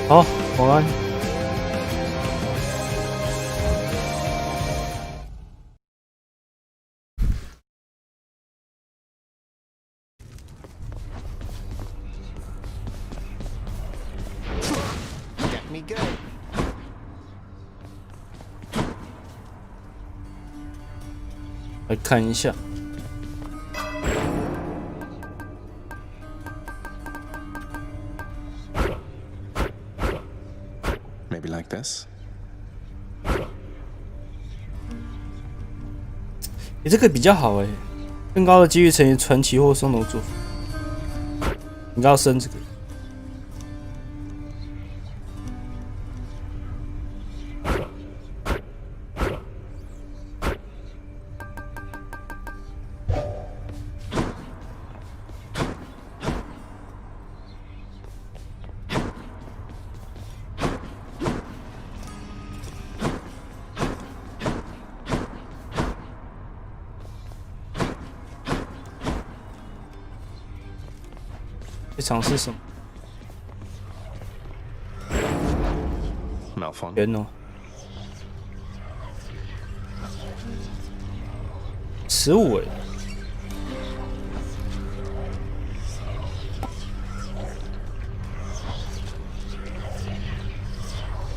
好，晚安。来看一下。Maybe like this. 你这个比较好哎，更高的几率成为传奇或松头祝福。你要升这个。这场是什么？圆哦，15哎，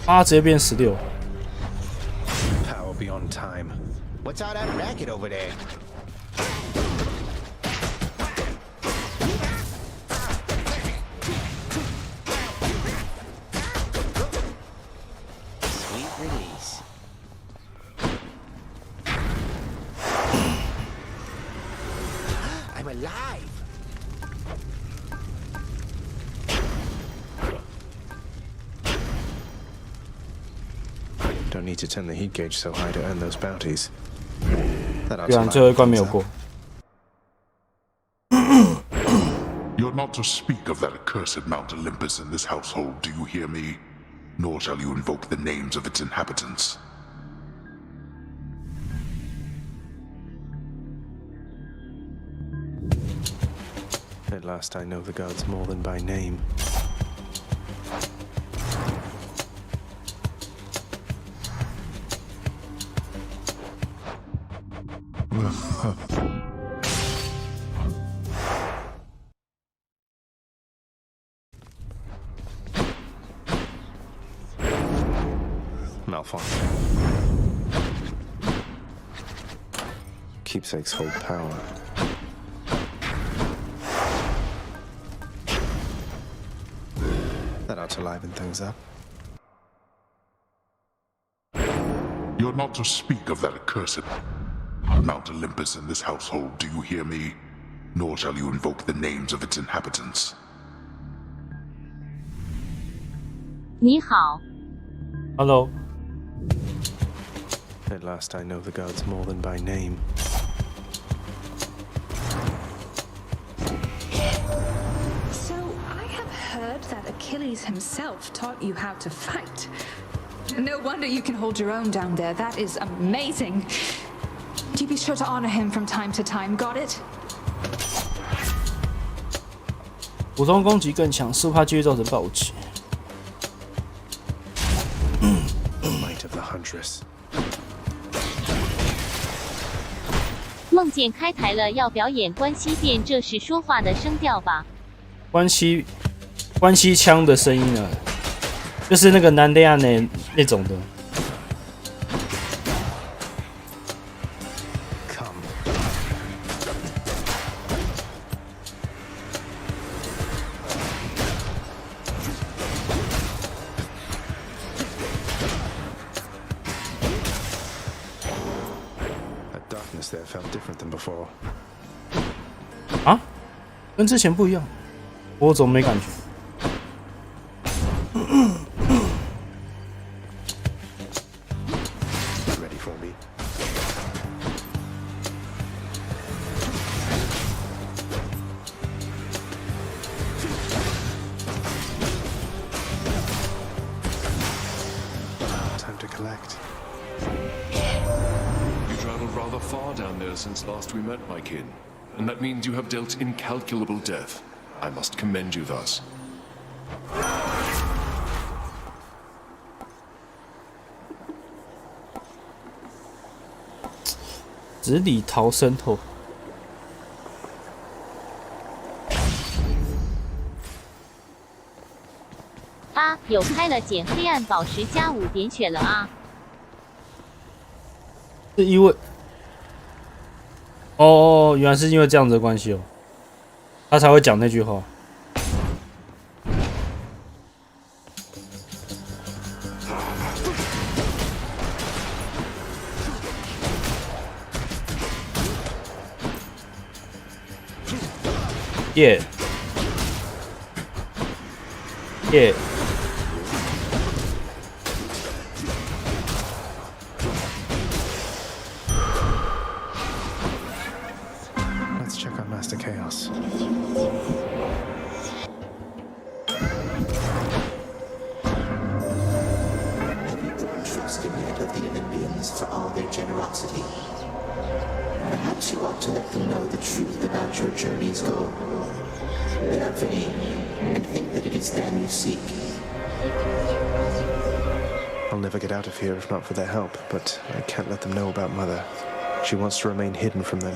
啊，直接变16。Power beyond time. What's all that racket over there? Release. I'm alive. Don't need to turn the heat gauge so high to earn those bounties. 居然最后一关没有过。You're not to speak of that accursed Mount Olympus in this household, do you hear me? Nor shall you invoke the names of its inhabitants. At last I know the gods more than by name. Malfunction. Keepsakes hold power. That ought to liven things up. You're not to speak of that accursed Mount Olympus in this household, do you hear me? Nor shall you invoke the names of its inhabitants. 你好。Hello. At last I know the gods more than by name. So I have heard that Achilles himself taught you how to fight. No wonder you can hold your own down there. That is amazing. Do be sure to honor him from time to time. Got it? 普通攻击更强，速怕继续造成暴击。Might of the Huntress. 梦见开台了，要表演关西变，这是说话的声调吧？关西腔的声音啊，就是那个南德亚那种的。There felt different than before. 啊，跟之前不一样，我怎么没感觉？Ready for me? Time to collect. Rather far down there since last we met, my kin. And that means you have dealt incalculable death. I must commend you thus. 死里逃生后。啊，有开了捡黑暗宝石加5点血了啊！是因为哦，原来是因为这样子的关系哦，他才会讲那句话。耶耶！ Let's check out Master Chaos. Trust in the of the Olympians for all their generosity. Perhaps you ought to let them know the truth about your journey's goal. They are vain and think that it is them you seek. I'll never get out of here if not for their help, but I can't let them know about Mother. She wants to remain hidden from them.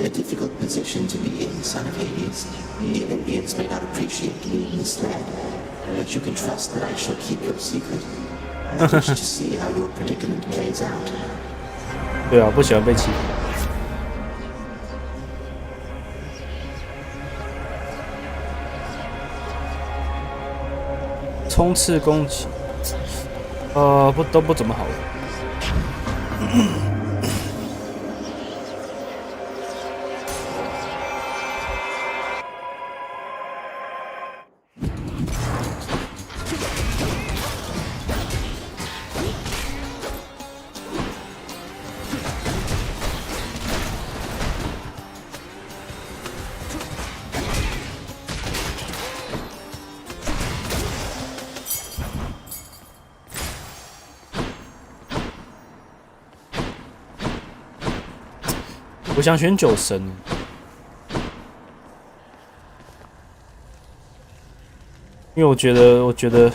A difficult position to be in, son of Hades. The Olympians may not appreciate being misled, but you can trust that I shall keep your secret. I wish to see how your predicament plays out. 对啊，不喜欢被欺负。冲刺攻击，都不怎么好。我想选酒神，因为我觉得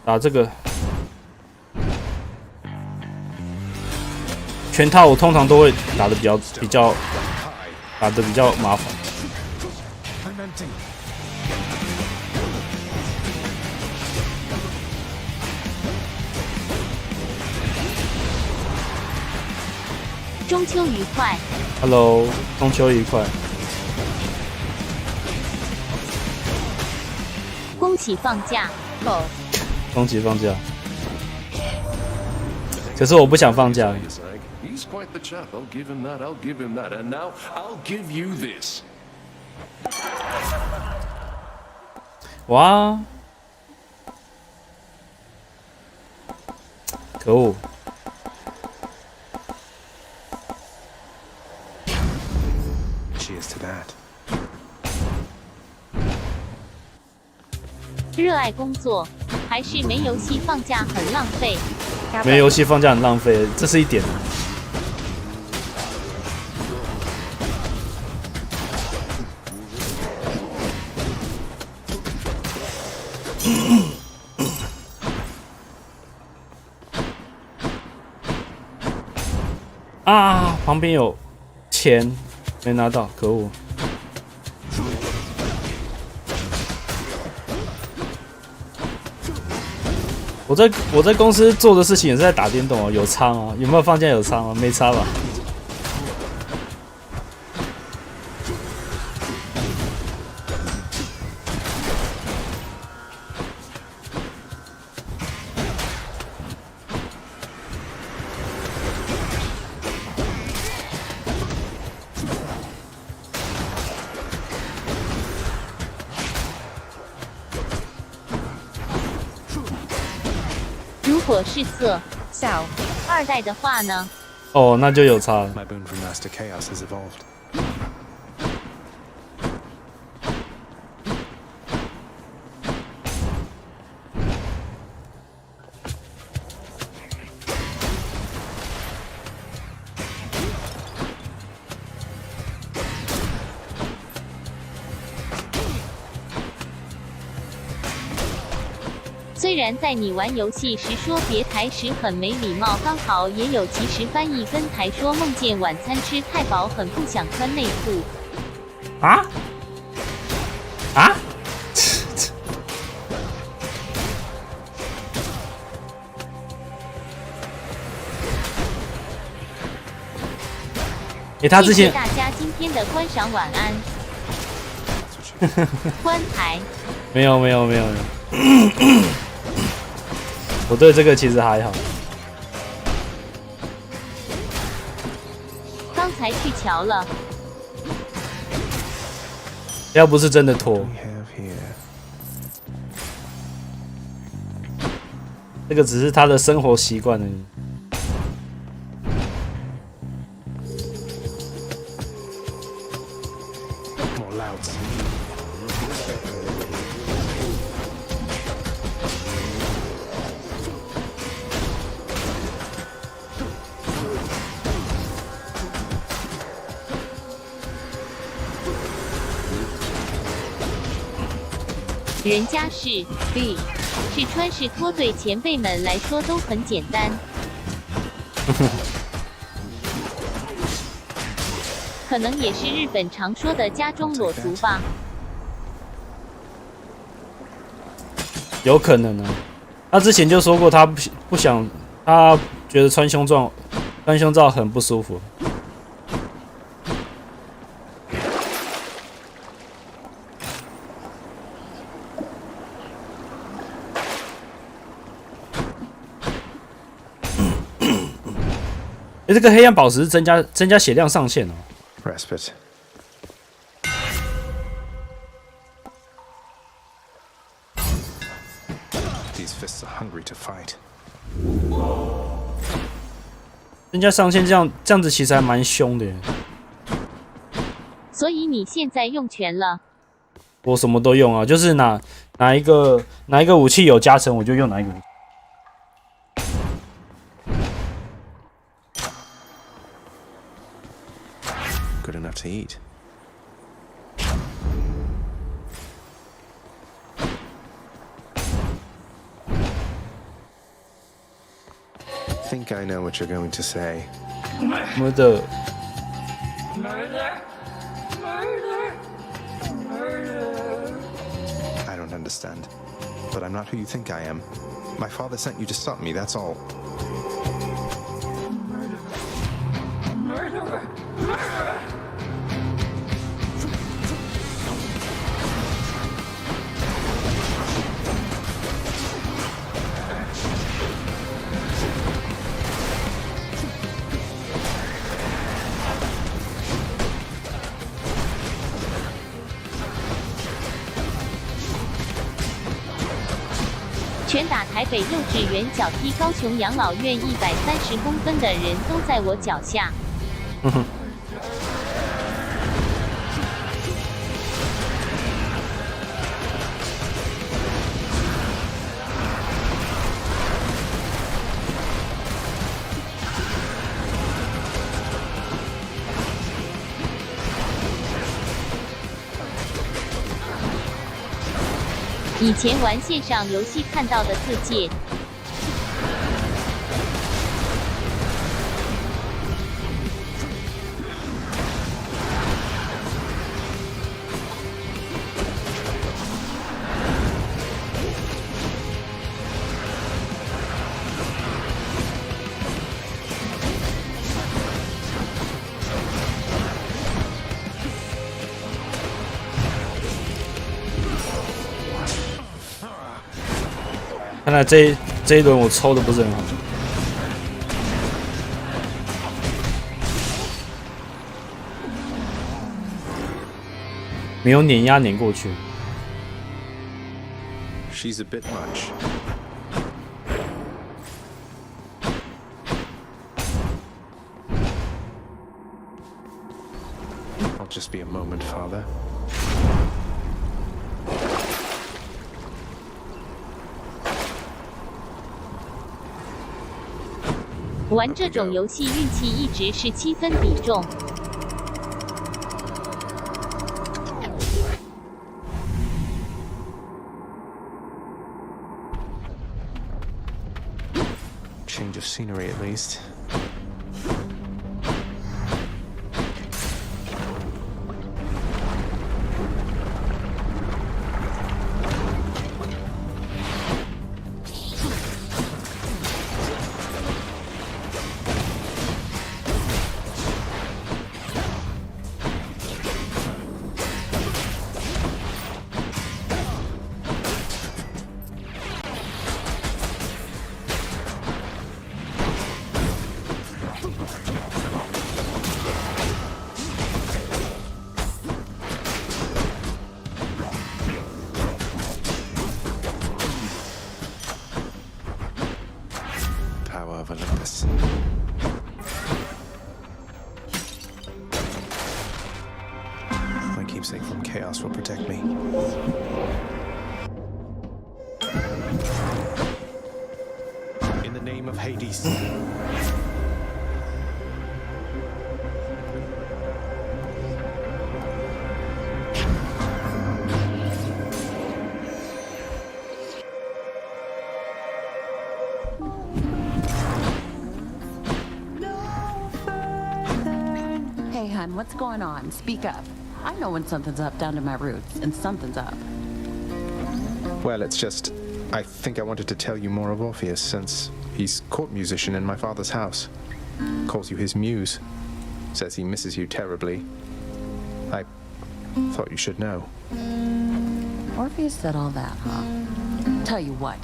打这个全套，我通常都会打的打的比较麻烦。中秋愉快 Hello， 中秋愉快！恭喜放假哦！恭喜放假！可是我不想放假。 He's quite the chap. I'll give him that. I'll give him that. And now I'll give you this. 哇！可恶！ Cheers to that. 热爱工作，还是没游戏放假很浪费？没游戏放假很浪费，这是一点。啊，旁边有钱没拿到，可恶！我在公司做的事情也是在打电动哦，有差吗？有没有放假有差吗？没差吧？如果是测小2代的话呢？哦，那就有差了。 My boon from Master Chaos has evolved. 虽然在你玩游戏时说别台时很没礼貌，刚好也有即时翻译跟台说梦见晚餐吃太饱，很不想穿内裤。啊？啊？他之前谢谢大家今天的观赏，晚安。关台。没有，我对这个其实还好。刚才去瞧了。要不是真的脱， We have here. 这个只是他的生活习惯而已。More louds. 人家是 B， 是穿是脱，对前辈们来说都很简单。可能也是日本常说的家中裸足吧。有可能啊，他之前就说过他不想，他觉得穿胸罩很不舒服。这个黑暗宝石是增加血量上限哦。Respite. These fists are hungry to fight. 增加上限这样子其实还蛮凶的耶。所以你现在用拳了？我什么都用啊，就是哪一个武器有加成，我就用哪一个武器。Good enough to eat. Think I know what you're going to say. 我的 I don't understand. But I'm not who you think I am. My father sent you to stop me, that's all. Murderer! 拳打台北幼稚园，脚踢高雄养老院，130公分的人都在我脚下。以前玩线上游戏看到的字界。看来这一轮我抽的不是很好，没有碾压碾过去。She's a bit much. I'll just be a moment, Father. 玩这种游戏运气一直是7分比重。change of scenery at least. Power of Olympus. My keepsake from chaos will protect me. In the name of Hades. Hey, hun, what's going on? Speak up. I know when something's up down to my roots, and something's up. Well, it's just, I think I wanted to tell you more of Orpheus, since he's court musician in my father's house. Calls you his muse. Says he misses you terribly. I thought you should know. Orpheus said all that, huh? Tell you what,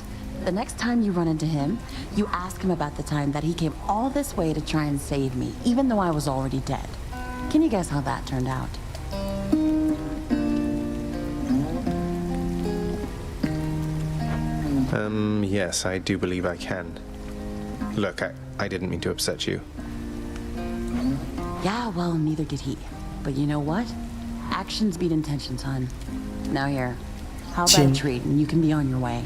the next time you run into him, you ask him about the time that he came all this way to try and save me, even though I was already dead. Can you guess how that turned out? Yes, I do believe I can. Look, I didn't mean to upset you. Yeah, well, neither did he. But you know what? Actions beat intentions, hun. Now here, how about a treat and you can be on your way?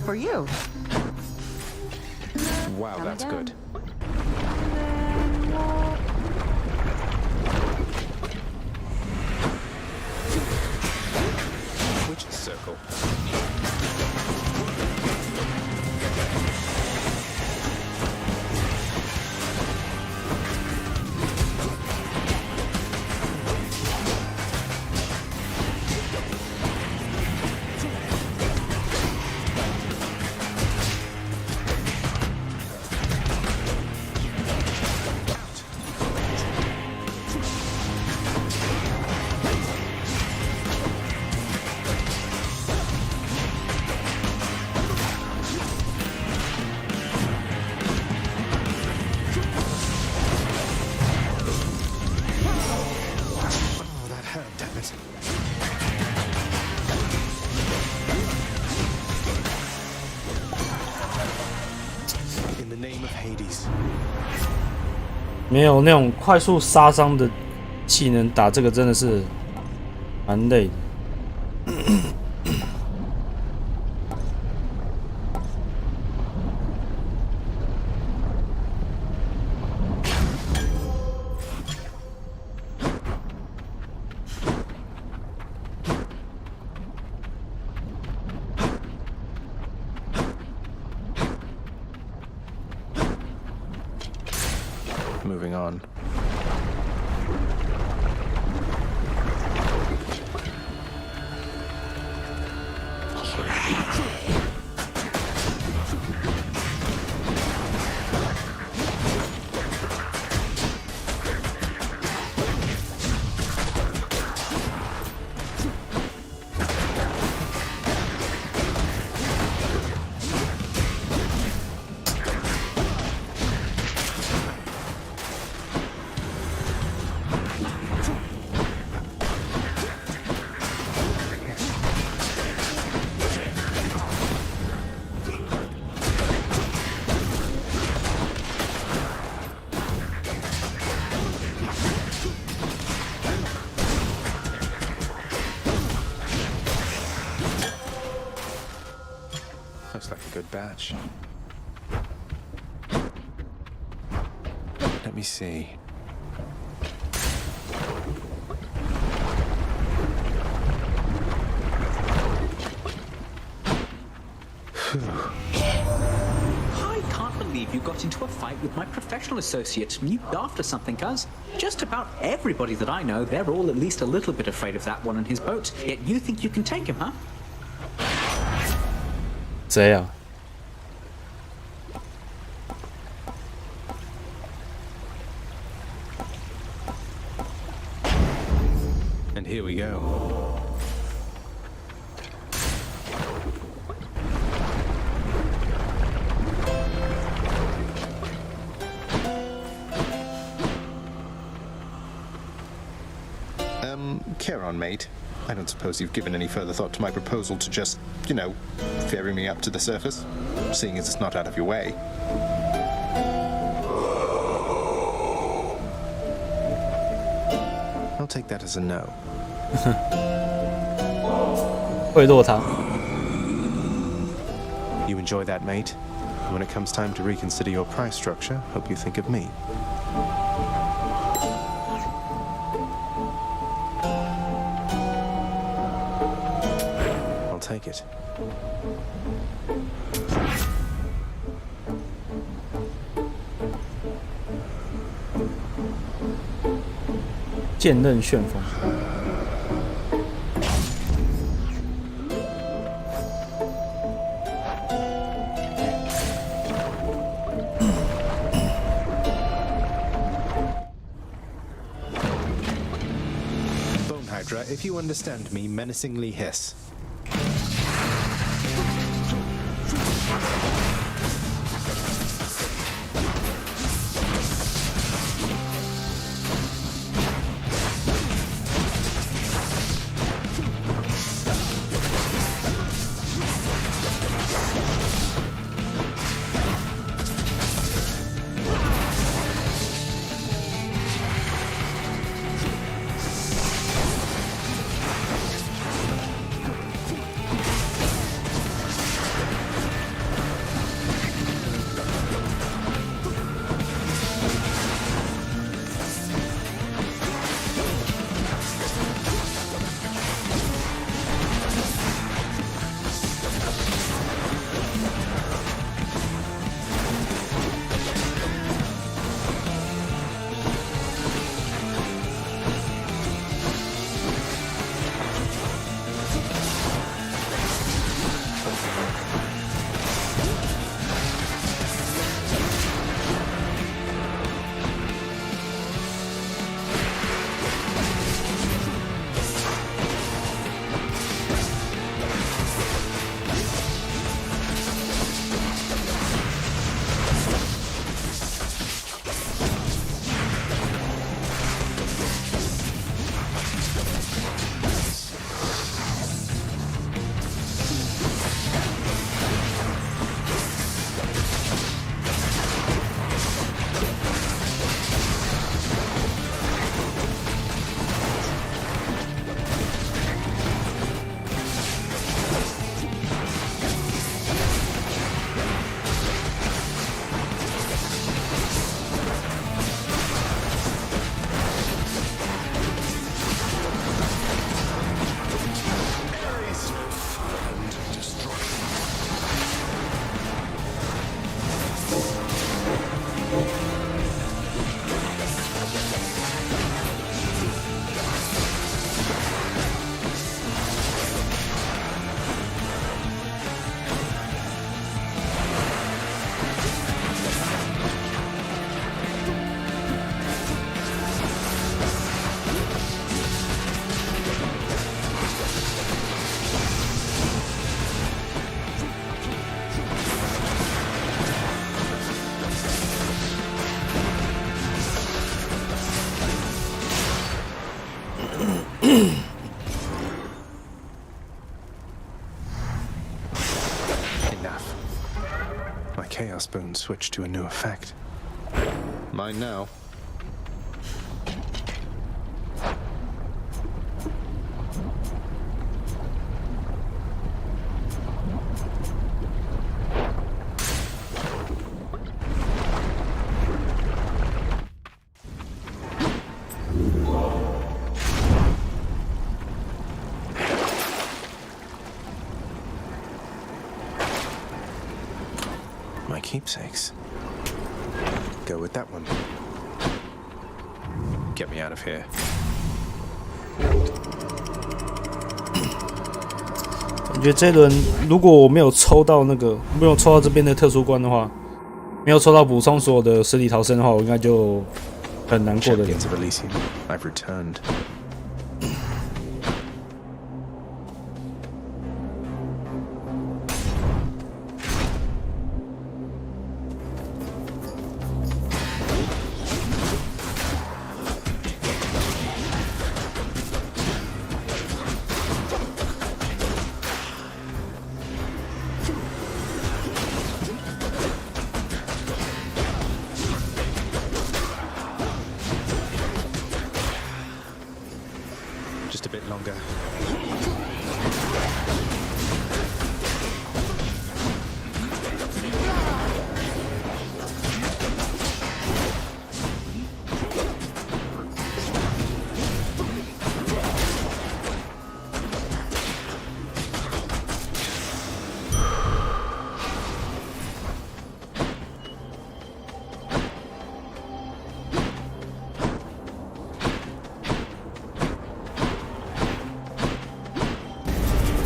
For you. Wow, Come that's again. good. Which circle? In the name of Hades. 没有那种快速杀伤的技能，打这个真的是蛮累的。Moving on. Looks like a good batch. Let me see. got into a fight with my professional associate. You laughed or something, cuz. Just about everybody that I know, they're all at least a little bit afraid of that one and his boat. Yet you think you can take him, huh? 谁啊？ And here we go. Care on, mate. I don't suppose you've given any further thought to my proposal to just, you know, ferry me up to the surface, seeing as it's not out of your way. I'll take that as a no. 贿赂他。 You enjoy that, mate? When it comes time to reconsider your price structure, hope you think of me. I'll take it. 剑刃旋风。 Bone Hydra, if you understand me, menacingly hiss. Enough. My Chaos Boon switched to a new effect. Mine now. My keepsakes. go with that one. Get me out of here. 我觉得这轮如果我没有抽到这边的特殊关的话，没有抽到补充所有的实体逃生的话，我应该就很难过的。Champions of Elysium, I've returned. Just a bit longer.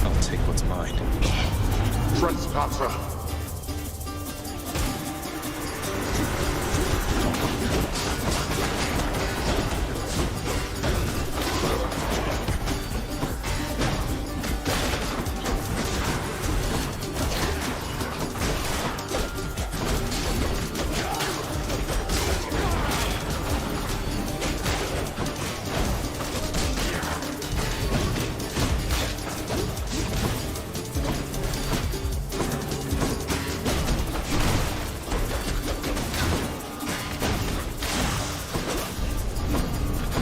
I'll take what's mine. Trespasser!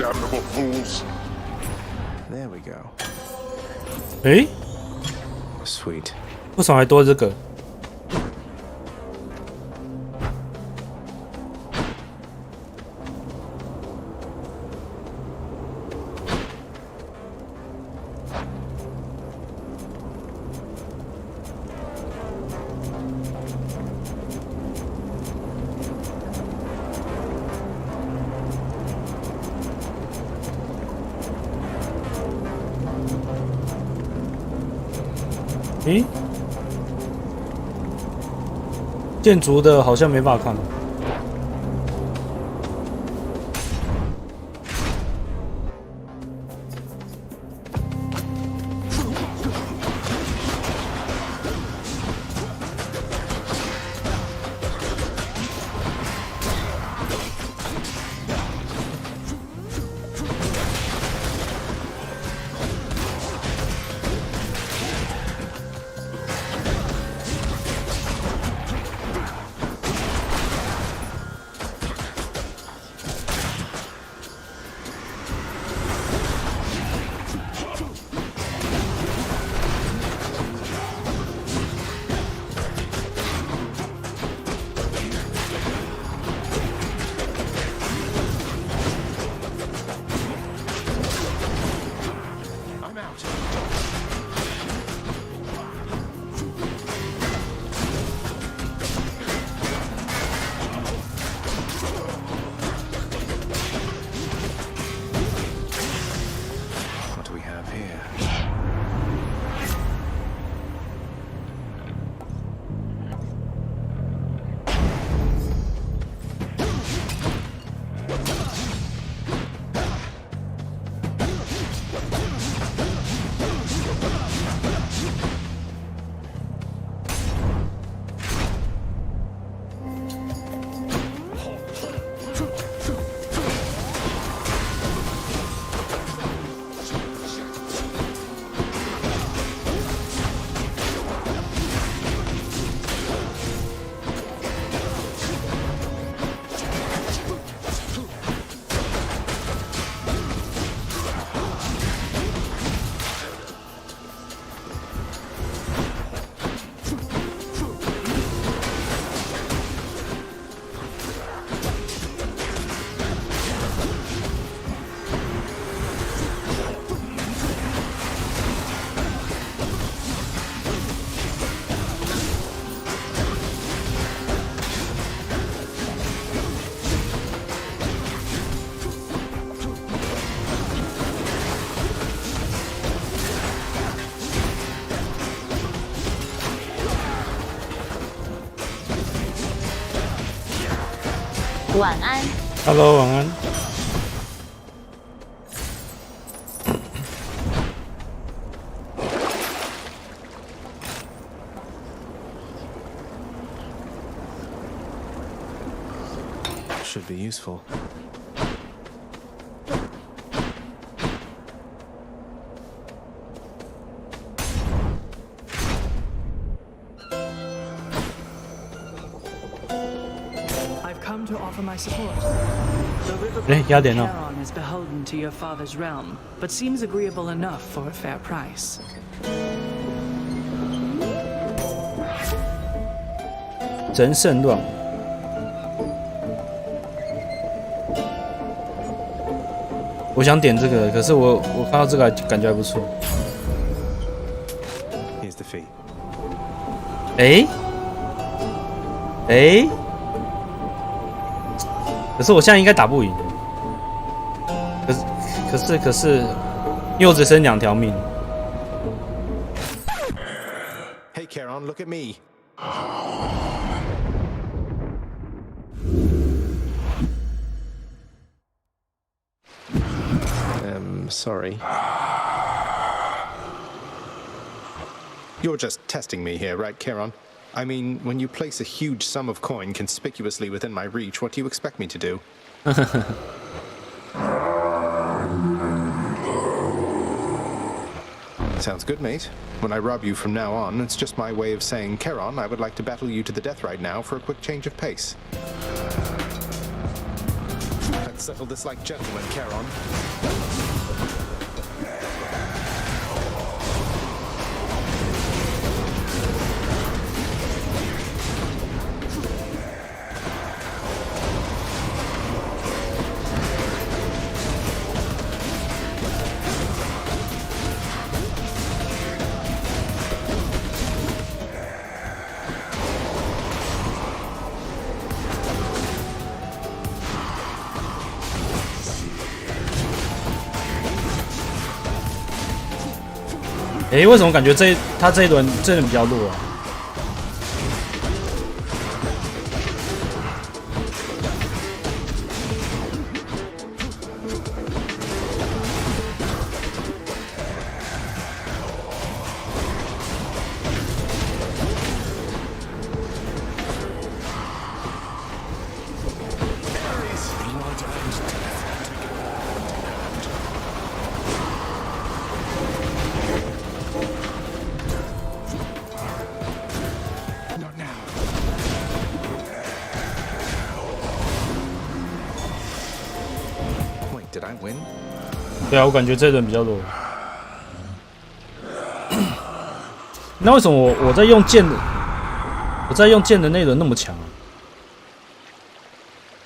Damnable fools! There we go. 诶， Sweet. 为什么还多这个？诶，建筑的好像没办法看。晚安。Hello， 晚安。Should be useful. I've come to offer my support. The river Charon is beholden to your father's realm, but seems agreeable enough for a fair price. 人胜乱。我想点这个，可是我看到这个感觉还不错。Here's the fee. 可是我现在应该打不赢。可是，因为我只剩2条命。Hey, Charon, look at me. Sorry. You're just testing me here, right, Charon? I mean, when you place a huge sum of coin conspicuously within my reach, what do you expect me to do? Sounds good, mate. When I rob you from now on, it's just my way of saying, Charon, I would like to battle you to the death right now for a quick change of pace. Let's settle this like gentlemen, Charon.哎，为什么感觉他这一轮比较弱啊？Did I win? 对啊，我感觉这一轮比较弱。那为什么我在用剑的那一轮那么强啊？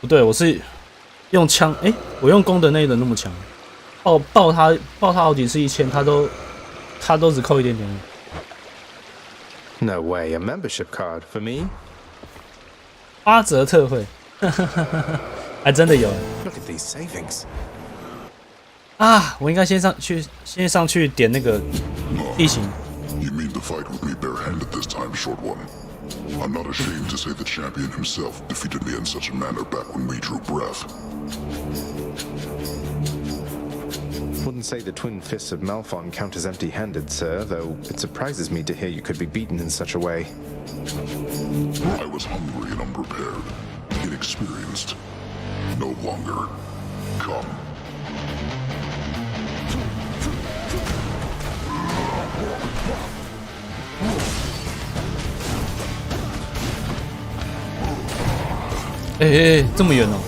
不对，我是用枪，我用弓的那一轮那么强，爆他好几次1000，他都只扣一点点。No way, a membership card for me? 8折特惠，还真的有。Look at these savings. 啊，我应该先上去点那个地形。You mean to fight with me barehanded this time, short one? I'm not ashamed to say the champion himself defeated me in such a manner back when we drew breath. Wouldn't say the twin fists of Malphon count as empty-handed, sir, though it surprises me to hear you could be beaten in such a way. I was hungry and unprepared, inexperienced. No longer. Come. Hey, 这么远哦！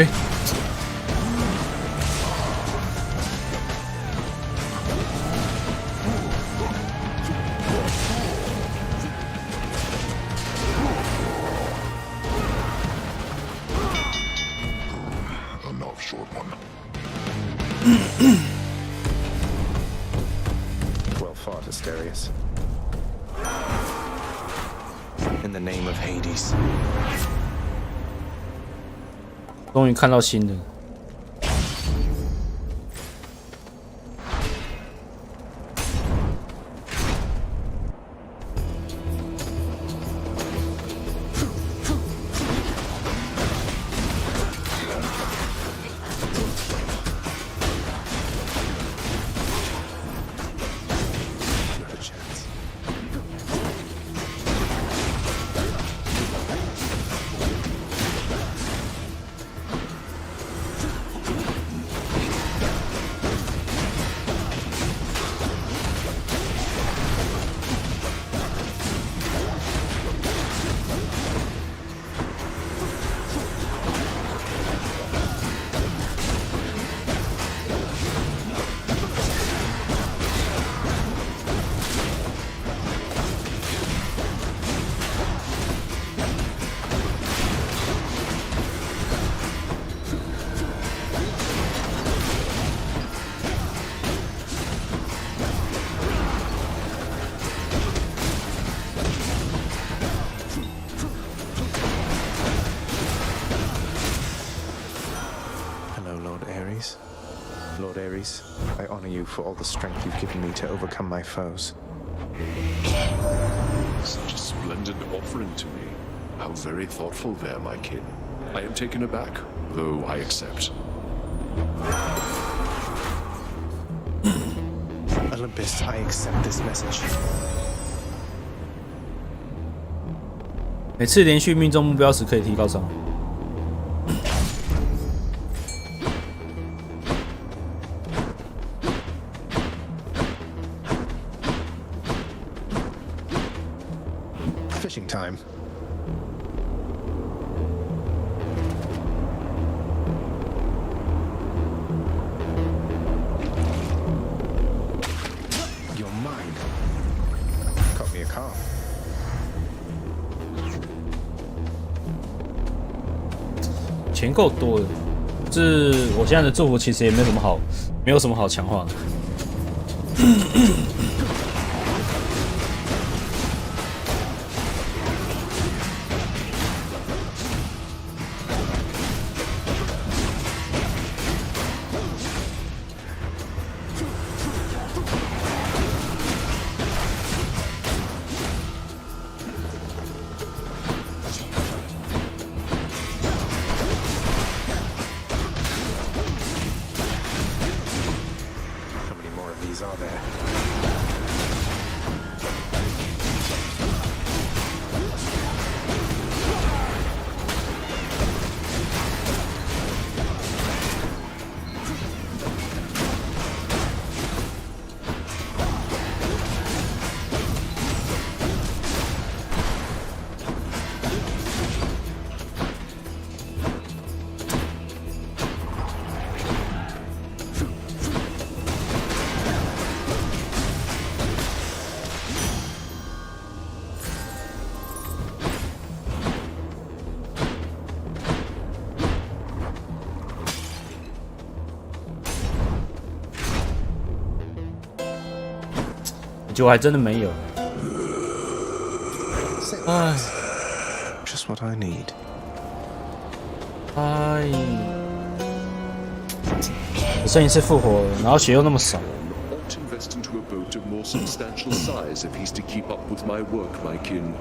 诶、Enough, short one. Well fought, Asterius. In the name of Hades. 终于看到新的。Lord Ares, I honor you for all the strength you've given me to overcome my foes. Such a splendid offering to me. How very thoughtful there, my kin. I am taken aback, though I accept. Olympus, I accept this message. 每次连续命中目标时可以提高伤害。Fishing time. You're mine. Caught me a calf. 钱够多的，这我现在的祝福其实也没有什么好强化的。Are there?结果还真的没有。唉 Just what I need. 唉，我剩一次复活，然后血又那么少。Ought invest into a boat of more substantial size if he's to keep up with my work, my kin.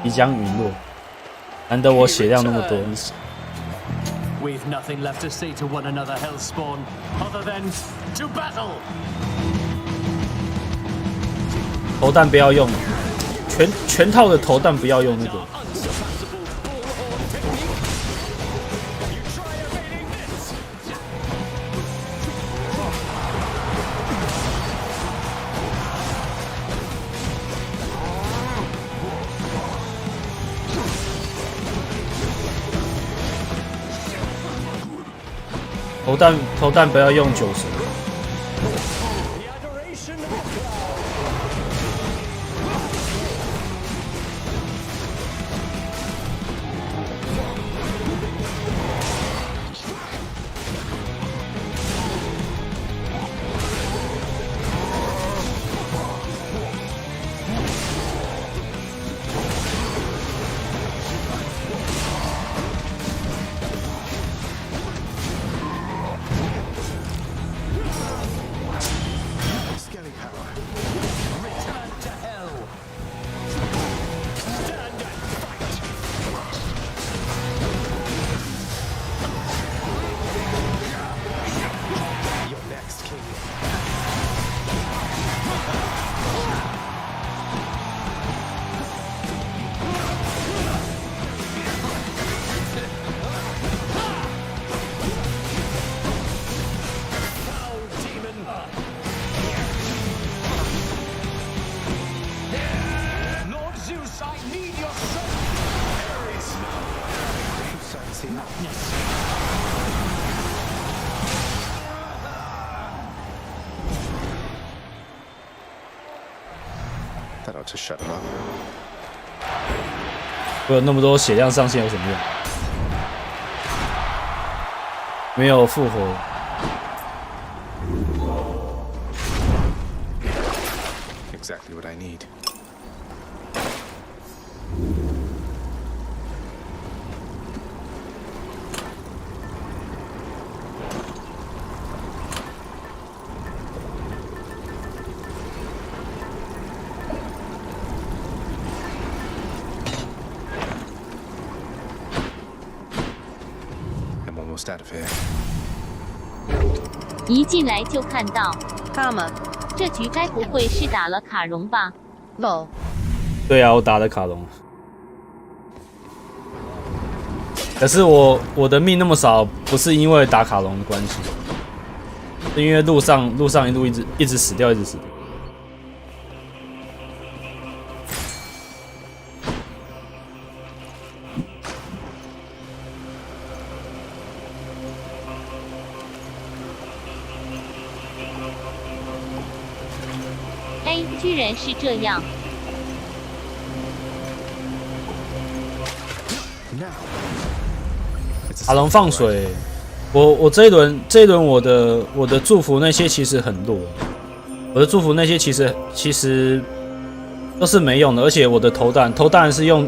即将陨落，难得我血量那么多。We've nothing left to say to one another, Hellspawn, other than to battle. 头弹不要用，全套的头弹不要用那个。投弹不要用酒神。That ought to shut him up. 我有那么多血量上限有什么用？没有复活。Exactly what I need. I'm almost out of here. 一进来就看到，干嘛？这局该不会是打了卡戎吧？不。对啊，我打了卡戎。可是我的命那么少，不是因为打卡戎的关系，是因为路上一路一直死掉，一直死掉。哎，居然是这样！卡戎放水，我这一轮我的祝福那些其实很弱，我的祝福那些其实都是没用的，而且我的投弹是用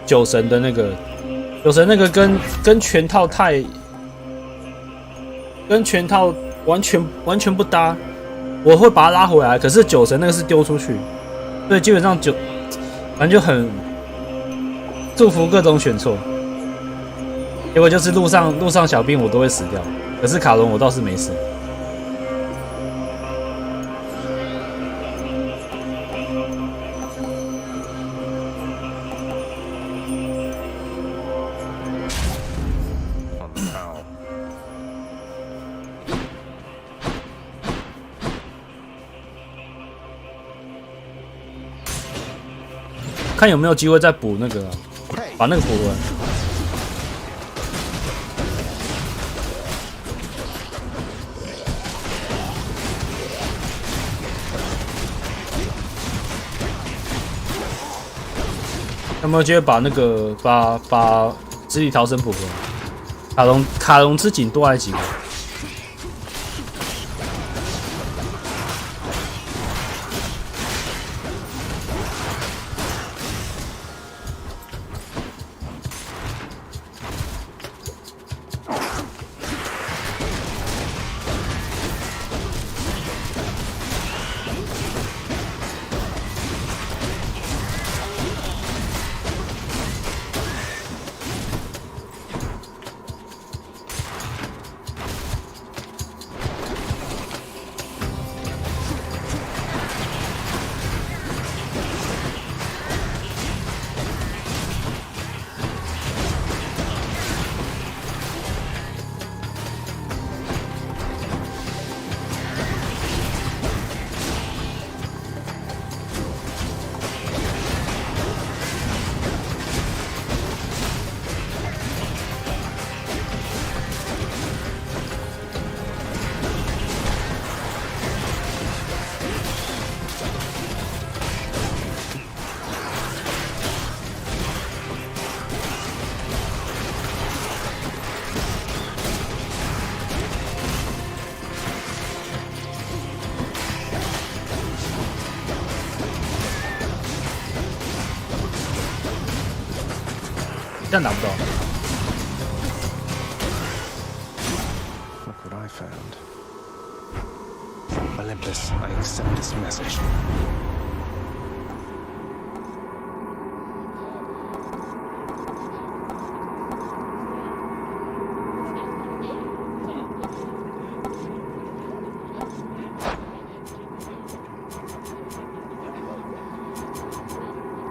酒神的那个，酒神那个跟全套完全不搭，我会把它拉回来，可是酒神那个是丢出去，所以基本上反正就很祝福各种选错。结果就是路上小兵我都会死掉，可是卡戎我倒是没事。看有没有机会再补那个，把那个补完。有没有机会把那个把实体逃生补回来？卡戎之井多来几个？这样打不到。 Look what I found. Olympus, I accept this message.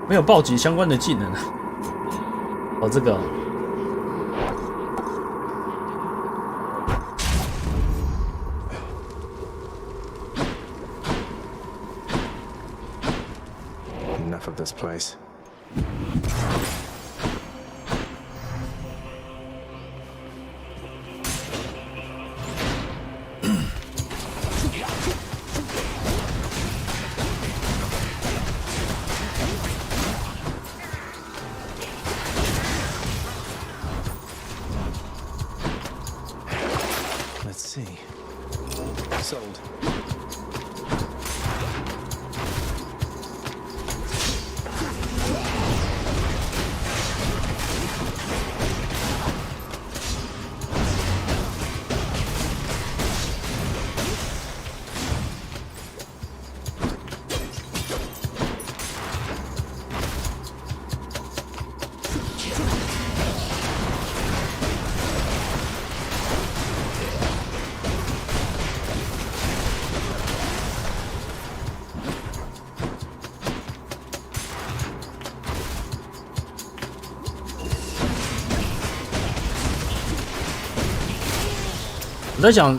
"没有暴击相关的技能啊。哦，这个。 Enough of this place. Let's see. Sold.我在想，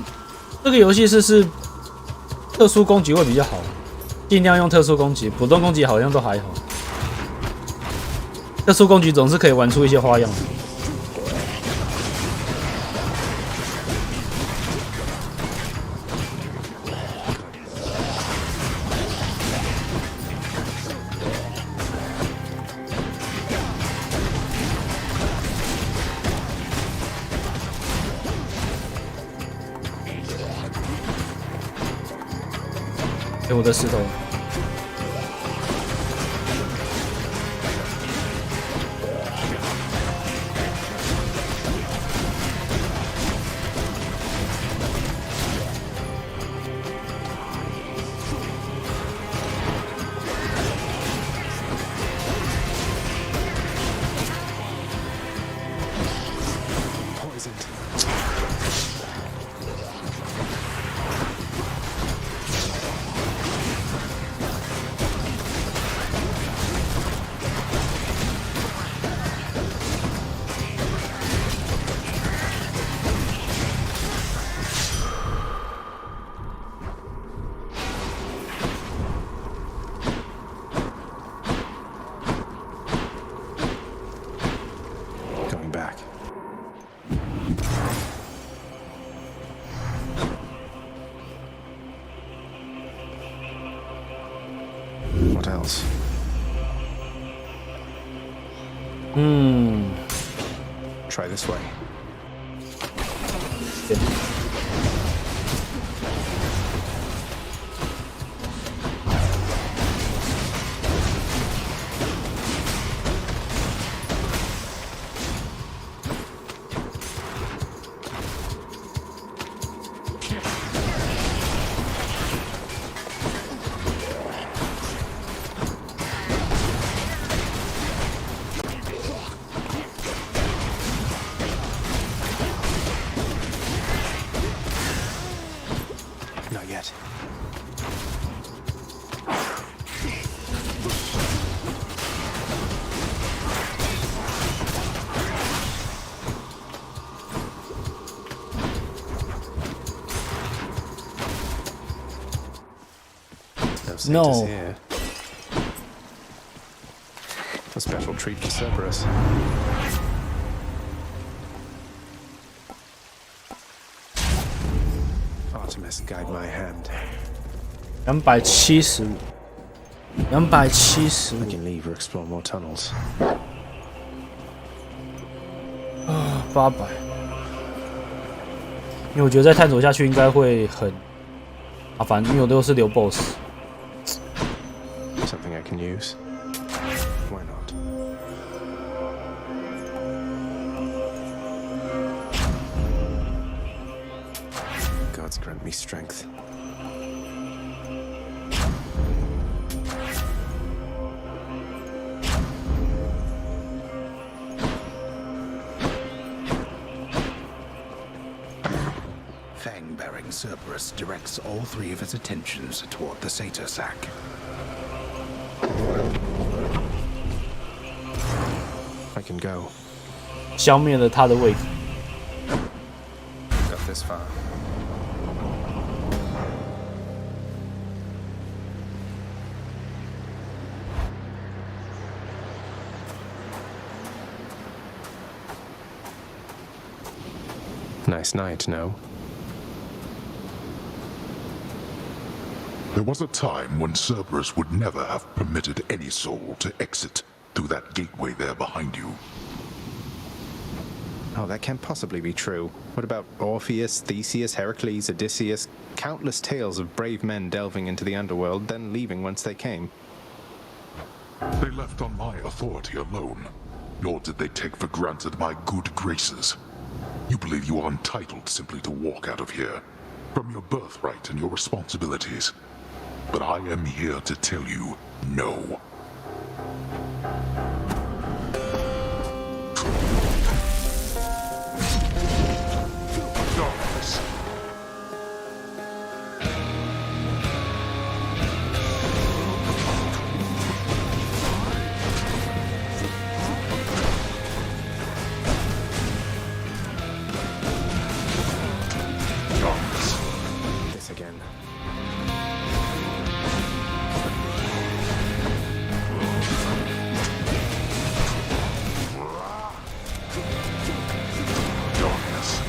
这个游戏是特殊攻击会比较好，尽量用特殊攻击，普通攻击好像都还好。特殊攻击总是可以玩出一些花样的。我的石头。What else? Try this way. Yeah. Not yet. No satyrs here. A special treat for Cerberus. Artemis, guide my hand. 275，275。I can leave or explore more tunnels. 800。因为我觉得再探索下去应该会很麻烦，因为我都是留 BOSS。 Something I can use. Why not? gods grant me strength. Fang-bearing Cerberus directs all three of its attentions toward the satyr sack. I can go. 消灭了他的位置。Got this far. Nice night, no? There was a time when Cerberus would never have permitted any soul to exit through that gateway there behind you. Oh, that can't possibly be true. What about Orpheus, Theseus, Heracles, Odysseus? Countless tales of brave men delving into the underworld, then leaving whence they came. They left on my authority alone, nor did they take for granted my good graces. You believe you are entitled simply to walk out of here, from your birthright and your responsibilities. But I am here to tell you, no. Darkness. This again. Darkness.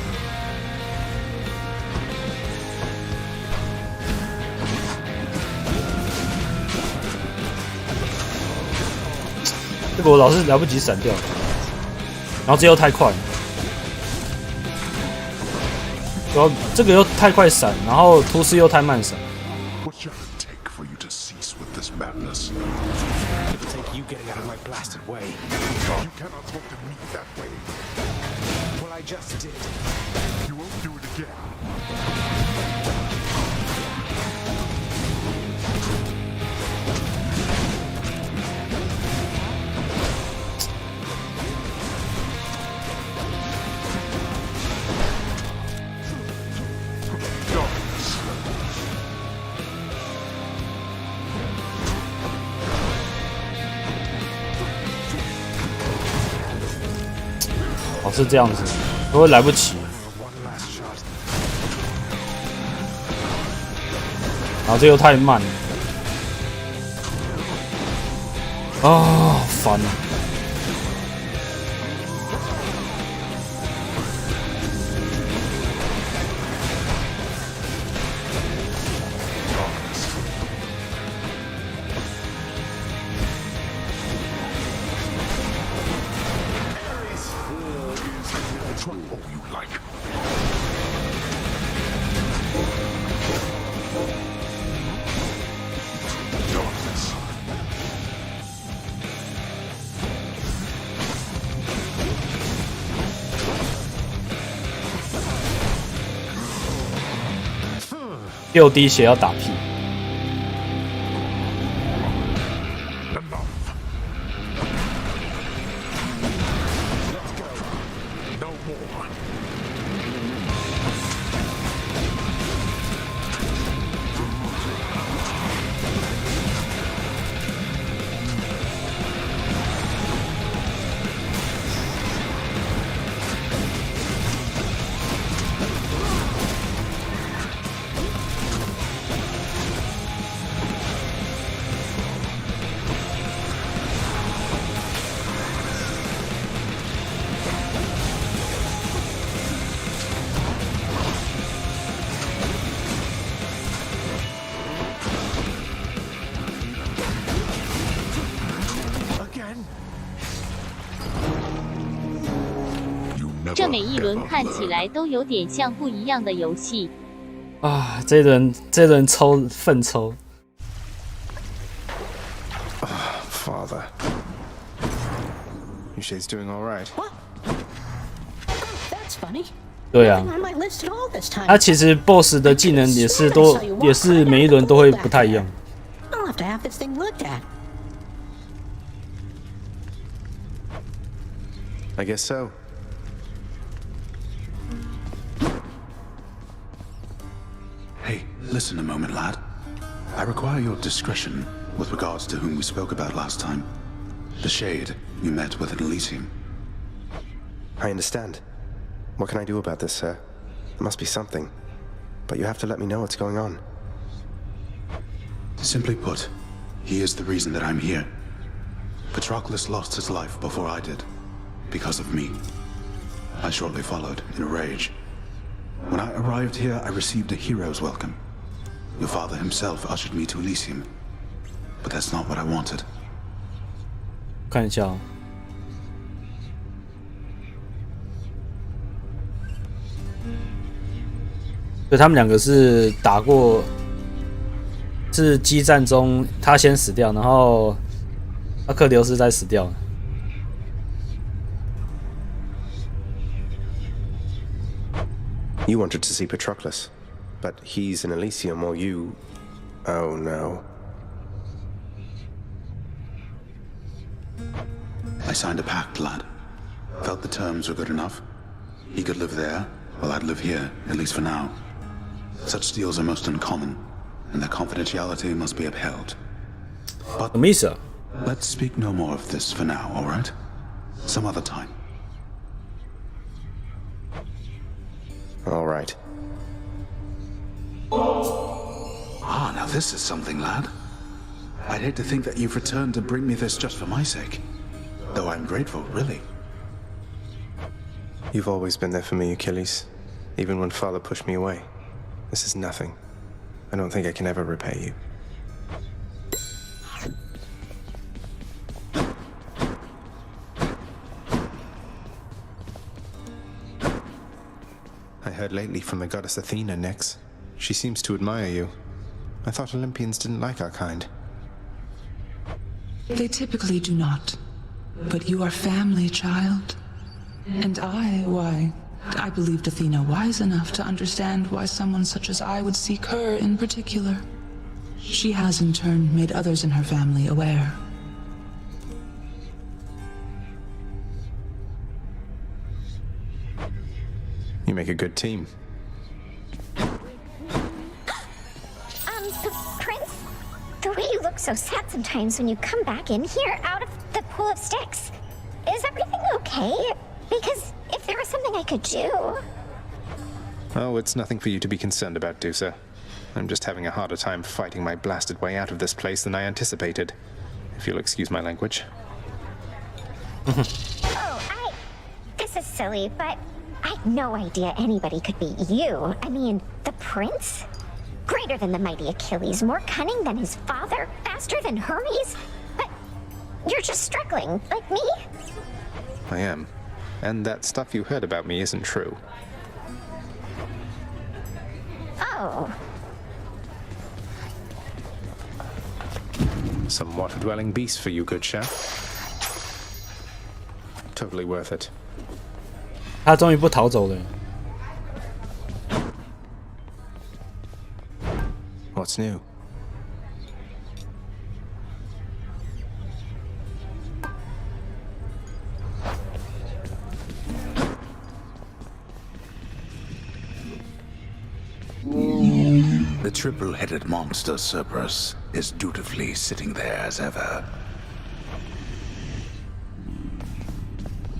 这个我老是来不及闪掉，然后这又太快，然后这个又太快闪，然后图斯又太慢闪。 What shall it take for you to cease with this madness? It'll take you getting out of my blasted way. You cannot talk to me that way. Well, I just did. You won't do it again. Darkness. 哦，是这样子，都会来不及。然后这又太慢了，啊，烦了。Try all you like. Darkness.6滴血要打屁。 Enough. No more. Again. You never 这每一轮 ever 看起 learn. 来都有点像不一样的游戏。啊，这轮抽粪抽。 Father. You sure he's doing all right? What? Oh, that's funny. 对啊，他其实 BOSS 的技能也是每一轮都会不太一样。I'll have to have this thing looked at. I guess so. Hey, listen a moment, lad. I require your discretion with regards to whom we spoke about last time. The Shade you met with at Elysium. I understand. What can I do about this, sir? There must be something. But you have to let me know what's going on. Simply put, he is the reason that I'm here. Patroclus lost his life before I did, because of me. I shortly followed, in a rage. When I arrived here, I received a hero's welcome. Your father himself ushered me to Elysium. But that's not what I wanted. 看一下哦。所以他们两个是打过，是激战中他先死掉，然后阿克琉斯再死掉。You wanted to see Patroclus, but he's in Elysium while you... Oh no. I signed a pact, lad. Felt the terms were good enough. He could live there, while I'd live here, at least for now. Such deals are most uncommon, and their confidentiality must be upheld. But Misa, let's speak no more of this for now, all right? Some other time. All right. Ah, now this is something, lad. I'd hate to think that you've returned to bring me this just for my sake. Though I'm grateful, really. You've always been there for me, Achilles. Even when Father pushed me away. This is nothing. I don't think I can ever repay you. I heard lately from the goddess Athena, Nyx. She seems to admire you. I thought Olympians didn't like our kind. They typically do not. But you are family, child. And why, I believed Athena wise enough to understand why someone such as I would seek her in particular. She has in turn made others in her family aware. You make a good team. Prince, the way you look so sad sometimes when you come back in here out of the pool of sticks. Is everything okay? Because if there was something I could do... Oh, it's nothing for you to be concerned about, Dusa. I'm just having a harder time fighting my blasted way out of this place than I anticipated. If you'll excuse my language. This is silly, but I had no idea anybody could be you. I mean, the prince? Greater than the mighty Achilles, more cunning than his father, faster than Hermes? But you're just struggling, like me? I am. And that stuff you heard about me isn't true. Oh. Some water-dwelling beast for you, good chap. Totally worth it. 他终于不逃走了。What's new? The triple-headed monster Cerberus is dutifully sitting there as ever.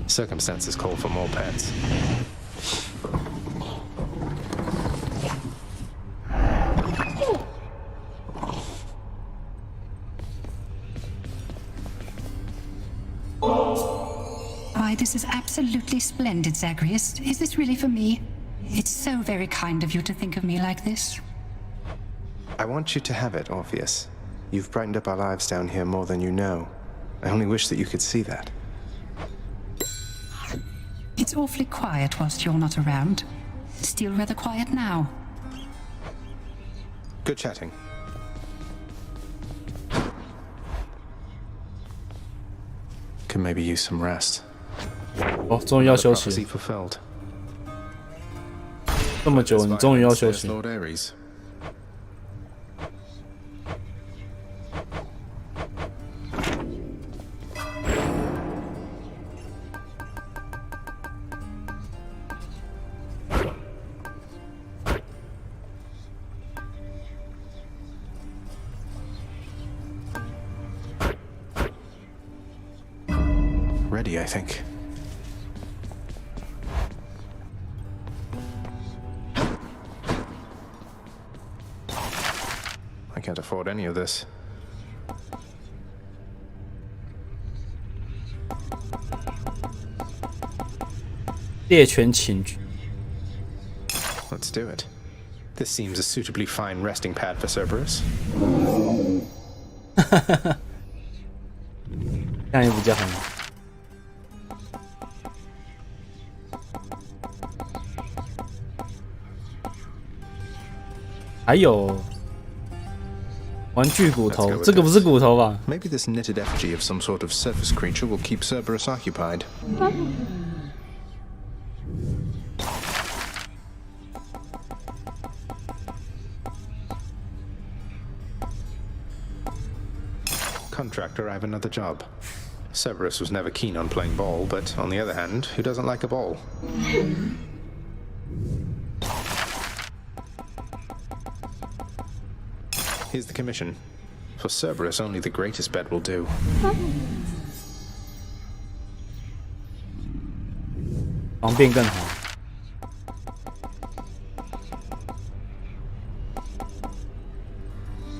Circumstances call for more pets. Why, this is absolutely splendid, Zagreus. Is this really for me? It's so very kind of you to think of me like this. I want you to have it, Orpheus. You've brightened up our lives down here more than you know. I only wish that you could see that. It's awfully quiet whilst you're not around. Still rather quiet now. Good chatting. Could maybe use some rest. 哦，终于要休息了。Prophecy fulfilled. 这么久，你终于要休息。 Ready, I think. I can't afford any of this. Let's do it. This seems a suitably fine resting pad for Cerberus. 这样也比较好。还有玩具骨头，这个不是骨头吧 ？Maybe this knitted effigy of some sort of surface creature will keep Cerberus occupied. Contractor, I have another job. Cerberus was never keen on playing ball, but on the other hand, who doesn't like a ball? Here's the commission. For Cerberus, only the greatest bet will do. 方便更好。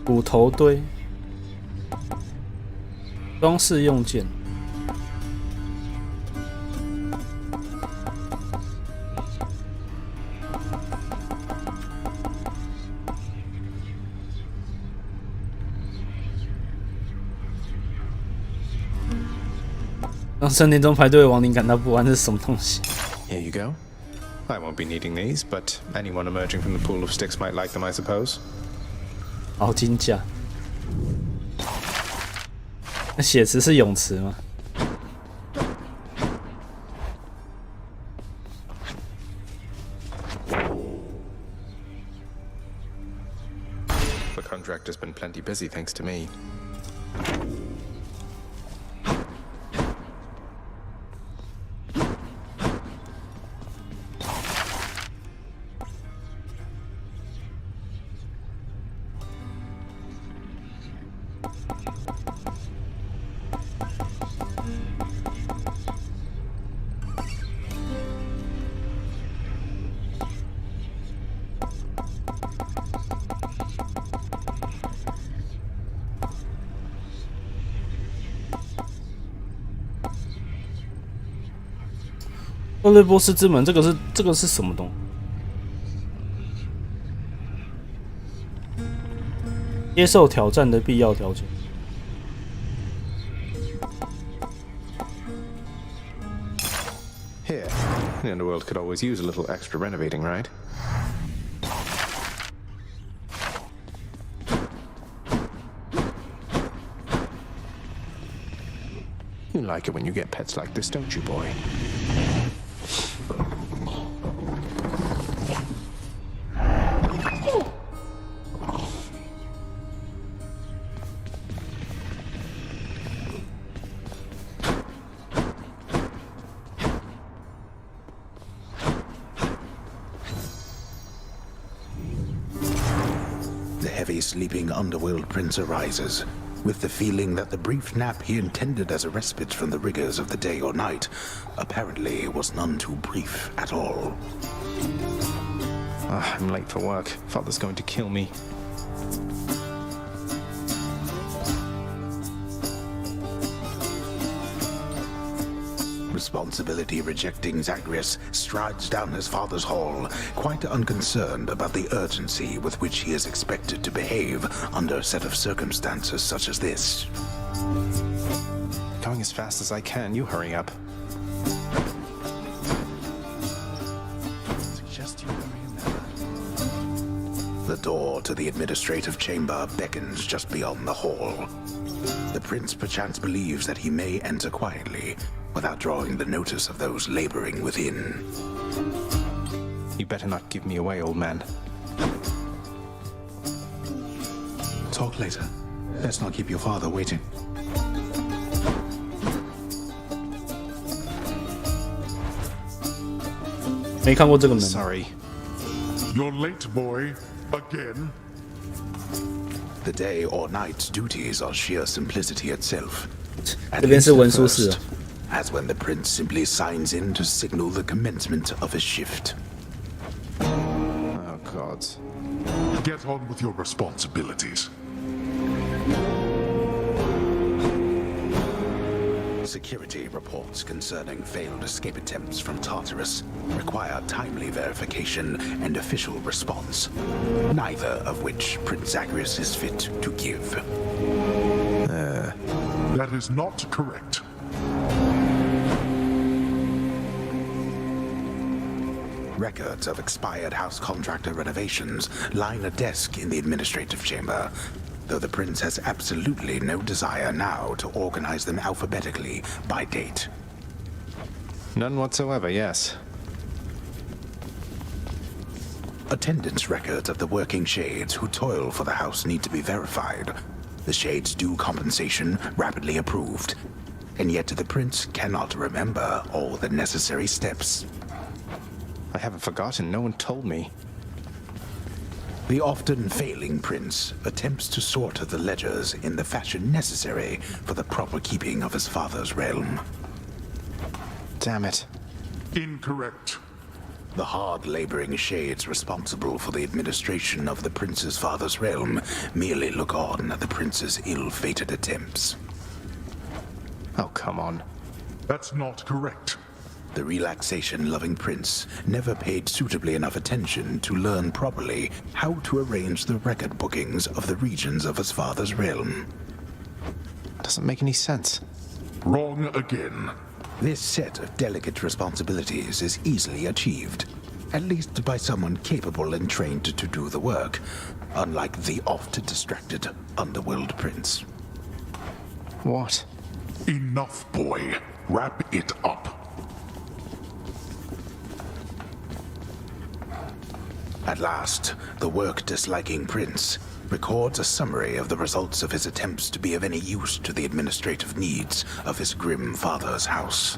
骨头堆，装饰用件。让圣殿中排队的亡灵感到不安，这是什么东西 Here you go. I won't be needing these, but anyone emerging from the pool of sticks might like them, I suppose. 好金价。那血池是泳池吗？ The contractor's been plenty busy, thanks to me.厄雷波斯之门，这个是什么东西？接受挑战的必要条件。Here, the underworld could always use a little extra renovating, right? You like it when you get pets like this, don't you, boy? The heavy sleeping underworld prince arises, with the feeling that the brief nap he intended as a respite from the rigors of the day or night apparently was none too brief at all. I'm late for work. Father's going to kill me. Responsibility rejecting Zagreus strides down his father's hall, quite unconcerned about the urgency with which he is expected to behave under a set of circumstances such as this. Going as fast as I can, you hurry up. Suggest you hurry up. The door to the administrative chamber beckons just beyond the hall. The prince perchance believes that he may enter quietly, without drawing the notice of those laboring within. You better not give me away, old man. Talk later. Let's not keep your father waiting. 没看过这个门。 Sorry. You're late, boy. Again. The day or night duties are sheer simplicity itself. 这边是文书室。 As when the prince simply signs in to signal the commencement of a shift. Oh, gods. Get on with your responsibilities. Security reports concerning failed escape attempts from Tartarus require timely verification and official response, neither of which Prince Zagreus is fit to give. That is not correct. Records of expired house contractor renovations line a desk in the administrative chamber, though the prince has absolutely no desire now to organize them alphabetically by date. None whatsoever, yes. Attendance records of the working shades who toil for the house need to be verified. The shades' due compensation rapidly approved, and yet the prince cannot remember all the necessary steps. I haven't forgotten. No one told me. The often failing prince attempts to sort the ledgers in the fashion necessary for the proper keeping of his father's realm. Damn it. Incorrect. The hard-laboring shades responsible for the administration of the prince's father's realm merely look on at the prince's ill-fated attempts. Oh, come on. That's not correct. The relaxation-loving prince never paid suitably enough attention to learn properly how to arrange the record bookings of the regions of his father's realm. Doesn't make any sense. Wrong again. This set of delicate responsibilities is easily achieved, at least by someone capable and trained to do the work, unlike the oft-distracted underworld prince. What? Enough, boy. Wrap it up. At last, the work-disliking prince records a summary of the results of his attempts to be of any use to the administrative needs of his grim father's house.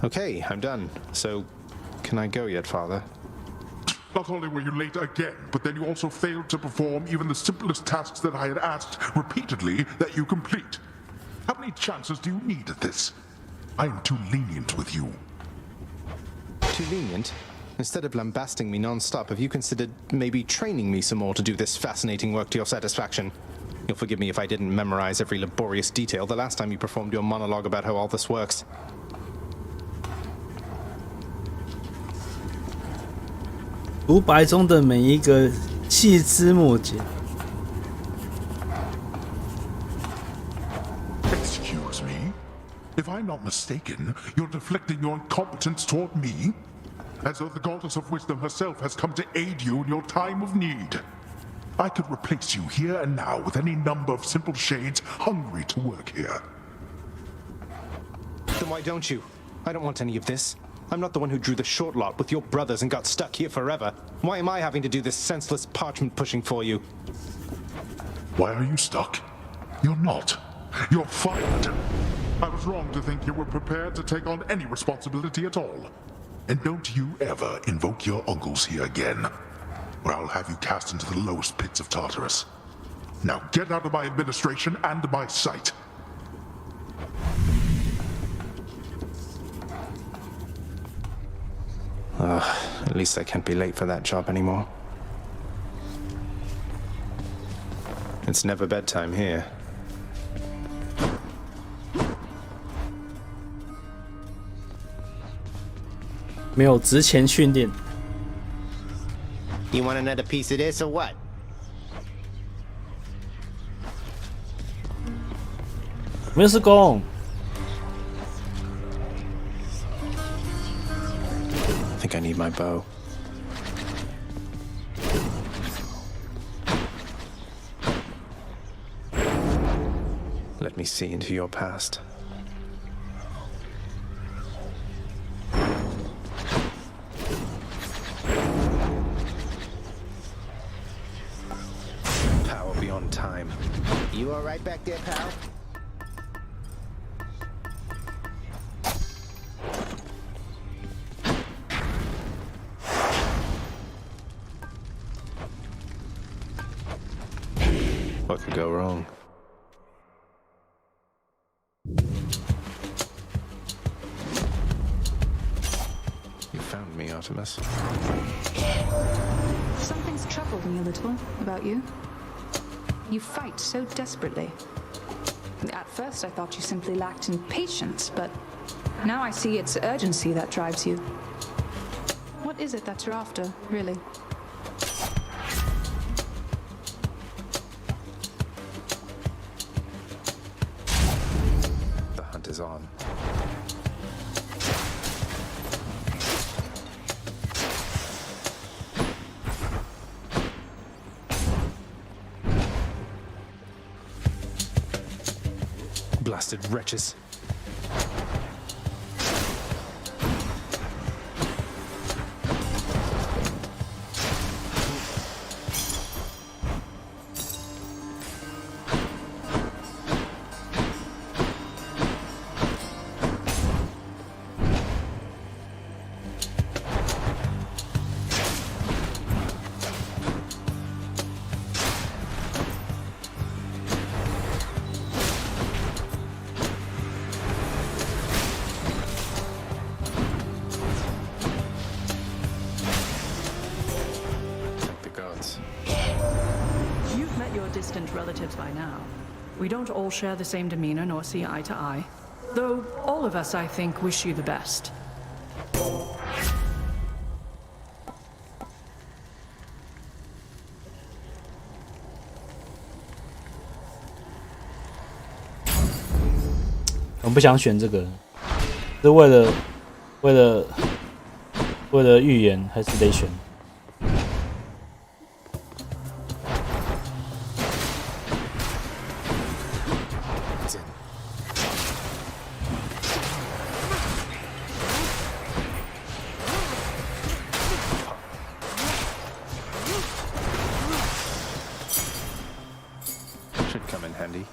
Okay, I'm done. So, can I go yet, father? Not only were you late again, but then you also failed to perform even the simplest tasks that I had asked repeatedly that you complete. How many chances do you need at this? I am too lenient with you. Too lenient? Instead of lambasting me non-stop, have you considered maybe training me some more to do this fascinating work to your satisfaction? You'll forgive me if I didn't memorize every laborious detail the last time you performed your monologue about how all this works.独白中的每一个细枝末节。 Excuse me? If I'm not mistaken, you're deflecting your incompetence toward me? As though the goddess of wisdom herself has come to aid you in your time of need. I could replace you here and now with any number of simple shades hungry to work here. Then why don't you? I don't want any of this. I'm not the one who drew the short lot with your brothers and got stuck here forever. Why am I having to do this senseless parchment pushing for you? Why are you stuck? You're not. You're fired. I was wrong to think you were prepared to take on any responsibility at all. And don't you ever invoke your uncles here again, or I'll have you cast into the lowest pits of Tartarus. Now get out of my administration and my sight. At least I can't be late for that job anymore. It's never bedtime here. You want another piece of this or what? I think I need my bow. Let me see into your past. You all right back there, pal? What could go wrong? You found me, Artemis. Something's troubled me a little about you. You fight so desperately. At first I thought you simply lacked in patience, but now I see it's urgency that drives you. What is it that you're after, really? The hunt is on. Blasted wretches. You've met your distant relatives by now. We don't all share the same demeanor nor see eye to eye. Though all of us, I think, wish you the best.我不想选这个，是为了预言，还是得选。Should come in handy.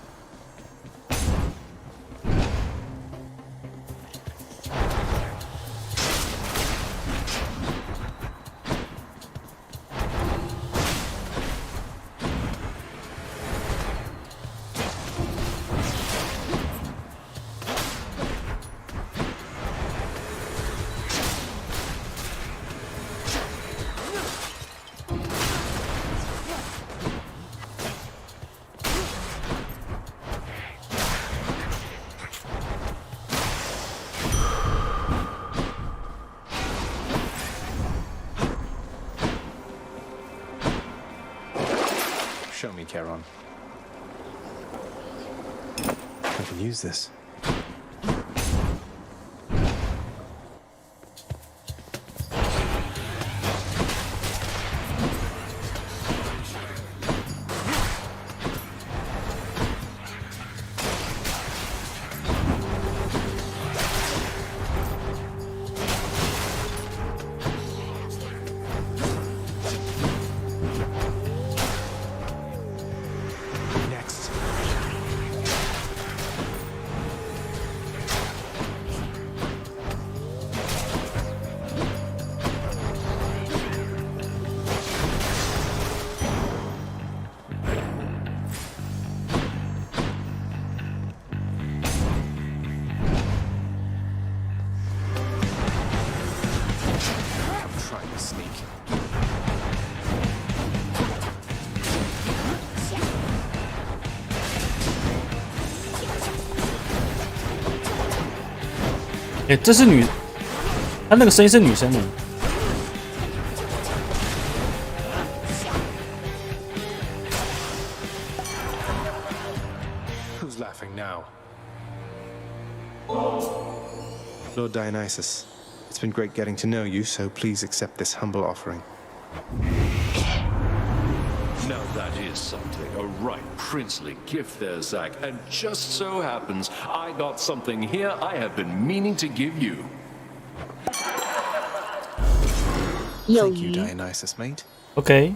Show me, Charon. I can use this. Next. I'm trying to sneak.哎，这是女，她那个声音是女生的。Who's laughing now? Lord Dionysus, it's been great getting to know you, so please accept this humble offering. Now that is something. A right princely gift there, Zack. And just so happens, I got something here I have been meaning to give you. Thank you, Dionysus, mate. OK。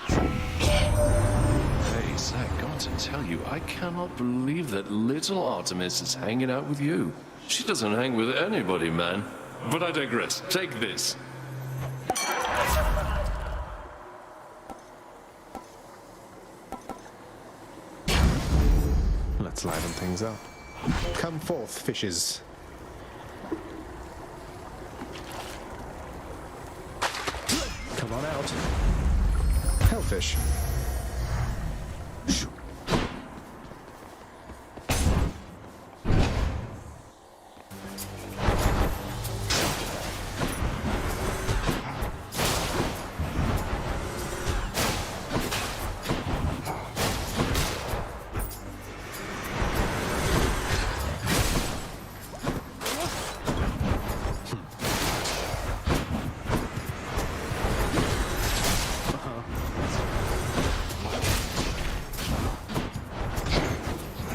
Hey, Zack, tell you, I cannot believe that little Artemis is hanging out with you. She doesn't hang with anybody, man. But I digress. Take this. Let's liven things up. Come forth, fishes. Come on out. Hellfish.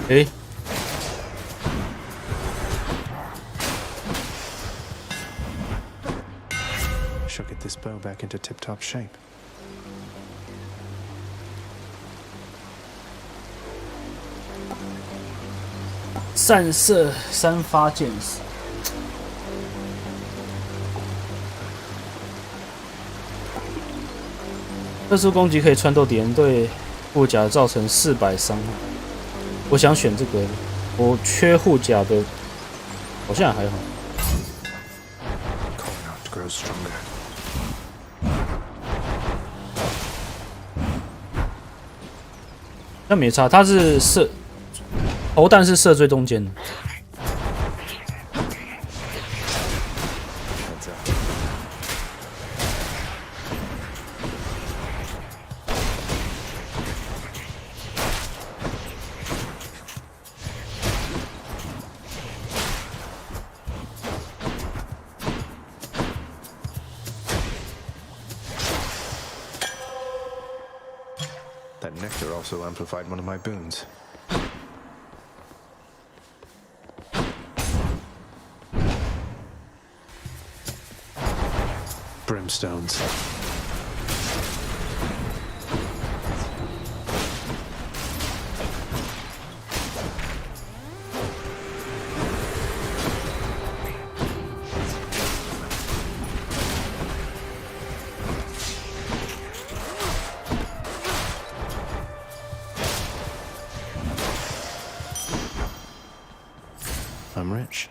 诶， Shall get this bow back into tip-top shape. 散射三发箭矢，特殊攻击可以穿透敌人对护甲造成400伤害。我想选这个，我缺护甲的，好像还好。那没差，它是射头弹是射最中间的。That nectar also amplified one of my boons. Brimstones. I'm rich.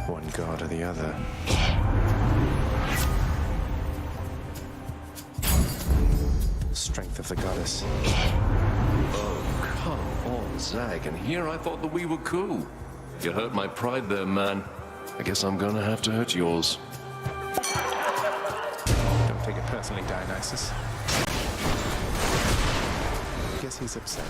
One god or the other. Strength of the goddess. Oh, come on, Zag. And here I thought that we were cool. You hurt my pride there, man. I guess I'm gonna have to hurt yours. Don't take it personally, Dionysus. Guess he's upset.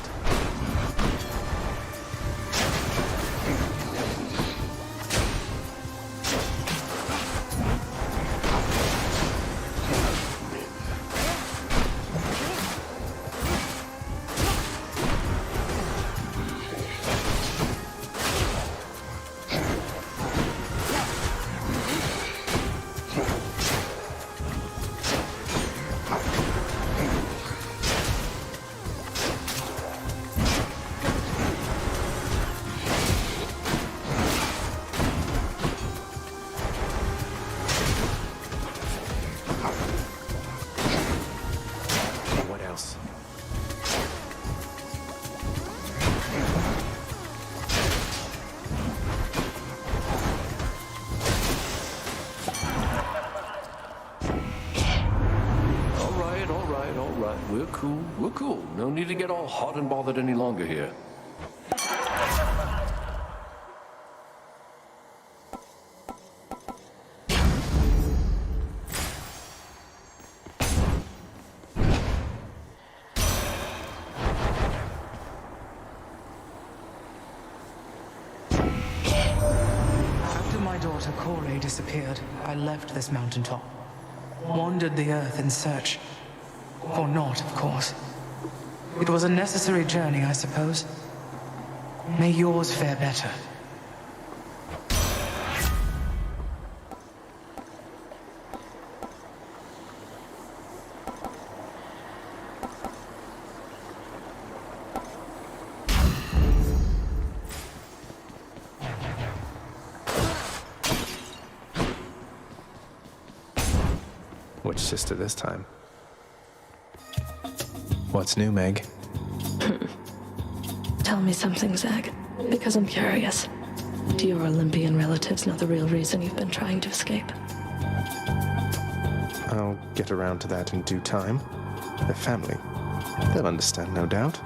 we're cool. We're cool. No need to get all hot and bothered any longer here. After my daughter Corey disappeared, I left this mountaintop. Wandered the earth in search. For naught, of course. It was a necessary journey, I suppose. May yours fare better. Which sister this time? What's new, Meg? Tell me something, Zach, because I'm curious. Do your Olympian relatives know the real reason you've been trying to escape? I'll get around to that in due time. Their family. They'll understand, no doubt.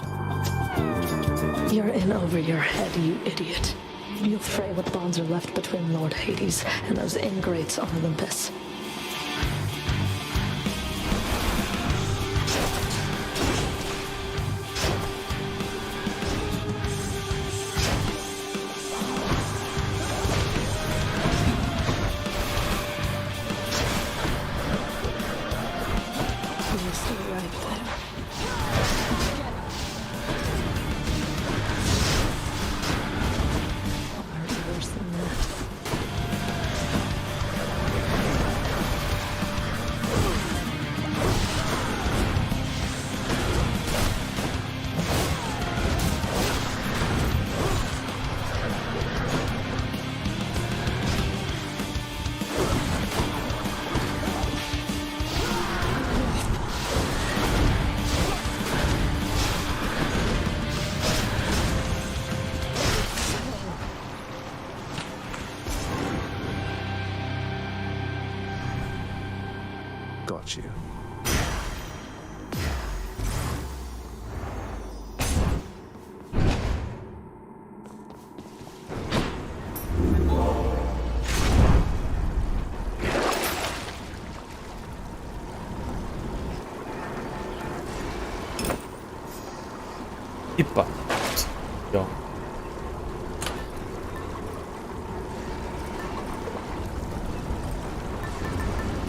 You're in over your head, you idiot. You'll fray what bonds are left between Lord Hades and those ingrates on Olympus. Got you.100有。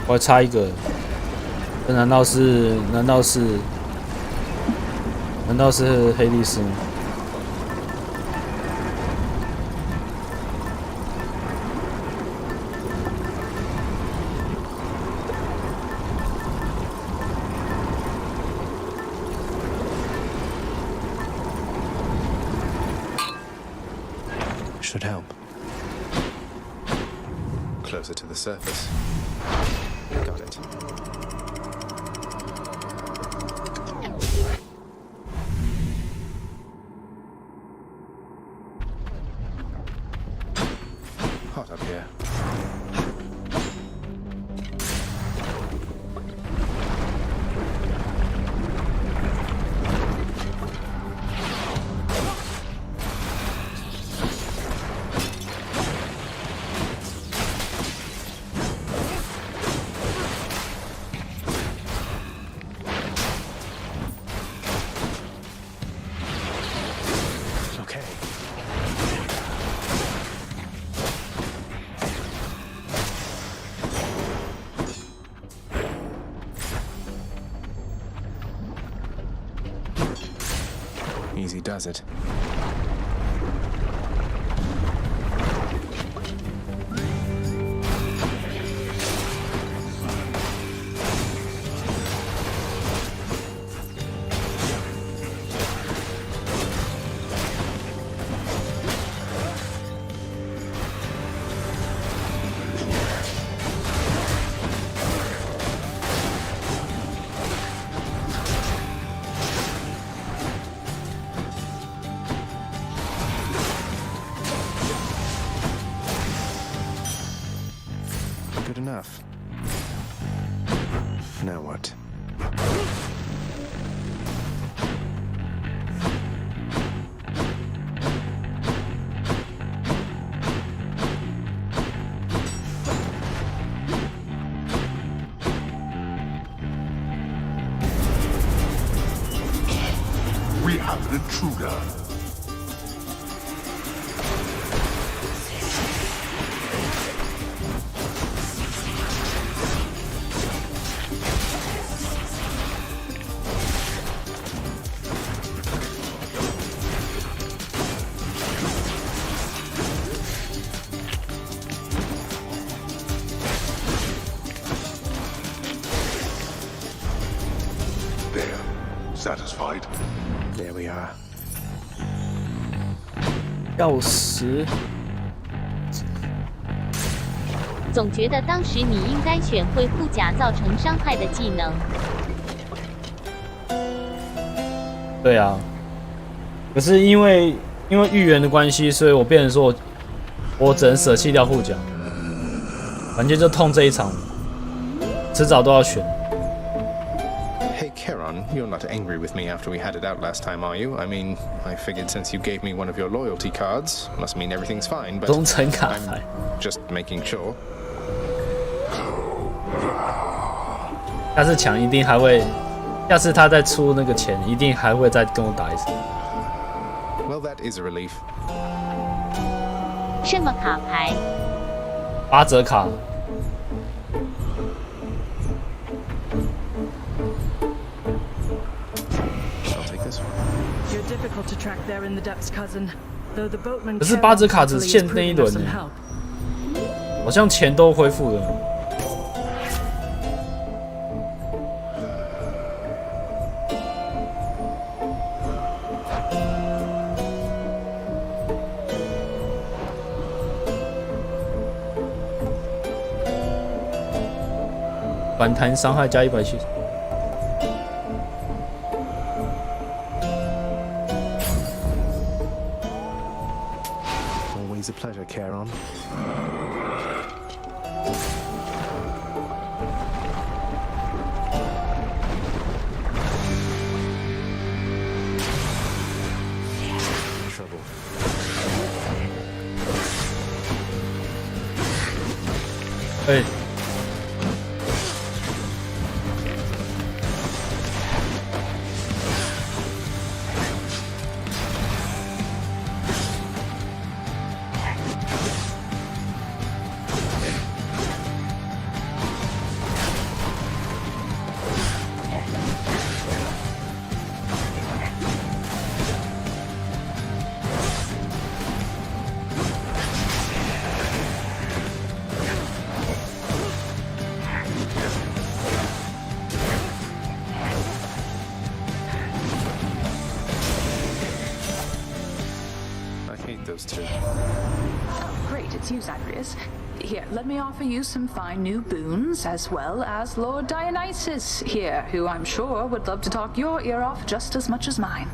我还差一个，这难道是黑历史吗？ Should help. Closer to the surface. Got it. Hot up here. Easy does it. Good enough. Now what? have an intruder. Satisfied? There we are. 钥匙。总觉得当时你应该选会护甲造成伤害的技能。对啊，可是因为预言的关系，所以我变成说我只能舍弃掉护甲，反正就痛这一场，迟早都要选。Hey, Charon, you're not angry with me after we had it out last time, are you? I mean, I figured since you gave me one of your loyalty cards, must mean everything's fine, but 忠诚卡 I'm just making sure. 下次抢一定还会，下次他再出那个钱，一定还会再跟我打一次。Well, that is a relief. 什么卡牌8折卡。You're difficult to track there in the depths, cousin. Though the boatman 可是8折卡只限那一轮呢，好像钱都恢复了。反弹伤害加170。Always a pleasure, Charon. Trouble. Hey. I hate those two. Oh, great, it's you, Zagreus. Here, let me offer you some fine new boons, as well as Lord Dionysus here, who I'm sure would love to talk your ear off just as much as mine.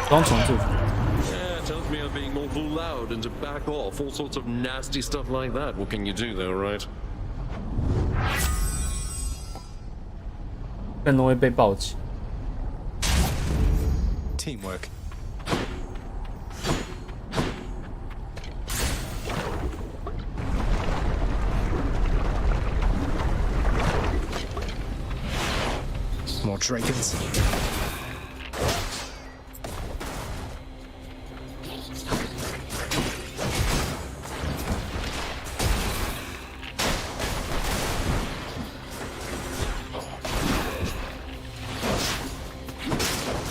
双重祝福。 Yeah, tells me I'm being awful loud and to back off, all sorts of nasty stuff like that. What can you do though, right? 更容易被暴击。 Teamwork. More dragons.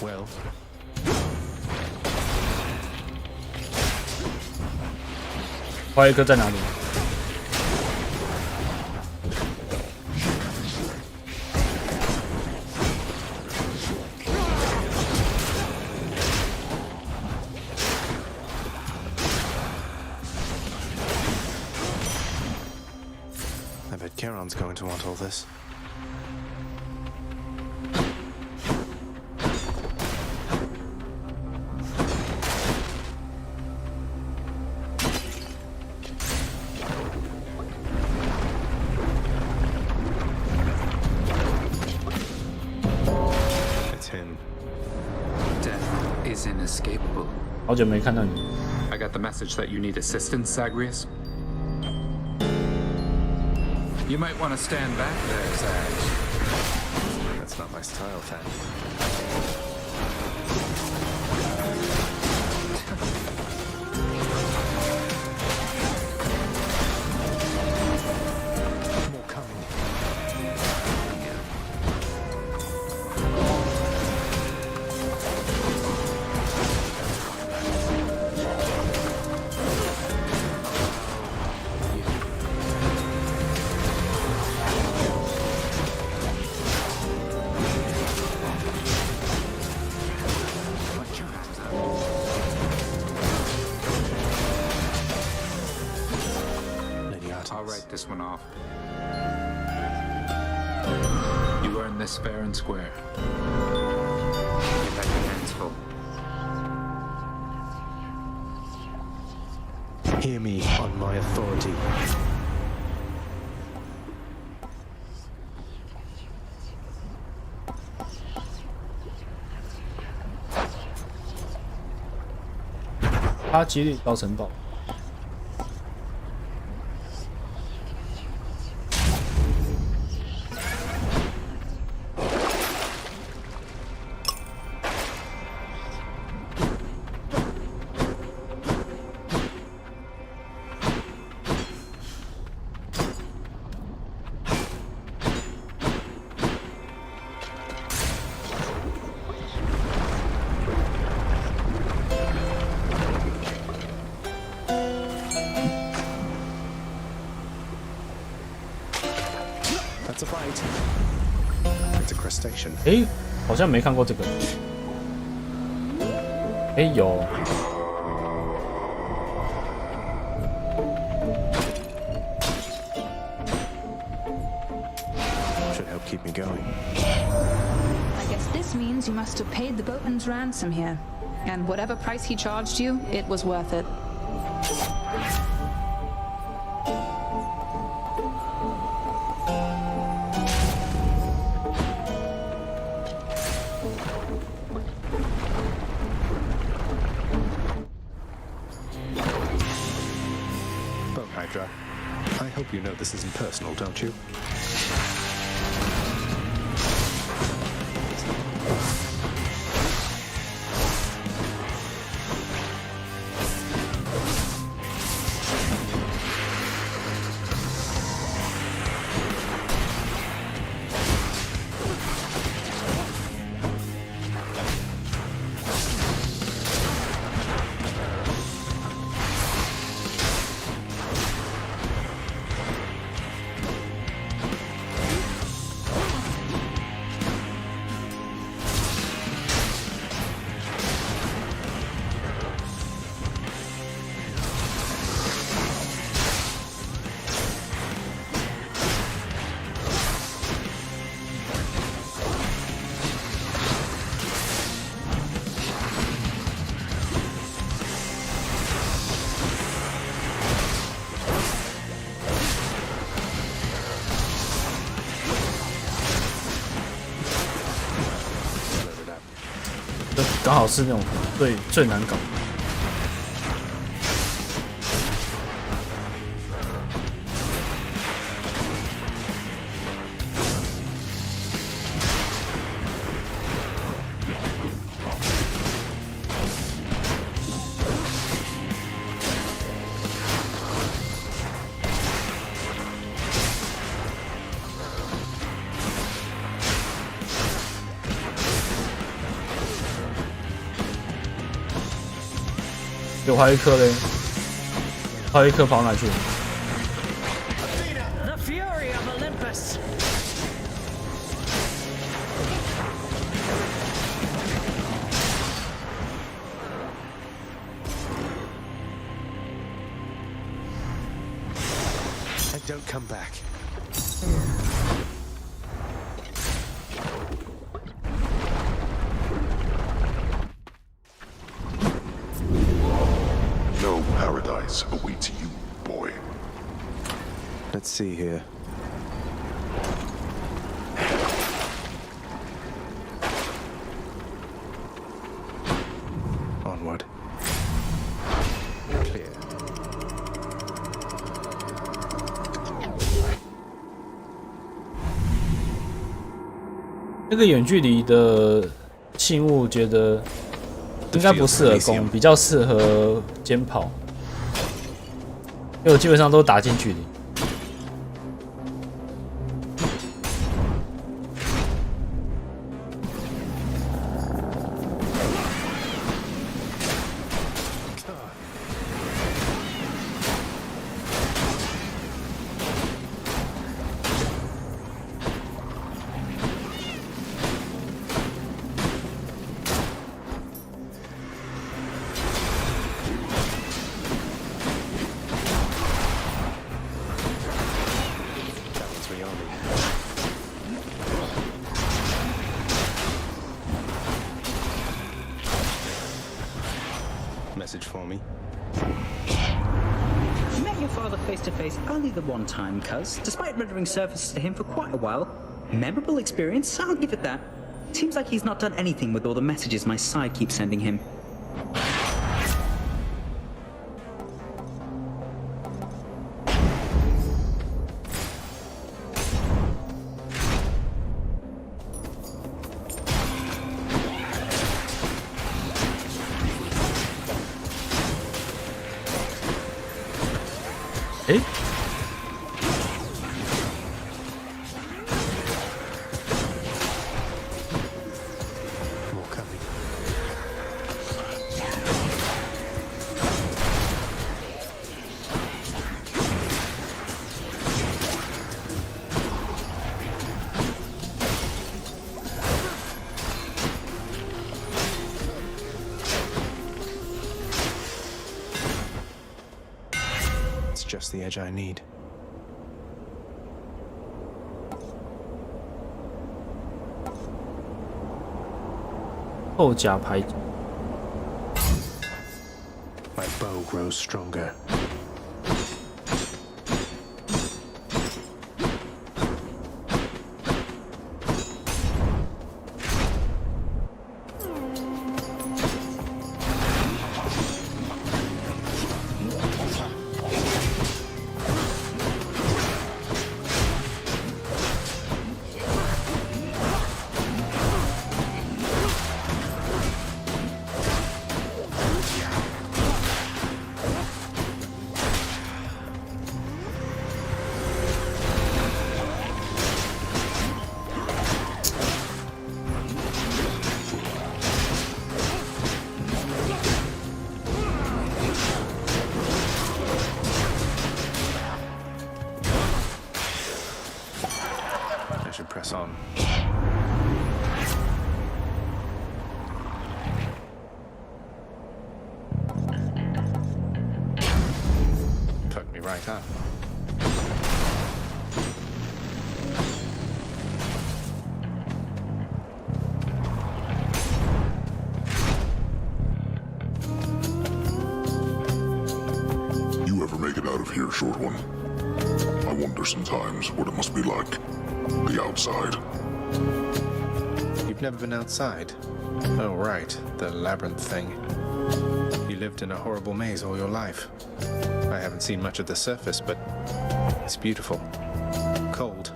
Well. 花一颗在哪里？ I bet Charon's going to want all this. It's him. Death is inescapable. 好久没看到你。 I got the message that you need assistance, Zagreus. You might want to stand back there, Zag. That's not my style, Tad. patterns. I'll write this one off. You earned this fair and square. You've had your hands full. Hear me on my authority.他几率到城堡。That's a bite. It's a crustacean. 诶，好像没看过这个。诶，有。Should help keep me going. I guess this means you must have paid the boatman's ransom here. And whatever price he charged you, it was worth it. Bone Hydra, I hope you know this isn't personal, don't you? Load it up. 这刚好是那种最难搞。有还有一颗嘞，还有一颗跑哪去？ The fury of Olympus. And don't come back. No paradise awaits you, boy. Let's see here. Onward. Clear. 那个远距离的信物，觉得应该不适合攻，比较适合肩跑，因为我基本上都打近距离。me. Message for me. You met your father face to face only the one time, cuz, despite rendering services to him for quite a while. Memorable experience, I'll give it that. Seems like he's not done anything with all the messages my side keeps sending him. It's just the edge I need. My bow grows stronger. I should press on. Fucked me right up. You ever make it out of here, short one? I wonder sometimes what it must be like. The outside. You've never been outside? Oh, right. The labyrinth thing. You lived in a horrible maze all your life. I haven't seen much of the surface, but it's beautiful. Cold.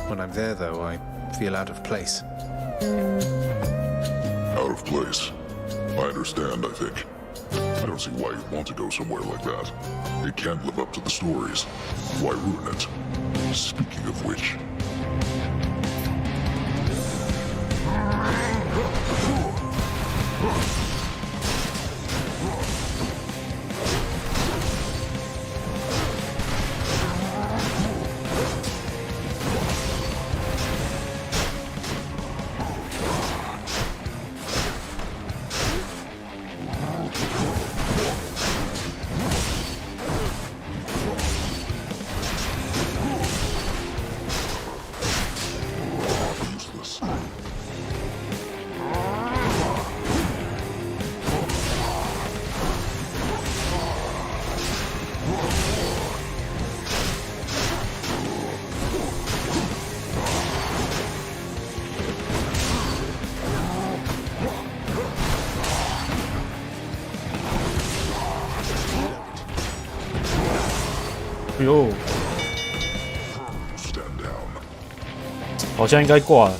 When I'm there, though, I feel out of place. Out of place. I understand, I think. I don't see why you'd want to go somewhere like that. It can't live up to the stories. Why ruin it? Speaking of which...哟，好像应该挂了。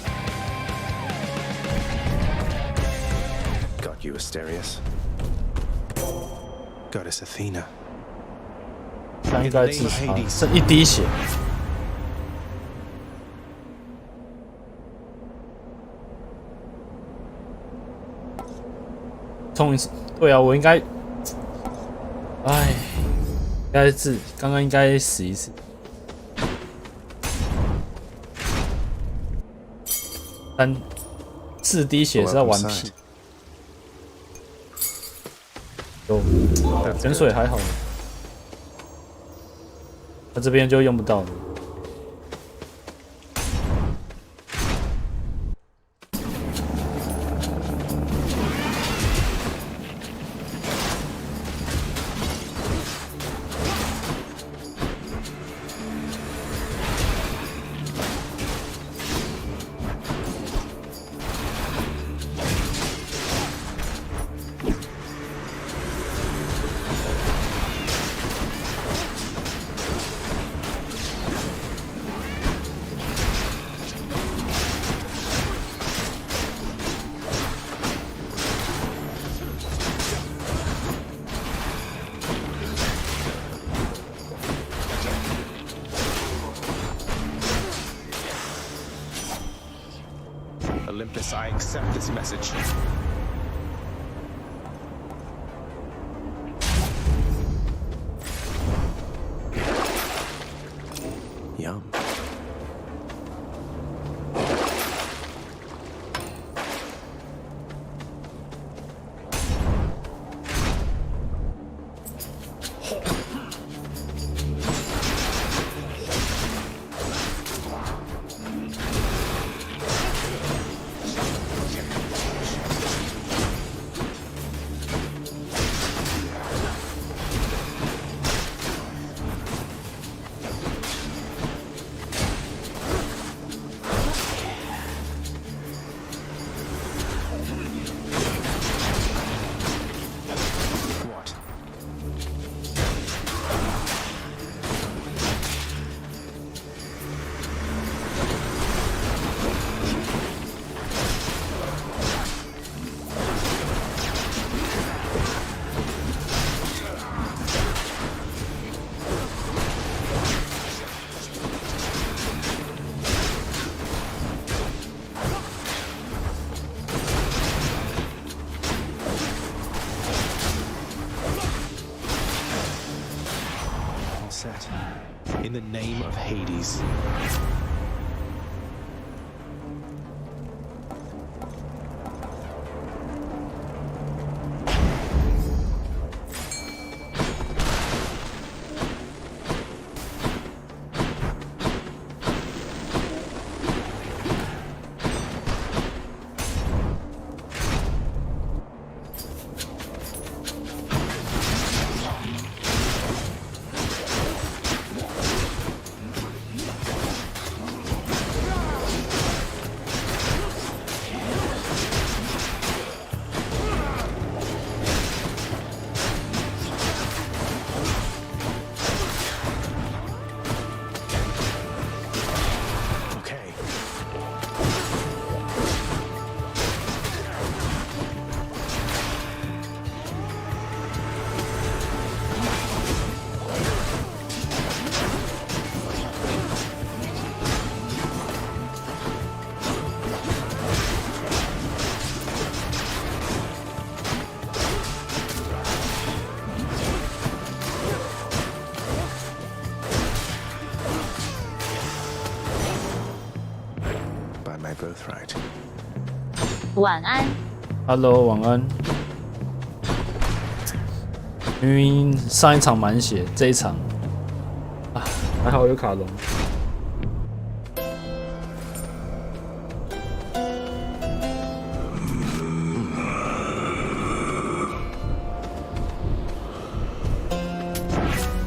God, you Asterius. Goddess Athena. 他应该自杀，剩一滴血。冲一次，对啊，我应该，哎，应该是刚刚应该死一次。4滴血是要完屁。有整水还好，他这边就用不到了。Olympus, I accept this message. Yum. In the name of Hades. Birthright. 晚安。Hello， 晚安。明明上一场满血，这一场啊，还好有卡龙。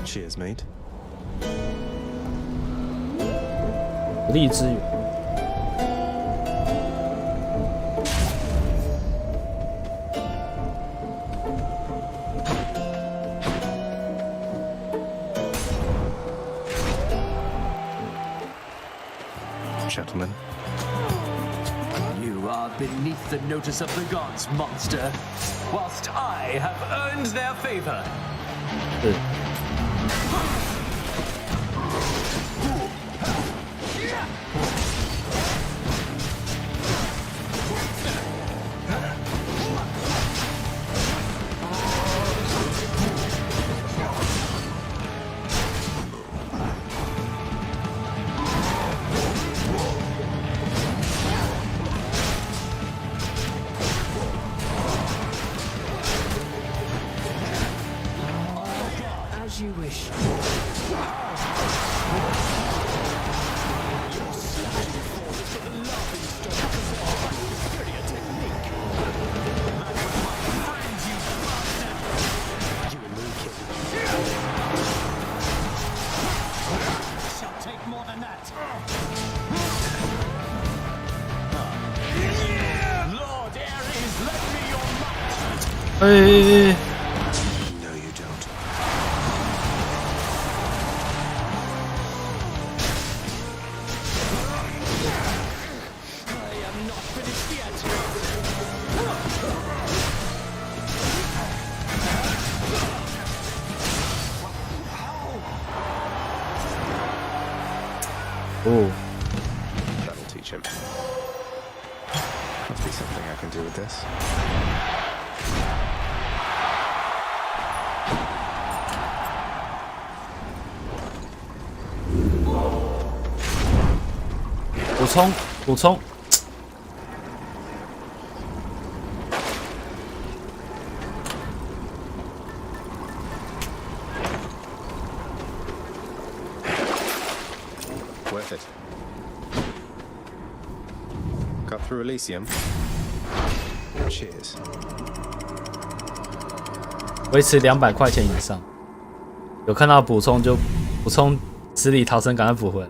Cheers, mate. 不利之源。Gentlemen. You are beneath the notice of the gods, monster, whilst I have earned their favor. 哎！ No, you don't. I am not finished yet. Oh. That'll teach him. be something I can do with this. 补充。Worth it. Cut through Elysium. Cheers. 维持200块钱以上，有看到补充就补充，死里逃生赶快补回来。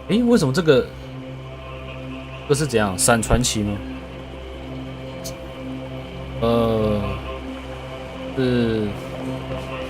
诶，为什么这个是怎样？闪传奇吗？是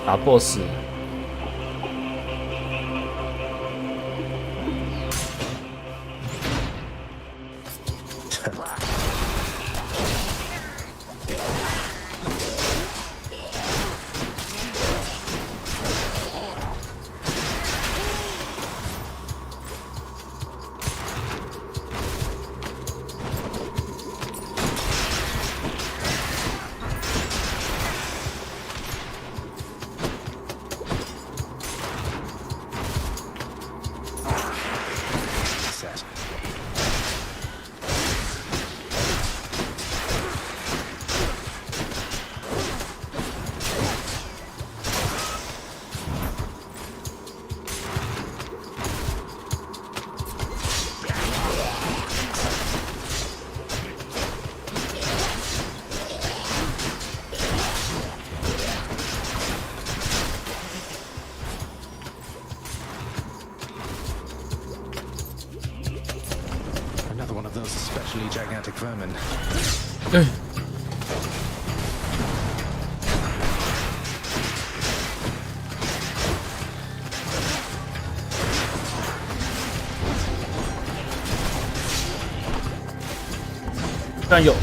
打 BOSS。Especially gigantic vermin. 但有。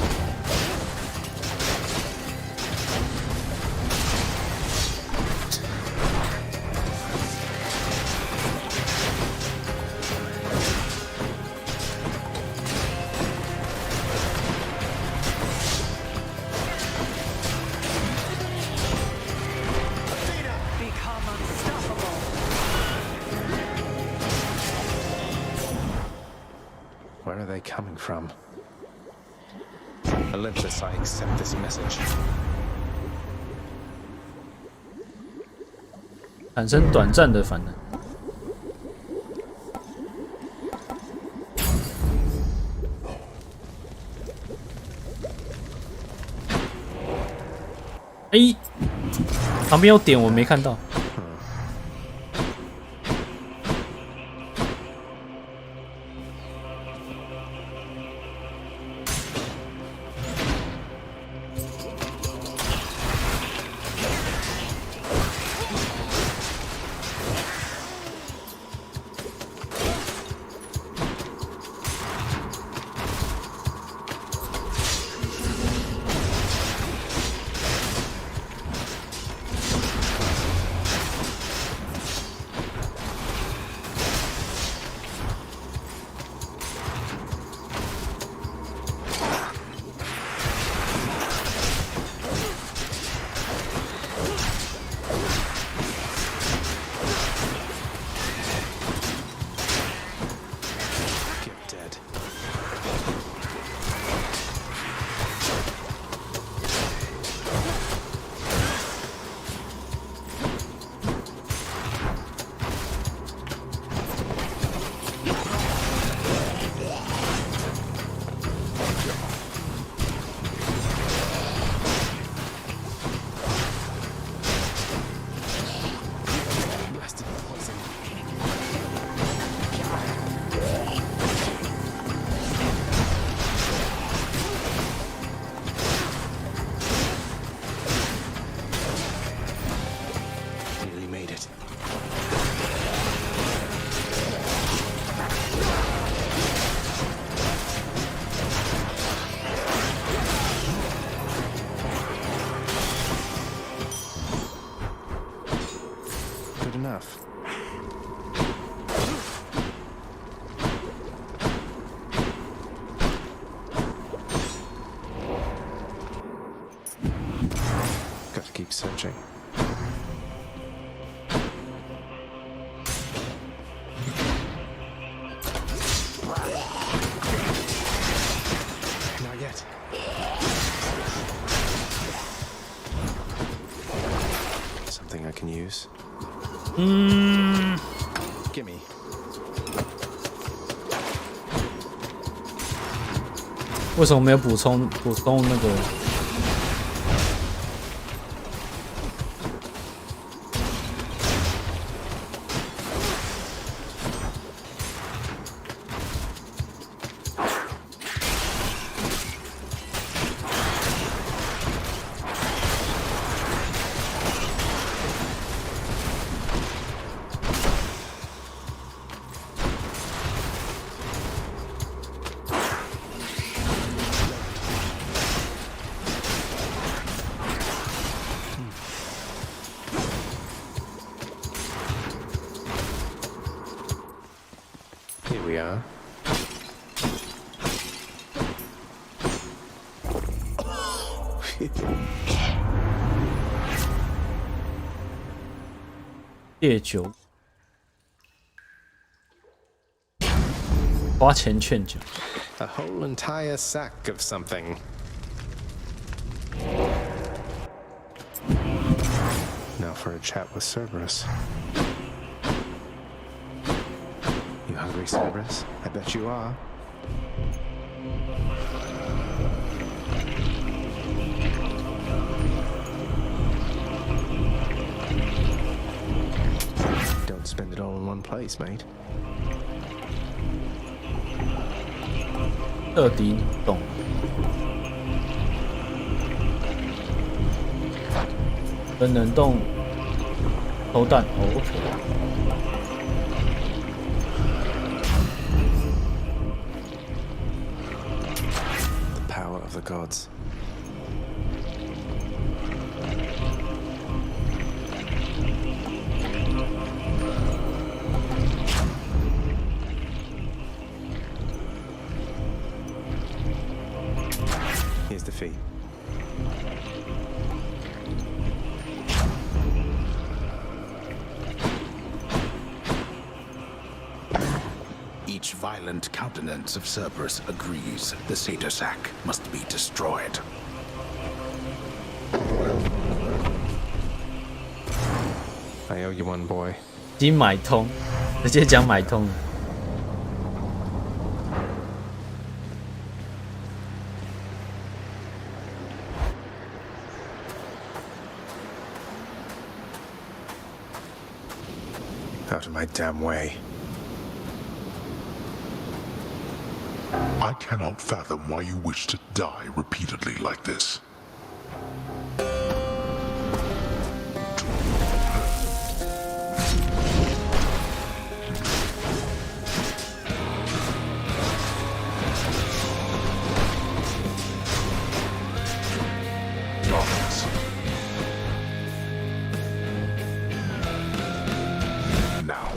Where are they coming from? Olympus, I accept this message. 产生短暂的反应。哎，旁边有点我没看到。enough. Got to keep searching. Not yet. Something I can use. Gimme. 为什么没有补充那个？Here we are. 戒酒，花钱劝酒。 A whole entire sack of something. Now for a chat with Cerberus. You hungry, Cerberus? I bet you are. Don't spend it all in one place, mate. 彻底冷冻，跟冷冻投弹哦。The power of the gods. Here's the fee. Each violent countenance of Cerberus agrees the satyr sack must be destroyed. I owe you one, boy. 已经买通，直接讲买通。 Out of my damn way. I cannot fathom why you wish to die repeatedly like this. Darkness. Now.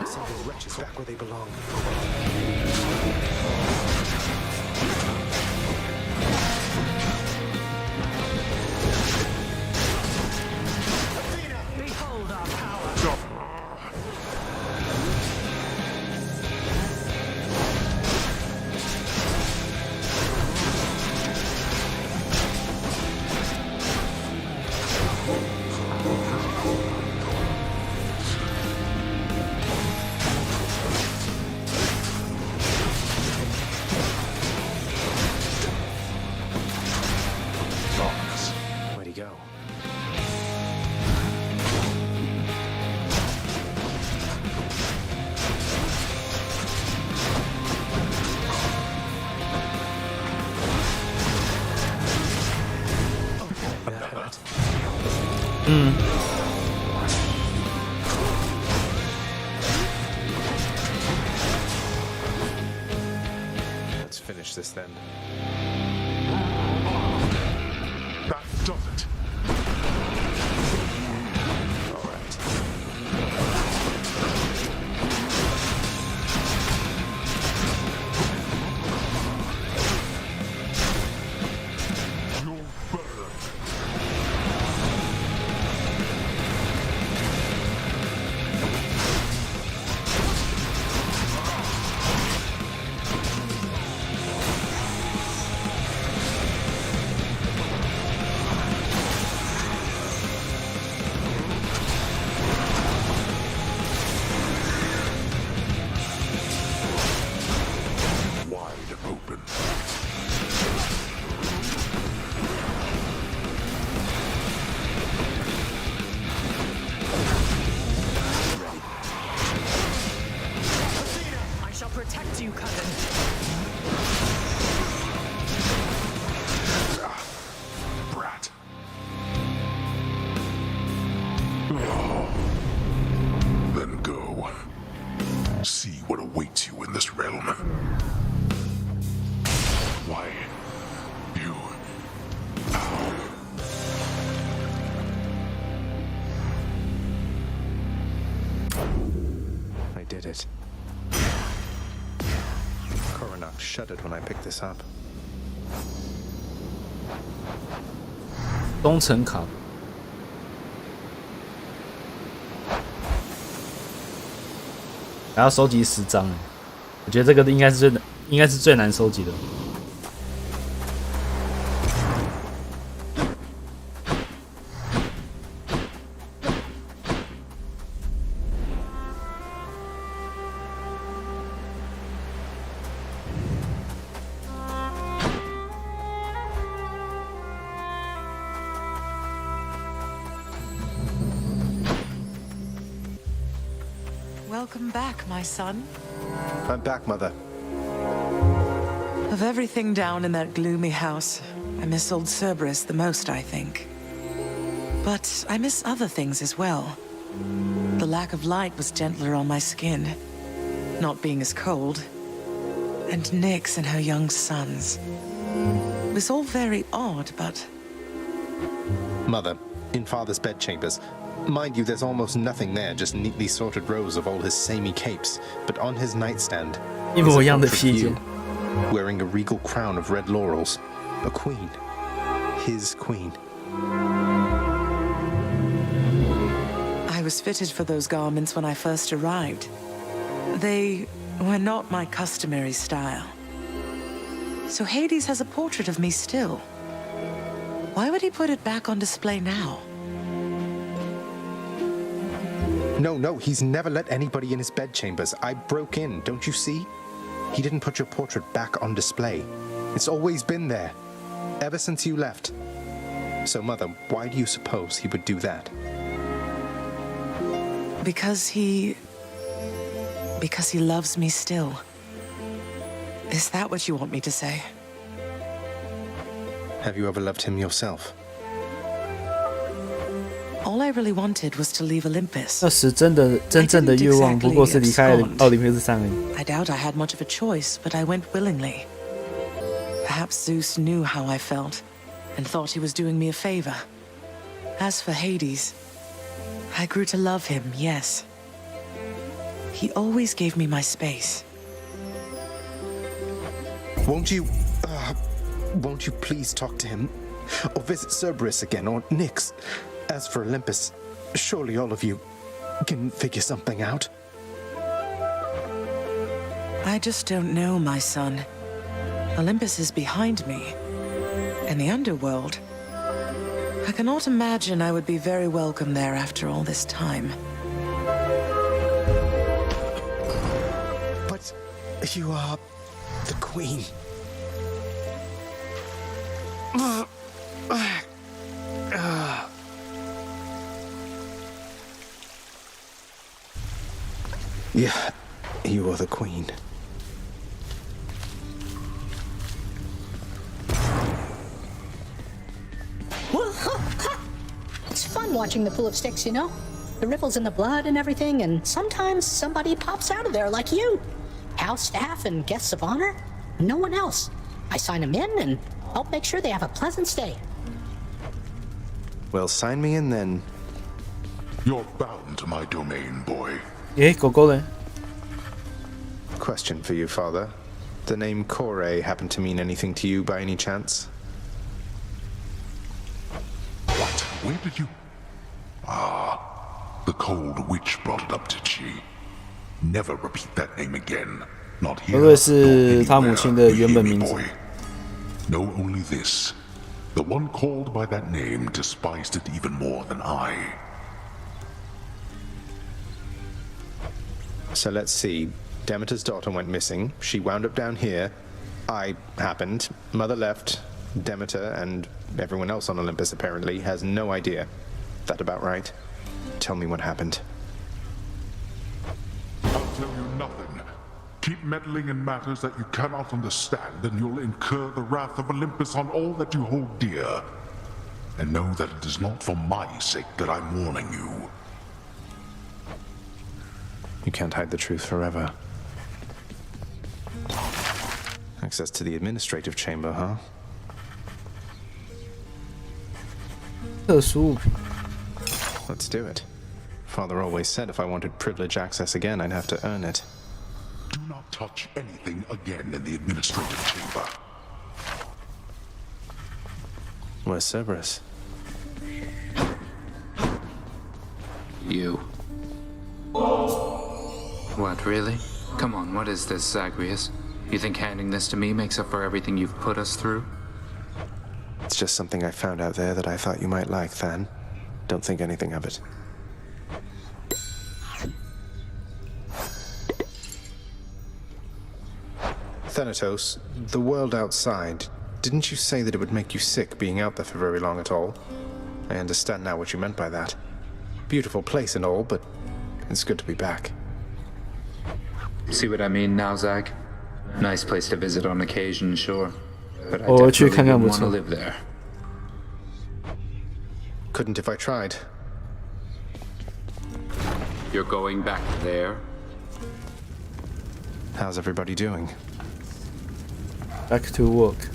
Send those wretches back where they belong. Behold our power. Where'd he go? That hurt. Let's finish this then. protect you, cousin. Brat. Then go. See what awaits you in this realm. Why, you... I did it. Coronac shuddered when I picked this up. 东城卡，还要收集10张哎，我觉得这个应该是最难收集的。Welcome back, my son. I'm back, Mother. Of everything down in that gloomy house, I miss old Cerberus the most, I think. But I miss other things as well. The lack of light was gentler on my skin, not being as cold. And Nyx and her young sons. It was all very odd, but... Mother, in Father's bedchambers. Mind you, there's almost nothing there, just neatly sorted rows of all his samey capes. But on his nightstand, 一模一样的披肩 wearing a regal crown of red laurels. A queen. His queen. I was fitted for those garments when I first arrived. They were not my customary style. So Hades has a portrait of me still. Why would he put it back on display now? No, he's never let anybody in his bedchambers. I broke in, don't you see? He didn't put your portrait back on display. It's always been there, ever since you left. So, Mother, why do you suppose he would do that? Because he loves me still. Is that what you want me to say? Have you ever loved him yourself? All I really wanted was to leave Olympus. 那时真正的愿望不过是离开奥林匹斯山而已。 I doubt I had much of a choice, but I went willingly. Perhaps Zeus knew how I felt and thought he was doing me a favor. As for Hades, I grew to love him, yes. He always gave me my space. Won't you please talk to him? Or visit Cerberus again, or Nyx? As for Olympus, surely all of you can figure something out. I just don't know, my son. Olympus is behind me. And the underworld. I cannot imagine I would be very welcome there after all this time. But you are the queen. Yeah, you are the queen. It's fun watching the pool of sticks, you know? The ripples in the blood and everything, and sometimes somebody pops out of there like you. House staff and guests of honor. No one else. I sign them in and help make sure they have a pleasant stay. Well, sign me in then. You're bound to my domain, boy.狗狗嘞 Question for you, Father. The name Kore happen to mean anything to you by any chance? What? Where did you... Ah, the cold witch brought it up, did she? Never repeat that name again. Not here, 会不会是他母亲的原本名字 Know only this. The one called by that name despised it even more than I. So let's see. Demeter's daughter went missing. She wound up down here. I happened. Mother left. Demeter and everyone else on Olympus apparently has no idea. That about right? Tell me what happened. I'll tell you nothing. Keep meddling in matters that you cannot understand, and you'll incur the wrath of Olympus on all that you hold dear. And know that it is not for my sake that I'm warning you. You can't hide the truth forever. Access to the administrative chamber, huh? 特殊物品。 Let's do it. Father always said if I wanted privilege access again, I'd have to earn it. Do not touch anything again in the administrative chamber. Where's Cerberus? You. What, really? Come on, what is this, Zagreus? You think handing this to me makes up for everything you've put us through? It's just something I found out there that I thought you might like, Than. Don't think anything of it. Thanatos, the world outside, didn't you say that it would make you sick being out there for very long at all? I understand now what you meant by that. Beautiful place and all, but it's good to be back. See what I mean now, Zag? Nice place to visit on occasion, sure. But I definitely wouldn't want to live there. Couldn't if I tried. You're going back there? How's everybody doing? Back to work.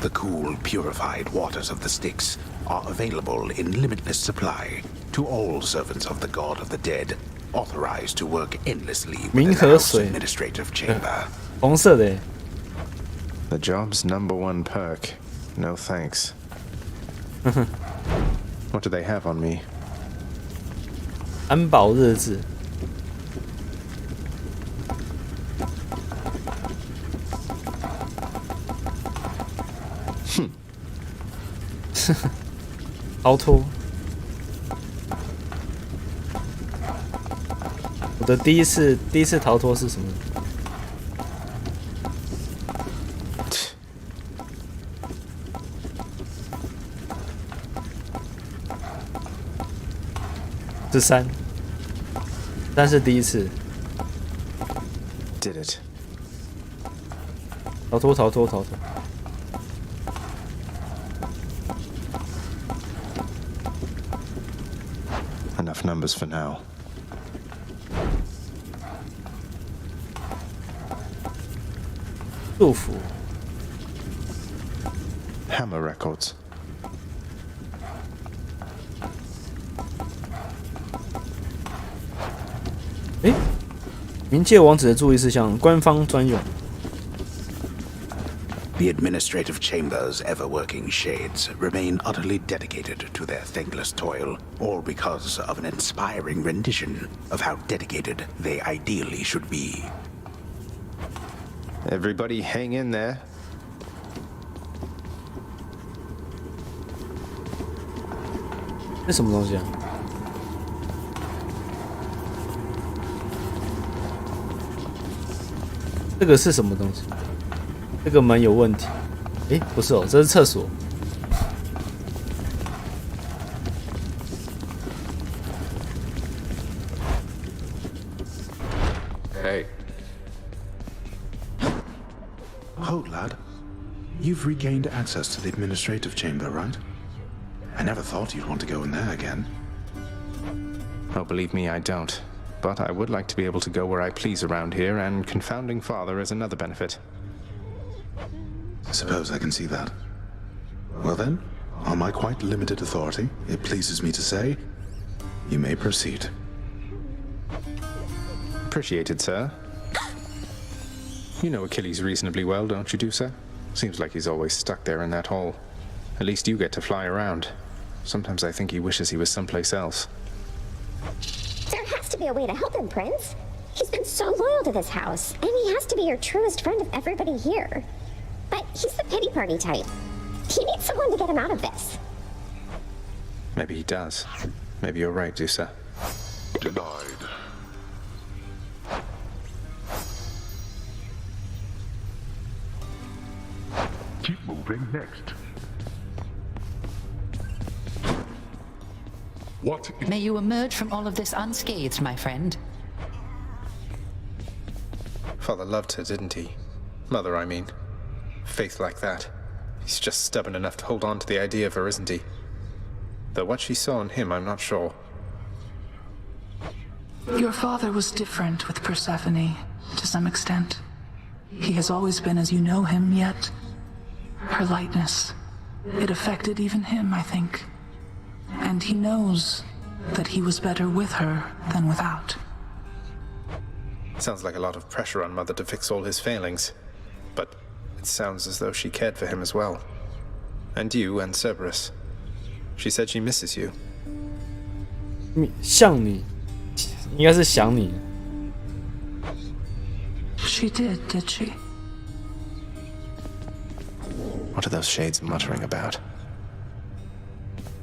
The cool, purified waters of the Styx are available in limitless supply to all servants of the god of the dead, authorized to work endlessly within the house administrative chamber. 红色的。 The job's #1 perk. No thanks. What do they have on me? 安保日志。哼。逃脱。我的第一次逃脱是什么？ 是3，但是第一次。 Did it. 逃脱，逃脱，逃脱。 Enough numbers for now. Hammer records. 诶，冥界王子的注意事项，官方专用。 The administrative chamber's ever-working shades remain utterly dedicated to their thankless toil, all because of an inspiring rendition of how dedicated they ideally should be. Everybody hang in there. 这什么东西啊？这个是什么东西？这个门有问题。诶，不是哦，这是厕所。 Hey. Hold, lad. You've regained access to the administrative chamber, right? I never thought you'd want to go in there again. Oh, believe me, I don't. But I would like to be able to go where I please around here, and confounding father is another benefit. Suppose I can see that. Well then, on my quite limited authority, it pleases me to say, you may proceed. Appreciated, sir. You know Achilles reasonably well, don't you, Dusa? Seems like he's always stuck there in that hole. At least you get to fly around. Sometimes I think he wishes he was someplace else. There has to be a way to help him, Prince. He's been so loyal to this house, and he has to be your truest friend of everybody here. But he's the pity party type. He needs someone to get him out of this. Maybe he does. Maybe you're right, Dusa. Denied. Keep moving next. What? May you emerge from all of this unscathed, my friend. Father loved her, didn't he? Mother, I mean. Faith like that. He's just stubborn enough to hold on to the idea of her, isn't he? Though what she saw in him, I'm not sure. Your father was different with Persephone, to some extent. He has always been as you know him, yet her lightness, it affected even him, I think. And he knows that he was better with her than without. Sounds like a lot of pressure on Mother to fix all his failings. But it sounds as though she cared for him as well. And you and Cerberus. She said she misses you. 像你，应该是想你。She did she? What are those shades muttering about?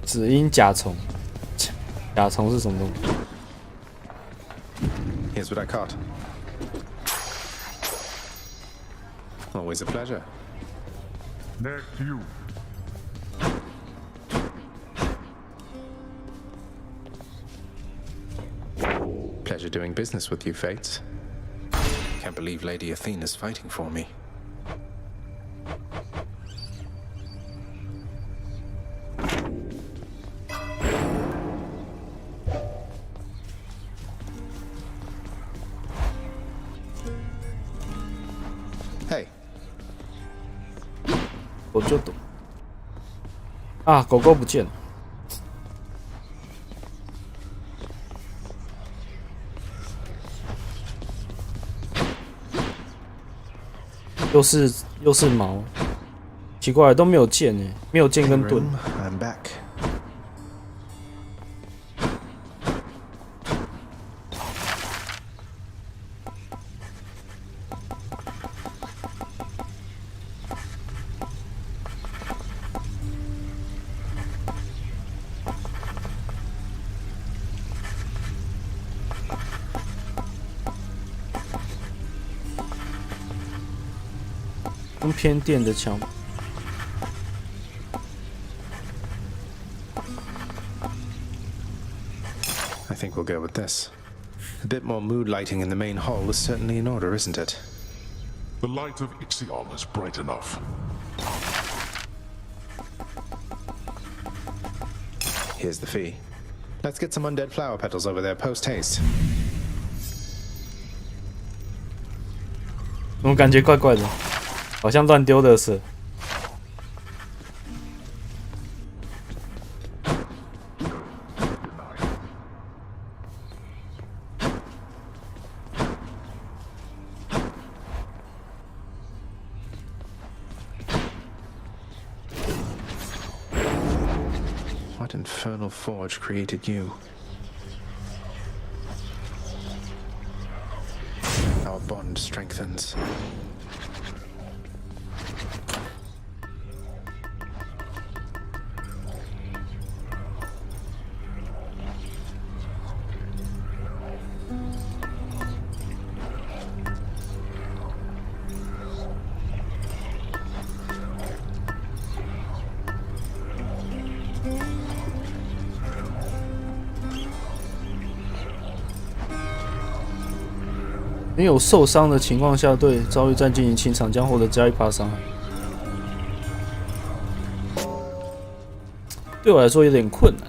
只因甲虫，甲虫是什么东西 Here's what I caught. Always a pleasure. Next you. Pleasure doing business with you, Fates. Can't believe Lady Athena's fighting for me. Hey. 我就懂。啊，狗狗不见了。又是矛，奇怪都没有剑哎，没有剑跟盾。I'm back. 偏电的枪。I think we'll go with this. A bit more mood lighting in the main hall is certainly in order, isn't it? The light of Ixion is bright enough. Here's the fee. Let's get some undead flower petals over there post haste. 怎么感觉怪怪的？好像乱丢的是。What infernal forge created you? Our bond strengthens. 没有受伤的情况下，对遭遇战进行清场将获得加1%伤害。对我来说有点困难。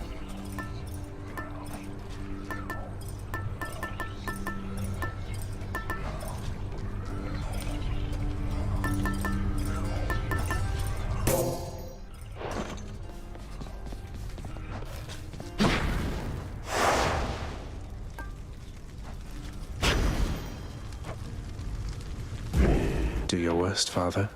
Do your worst, Father.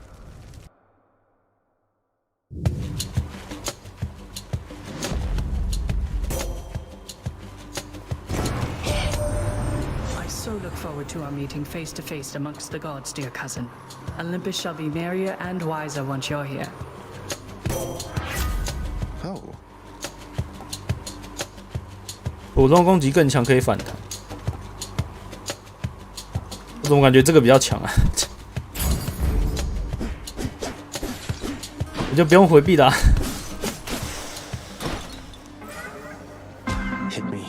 I so look forward to our meeting face to face amongst the gods, dear cousin. Olympus shall be merrier and wiser once you're here. Oh. 普通攻击更强，可以反弹。我怎么感觉这个比较强啊？我就不用回避了。Hit me.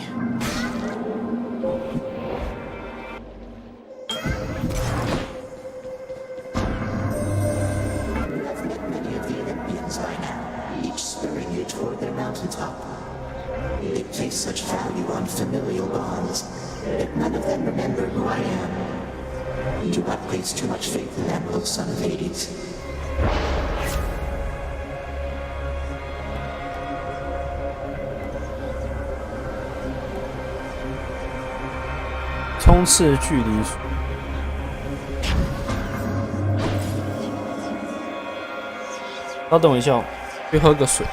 cup. They place such value on familial bonds, yet none of them remember who I am. Do not place too much faith in them, O son of Hades. 冲刺距离。稍等我一下，去喝个水。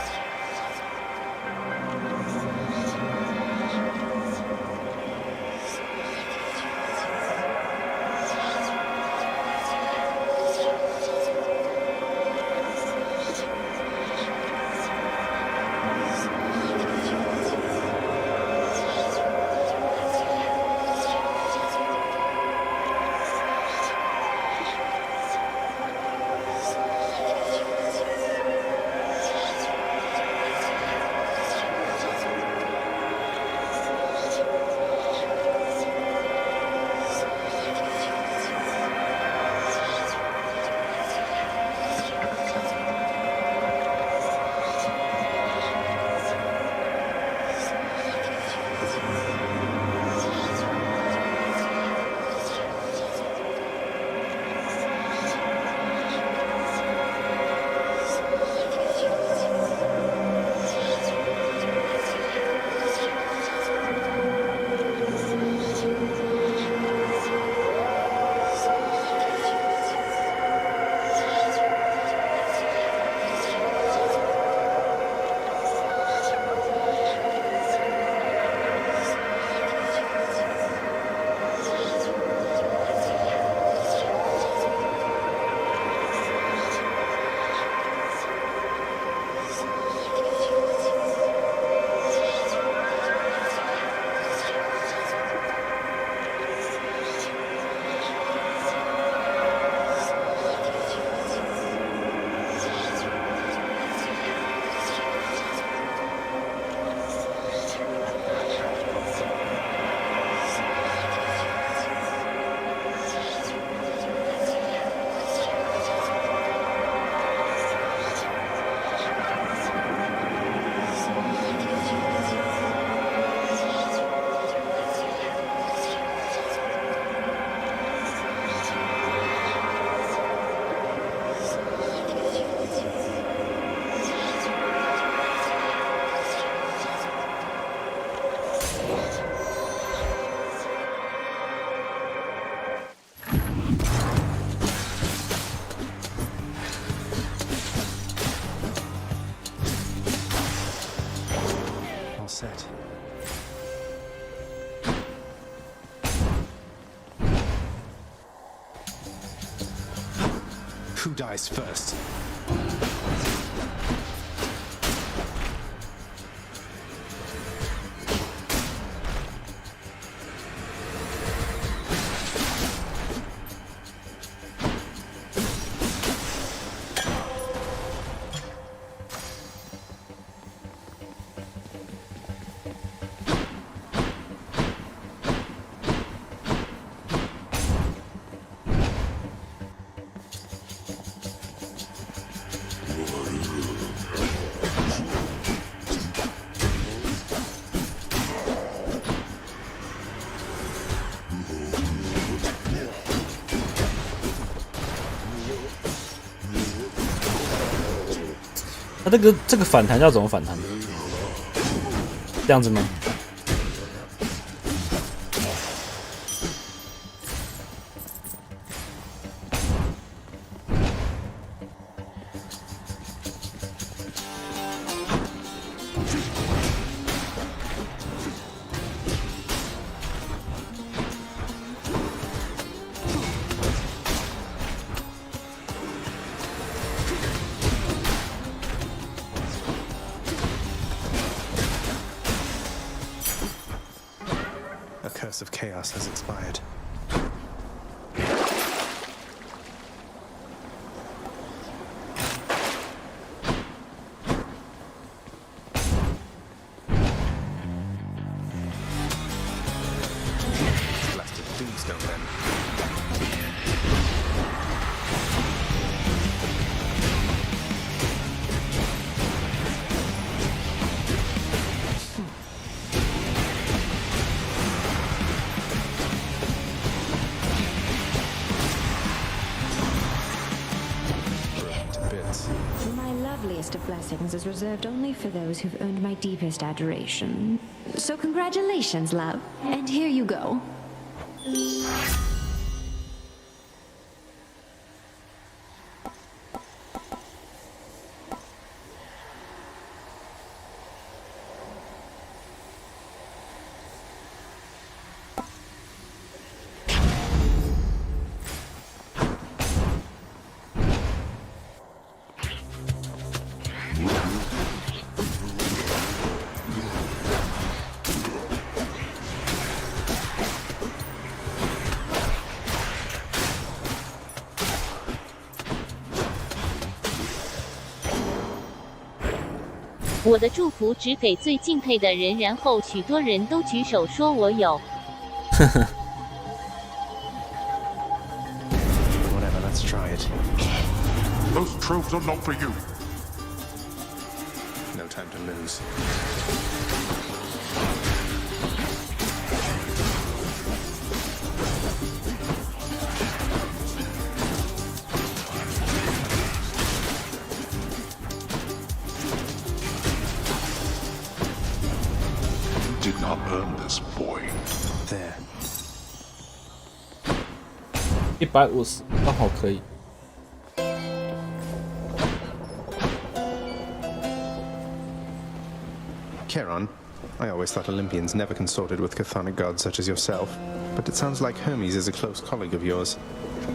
Who dies first?他这个反弹要怎么反弹？这样子吗？Curse of chaos has expired. Blasted tombstone then. loveliest of blessings is reserved only for those who've earned my deepest adoration. So congratulations, love. And here you go.我的祝福只给最敬佩的人，然后许多人都举手说我有。Whatever, let's try it. Those tropes are not for you. No time to lose. Did not earn this, boy. There. 150刚好可以。Charon, I always thought Olympians never consorted with chthonic gods such as yourself, but it sounds like Hermes is a close colleague of yours.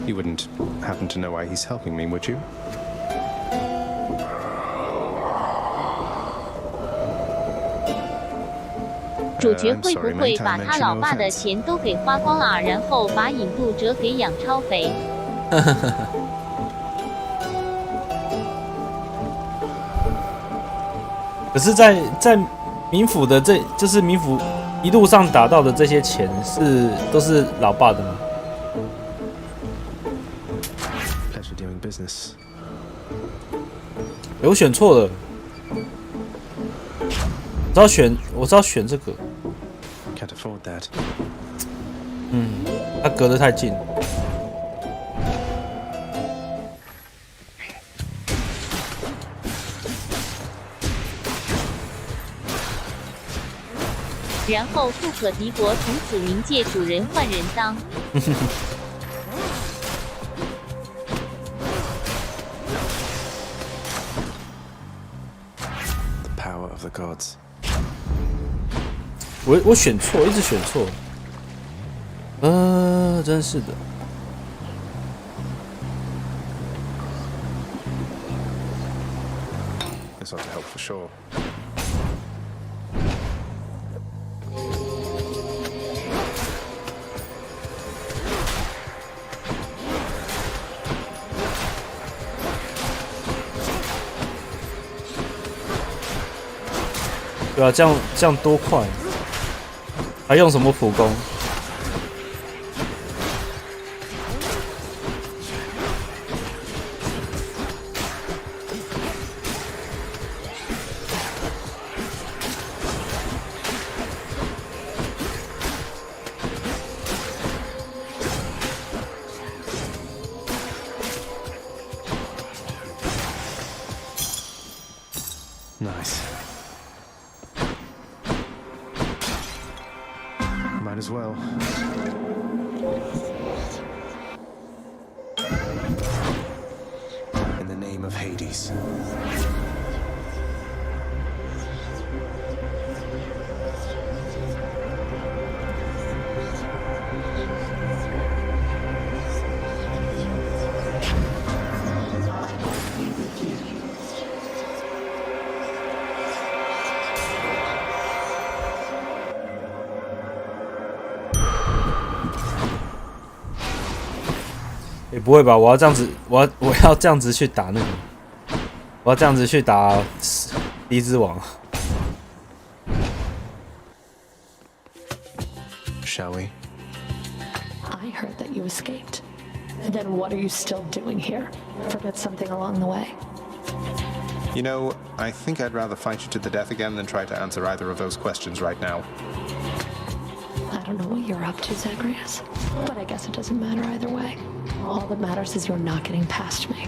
You wouldn't happen to know why he's helping me, would you? 主角会不会把他老爸的钱都给花光了，然后把引渡者给养超肥？可是在冥府的就是冥府一路上打到的这些钱都是老爸的吗？ Pleasure doing business. 我选错了，我知道选这个。Can't afford that. 他隔得太近。然后富可敌国，从此冥界主人换人当。The power of the gods. 我选错，一直选错。真是的。This ought to help for sure. 对啊，这样多快！还用什么普攻？ Nice. Might as well. In the name of Hades.也不会吧？我要这样子，我要这样子去打那个，我要这样子去打敌之王。Shall we? I heard that you escaped. Then what are you still doing here? Forget something along the way. You know, I think I'd rather fight you to the death again than try to answer either of those questions right now. I don't know what you're up to, Zagreus, but I guess it doesn't matter either way. All that matters is you're not getting past me.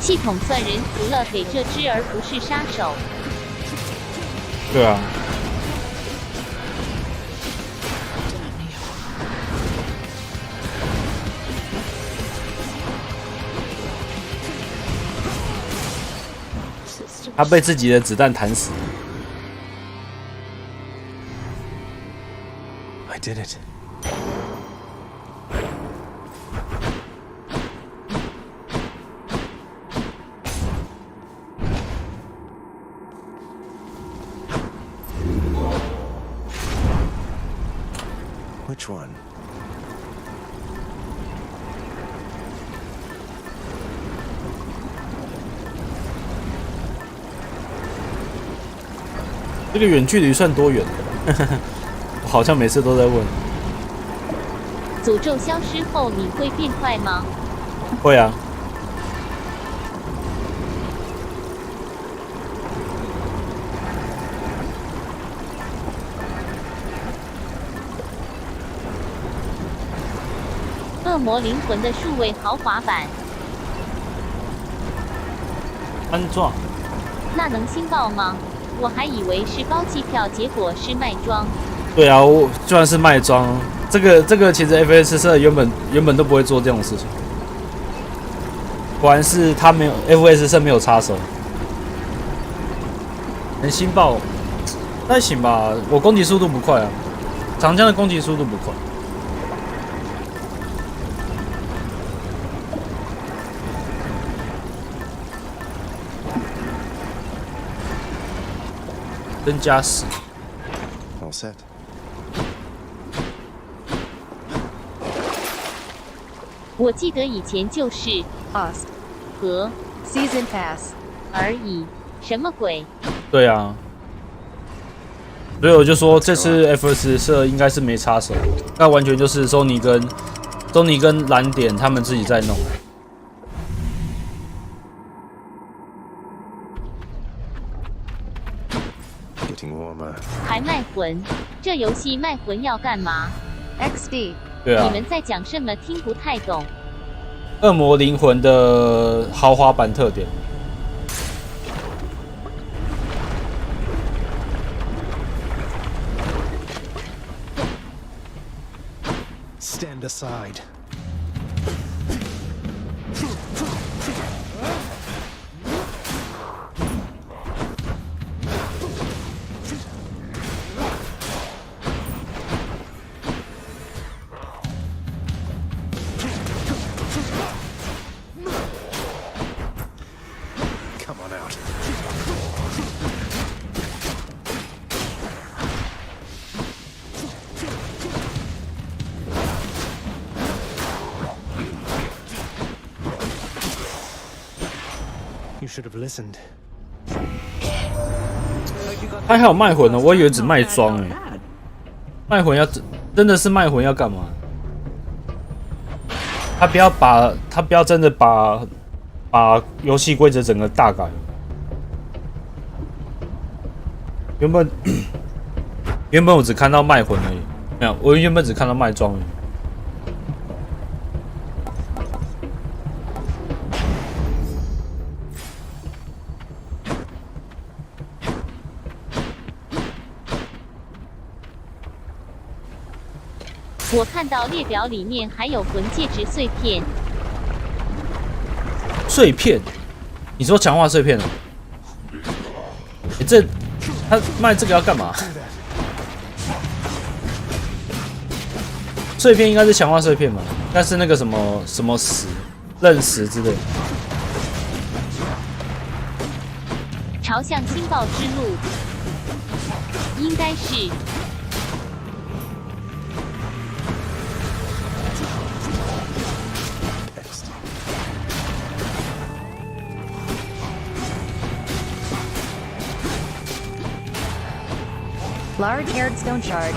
系统算人除了给这只而不是杀手。对啊。他被自己的子弹弹死。I did it. Which one? 这个远距离算多远？我好像每次都在问。诅咒消失后你会变快吗？会啊。恶魔灵魂的数位豪华版。安装。那能新报吗？我还以为是包机票，结果是卖装。对啊，我就算是卖装，这个其实 FS 社原本都不会做这种事情。果然是他没有 FS 社没有插手。能新爆，那还行吧。我攻击速度不快啊，长枪的攻击速度不快。增加10。All set. 我记得以前就是 Host 和 Season Pass 而已，什么鬼？对啊，所以我就说这次 FS 社应该是没插手，那完全就是索尼跟蓝点他们自己在弄。还卖魂？这游戏卖魂要干嘛 ？XD。对啊。你们在讲什么？听不太懂。恶魔灵魂的豪华版特点。Stand aside. Should have listened. 他还有卖魂呢，我以为只卖装哎。卖魂要真的是卖魂要干嘛？他不要真的把游戏规则整个大改。原本我只看到卖魂而已，没有，我原本只看到卖装而已。我看到列表里面还有魂戒指碎片。碎片？你说强化碎片啊？这他卖这个要干嘛？碎片应该是强化碎片吧？应该是那个什么石、刃石之类的。朝向星爆之路，应该是。Large-haired stone shard.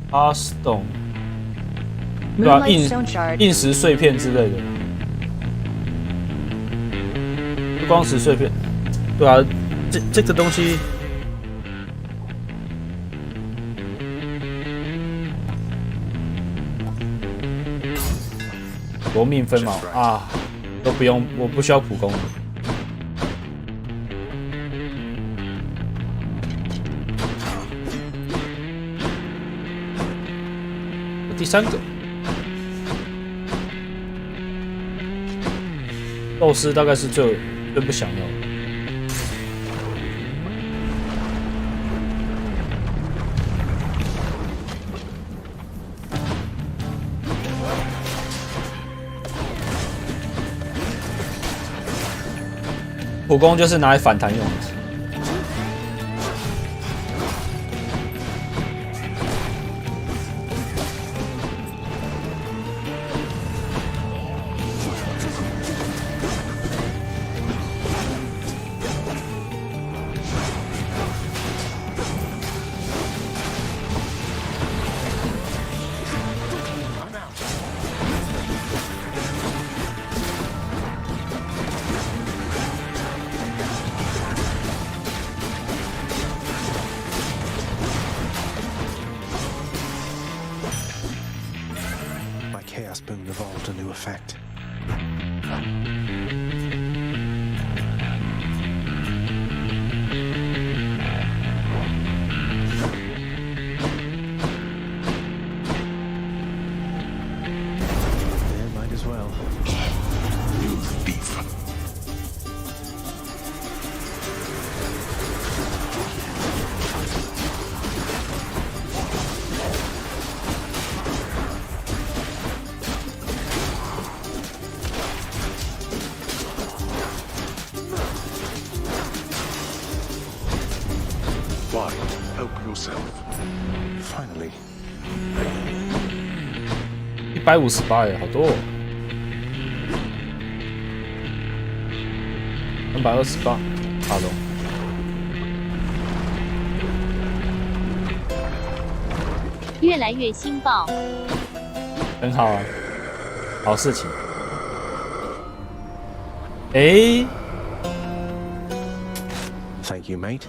阿 stone， 对啊，硬石碎片之类的，光石碎片，对啊，这个东西。夺命分矛啊，都不用，我不需要普攻。第3个斗士大概是最不想要的。普攻就是拿来反弹用的。Chaos Boon evolved a new effect. Yeah, might as well. You thief. Why? Help yourself. Finally. 158耶，好多哦。328，哈喽。越来越新爆。很好啊，好事情。诶 Thank you, mate.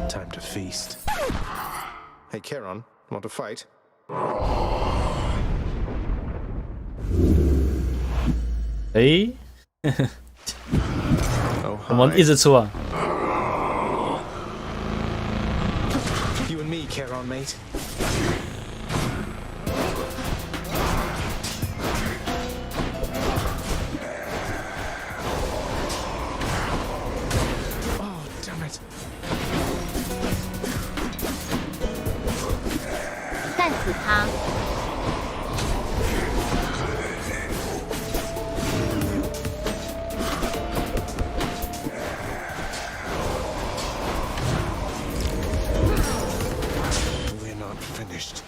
Time to feast. Hey, Charon, want to fight? 诶，我们一直出啊。You and me, Charon, mate. Oh, damn it. 干死他！ We're not finished.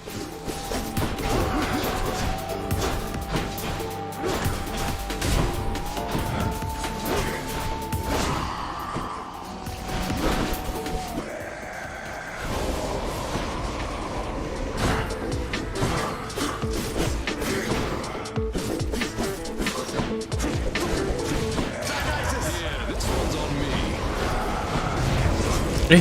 This one's on me. 诶，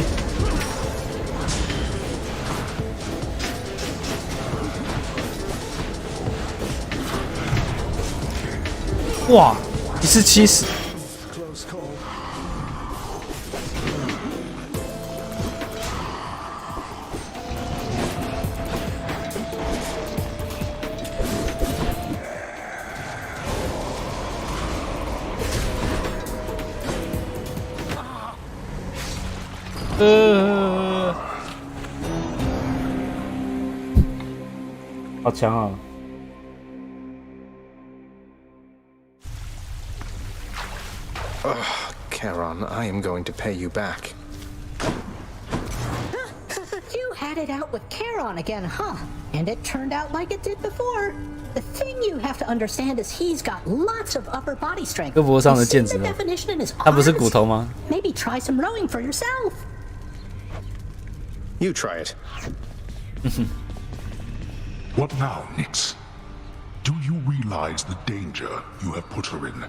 哇，一次70。 Close call. 好强啊！ Charon, I am going to pay you back. You had it out with Charon again, huh? And it turned out like it did before. The thing you have to understand is he's got lots of upper body strength. 胳膊上的腱子 The 呢？ definition in his 它不是 arms. 骨头吗？ Maybe try some rowing for yourself. You try it. What now, Nyx? Do you realize the danger you have put her in?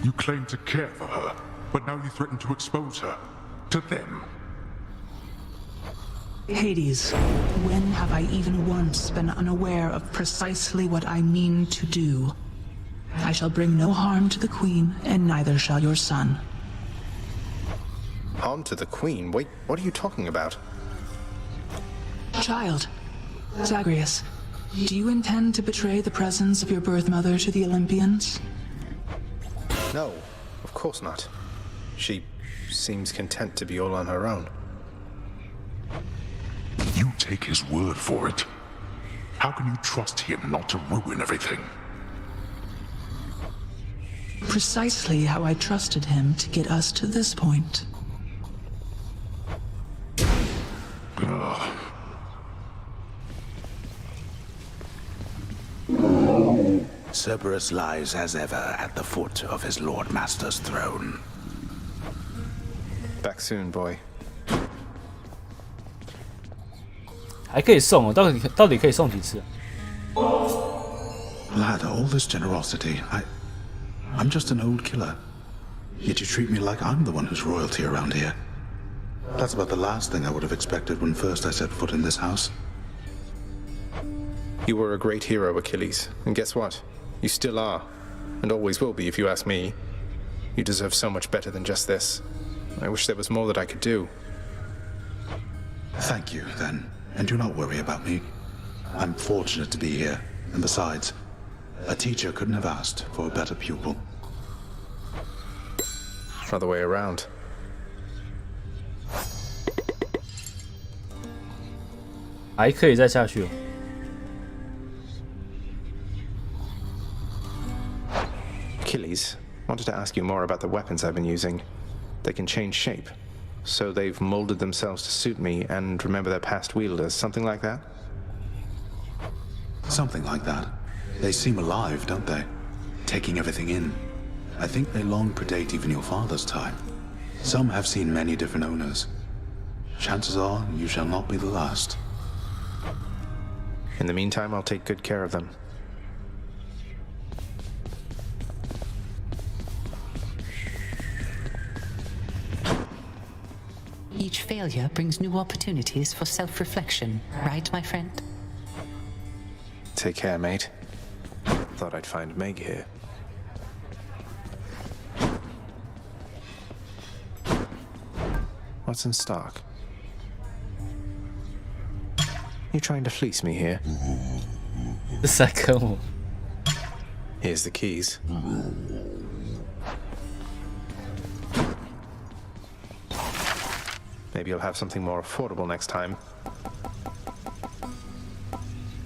You claim to care for her, but now you threaten to expose her. To them. Hades, when have I even once been unaware of precisely what I mean to do? I shall bring no harm to the Queen, and neither shall your son. Harm to the Queen? Wait, what are you talking about? Child, Zagreus, do you intend to betray the presence of your birth mother to the Olympians? No, of course not. She seems content to be all on her own. You take his word for it. How can you trust him not to ruin everything? Precisely how I trusted him to get us to this point. Ugh. Cerberus lies as ever at the foot of his Lord Master's throne. Back soon, boy. 还可以送哦，到底可以送几次Lad, all this generosity, I'm just an old killer. Yet you treat me like I'm the one who's royalty around here. That's about the last thing I would have expected when first I set foot in this house. You were a great hero, Achilles. And guess what? You still are. And always will be, if you ask me. You deserve so much better than just this. I wish there was more that I could do. Thank you, then. And do not worry about me. I'm fortunate to be here. And besides, a teacher couldn't have asked for a better pupil. Other way around.还可以再下去哦。Achilles, wanted to ask you more about the weapons I've been using. They can change shape. So they've molded themselves to suit me and remember their past wielders, something like that? Something like that. They seem alive, don't they? Taking everything in. I think they long predate even your father's time. Some have seen many different owners. Chances are you shall not be the last. In the meantime, I'll take good care of them. Each failure brings new opportunities for self-reflection, right, my friend? Take care, mate. Thought I'd find Meg here. What's in stock? You trying to fleece me here? Here's the keys. Maybe you'll have something more affordable next time.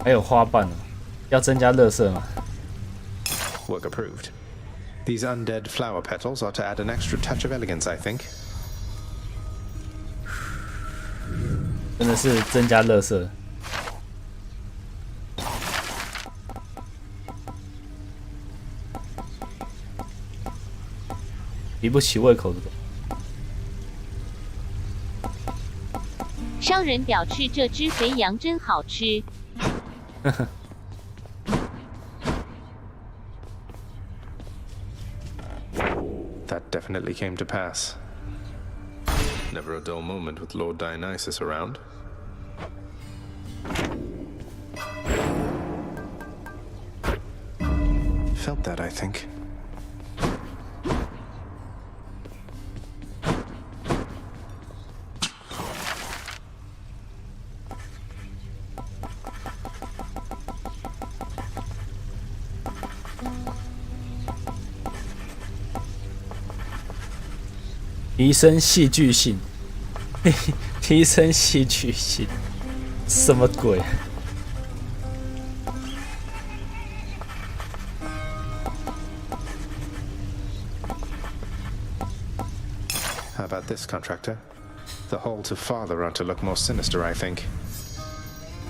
还有花瓣哦，要增加垃圾吗？ Work approved. These undead flower petals are to add an extra touch of elegance, I think. 真的是增加垃圾。提不起胃口的。商人表示这只肥羊真好吃。That definitely came to pass. Never a dull moment with Lord Dionysus around. Felt that, I think. 提升戏剧性，提升戏剧性，什么鬼？ How about this, contractor? The hall to father ought to look more sinister, I think.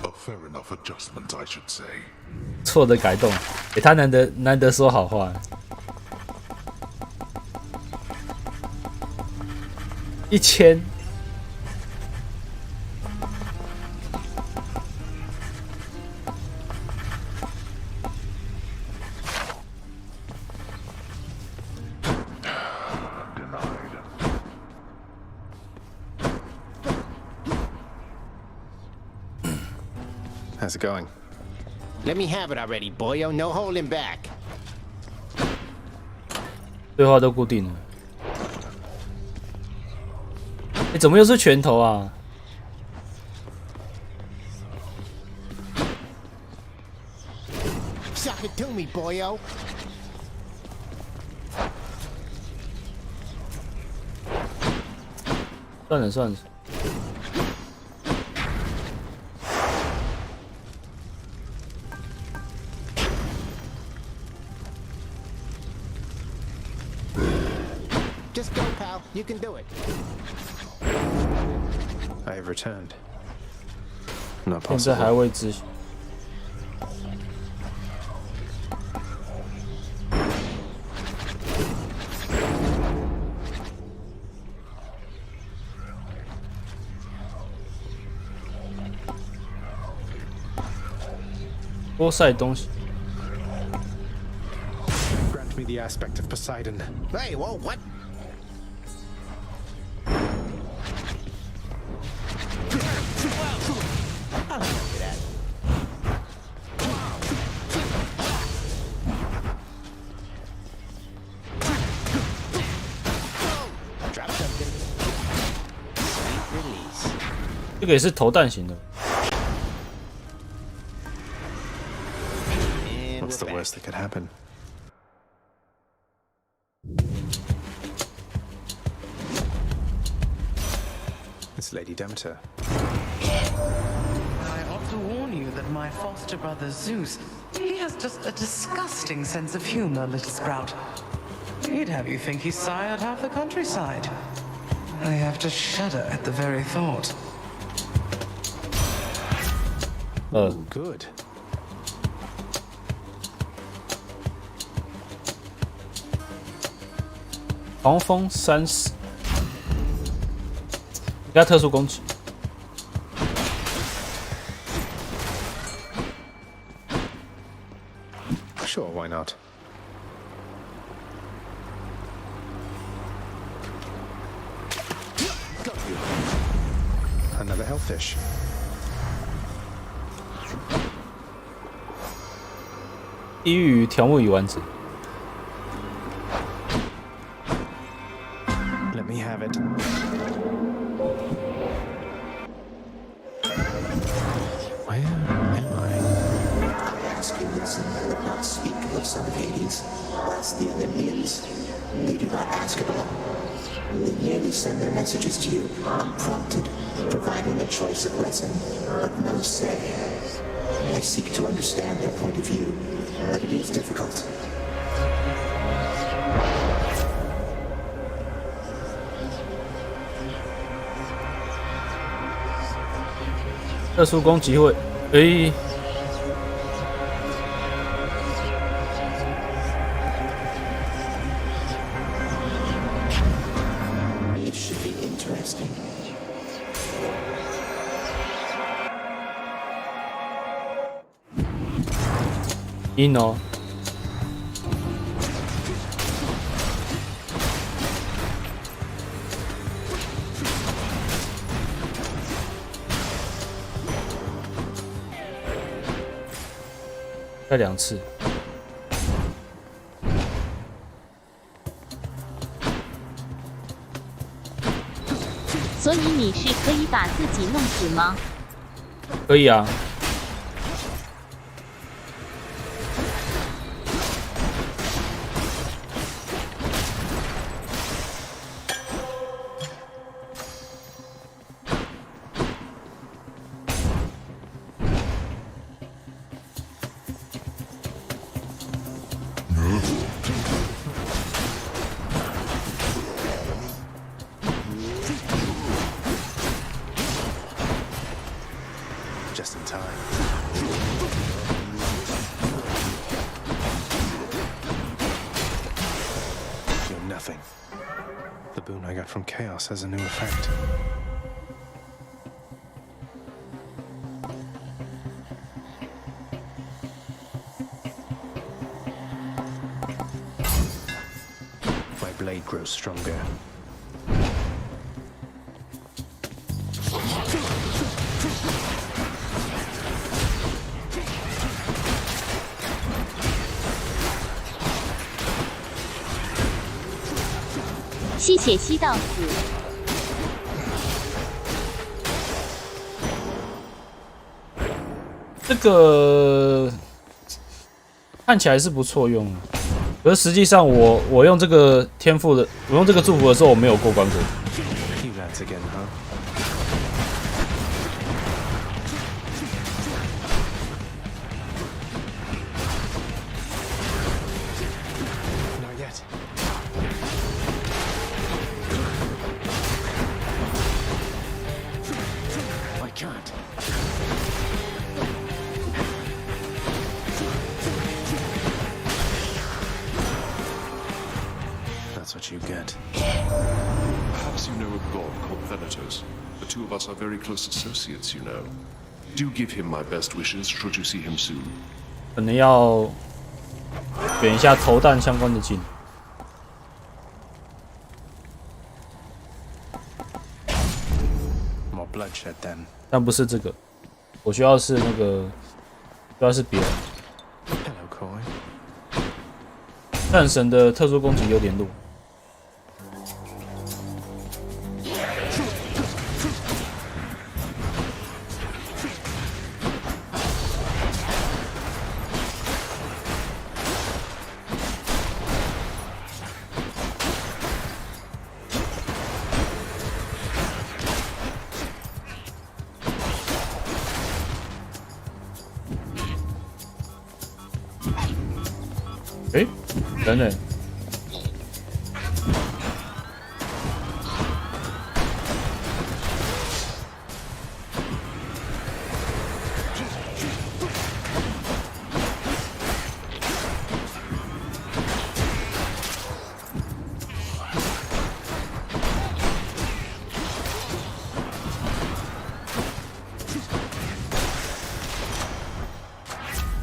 A fair enough adjustment, I should say. 错的改动，他难得说好话。 1000， How's it going? Let me have it already, boyo. No holding back. 对话都固定了。怎么又是拳头啊？ Suck it to me, boyo. 算了算了。 Just go, pal. You can do it. I have returned. Not 现在 possible. 还未知。 多晒东西。 Grant me the aspect of Poseidon. Hey, whoa, what? Drop something. Sweet release. 这个也是投弹型的。 What's the worst that could happen? It's Lady Demeter. I ought to warn you that my foster brother Zeus, he has just a disgusting sense of humor, little sprout. He'd have you think he sired half the countryside. I have to shudder at the very thought. Good. 狂风30，给他特殊攻击。 Sure, why not? Got you. Another hellfish. 地狱与条目已完成。 Let me have it. Where am I? I ask you listen, but not speak of son of Hades. Last the Olympians. We do not ask at all. They merely send their messages to you, unprompted, providing a choice of lesson, but no say. I seek to understand their point of view, but it is difficult. 特殊攻击会，诶、It should be interesting. Ino 再2次。 所以你是可以把自己弄死吗？可以啊。Just in time. You're nothing. The boon I got from Chaos has a new effect. My blade grows stronger. 吸血吸到死。这个看起来是不错用，可是实际上我用这个天赋的，我用这个祝福的时候，我没有过关过。You lads again, huh? Not yet. I can't. That's what you get. Perhaps you know a god called Thanatos. The two of us are very close associates, you know. Do give him my best wishes should you see him soon. 可能要选一下投弹相关的技能。More bloodshed then. 但不是这个，我需要是那个，需要是别人。 Hello, Coy. 战神的特殊攻击有点弱。诶，等等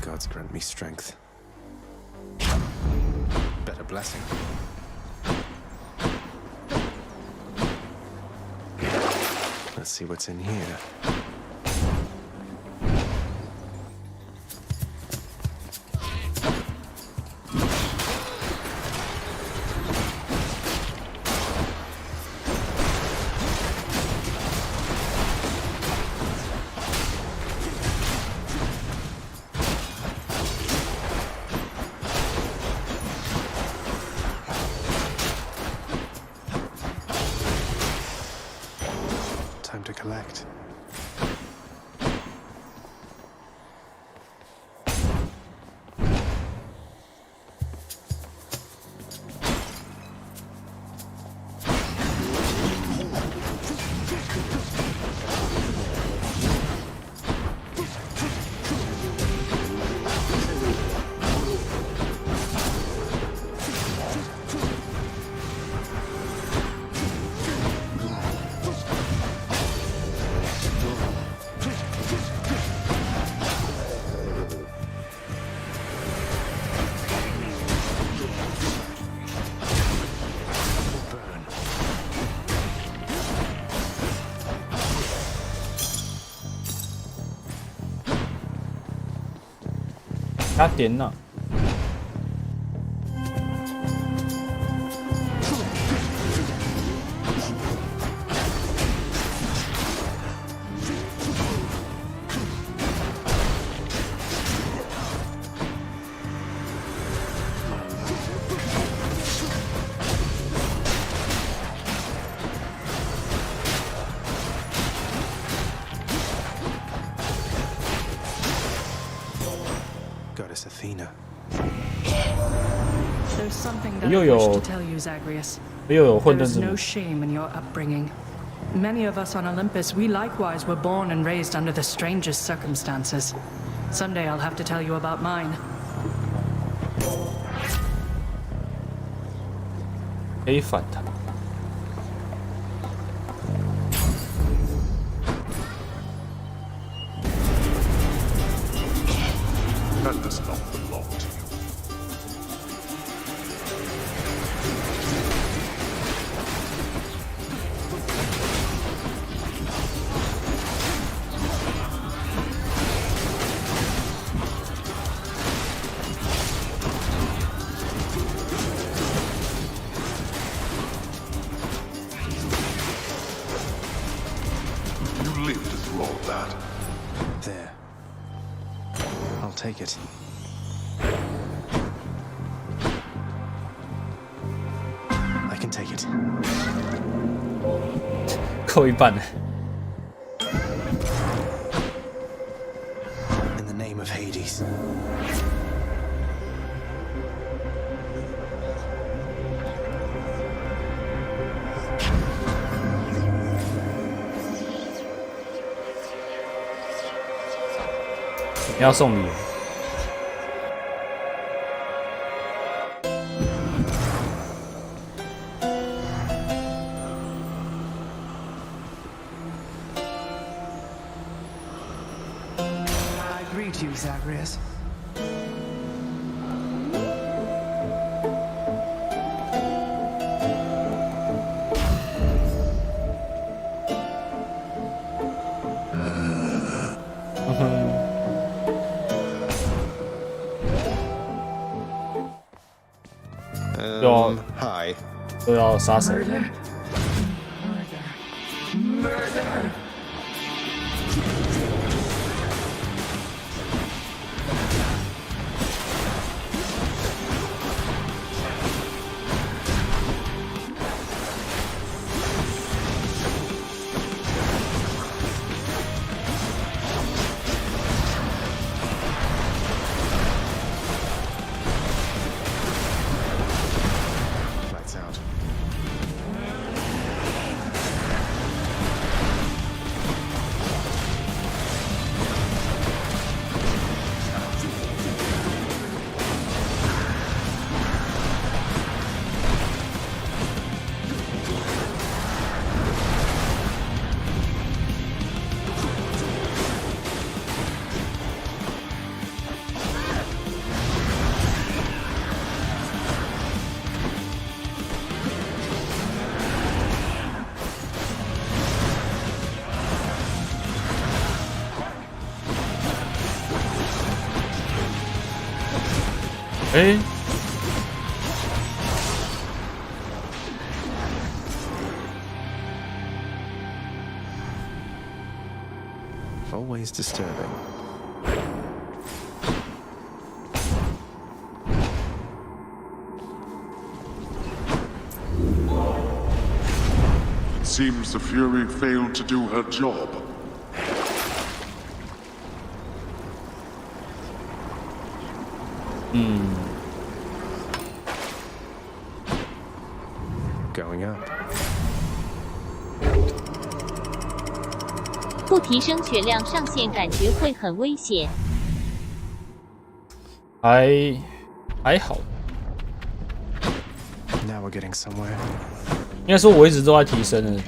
，Gods grant me strength. Better blessing. Let's see what's in here. Time to collect. Burn. 加点呢？Goddess Athena. There's something that I 又 wish 有 to tell you, Zagreus. 又有混 There 沌 is 之 no 母， shame in your upbringing. Many of us on Olympus, we likewise were born and raised under the strangest circumstances. Someday I'll have to tell you about mine. 可以反弹。 That does not belong to you. roll that. There. I'll take it. I can take it. 扣一半。 In the name of Hades.你要送礼。 I greet you, Zagreus. Hi. 都要杀神。 Lights out.哎， Always disturbing. It seems the Fury failed to do her job. Going up. 不提升血量上限，感觉会很危险。还好， Now we're getting somewhere. 应该说我一直都在提升的。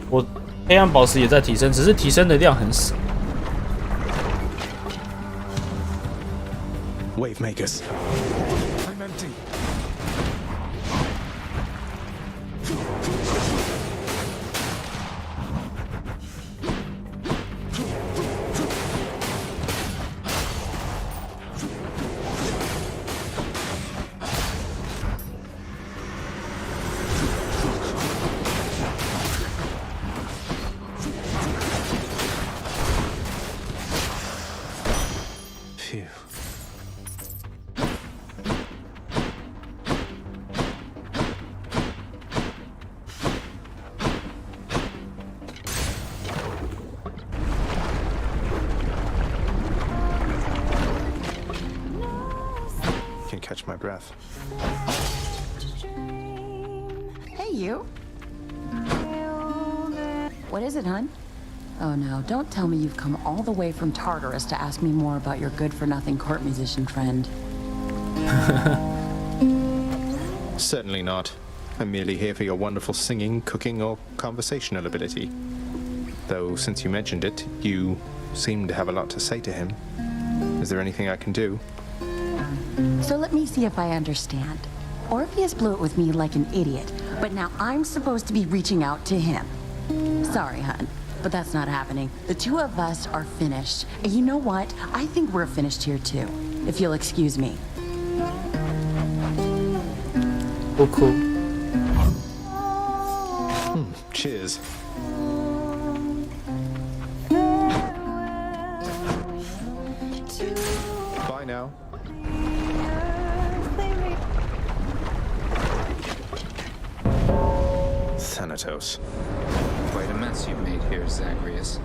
我黑暗宝石也在提升，只是提升的量很少。 Wave makers. I'm empty. Phew. Can catch my breath. Hey, you. What is it, hon? Oh no, don't tell me you've come all the way from Tartarus to ask me more about your good-for-nothing court musician friend. Certainly not. I'm merely here for your wonderful singing, cooking, or conversational ability. Though, since you mentioned it, you seem to have a lot to say to him. Is there anything I can do? So let me see if I understand. Orpheus blew it with me like an idiot, but now I'm supposed to be reaching out to him. Sorry, hon, but that's not happening. The two of us are finished. And you know what? I think we're finished here too, if you'll excuse me. Oh, cool. Cheers. Thanatos. Quite a mess you've made here, Zagreus.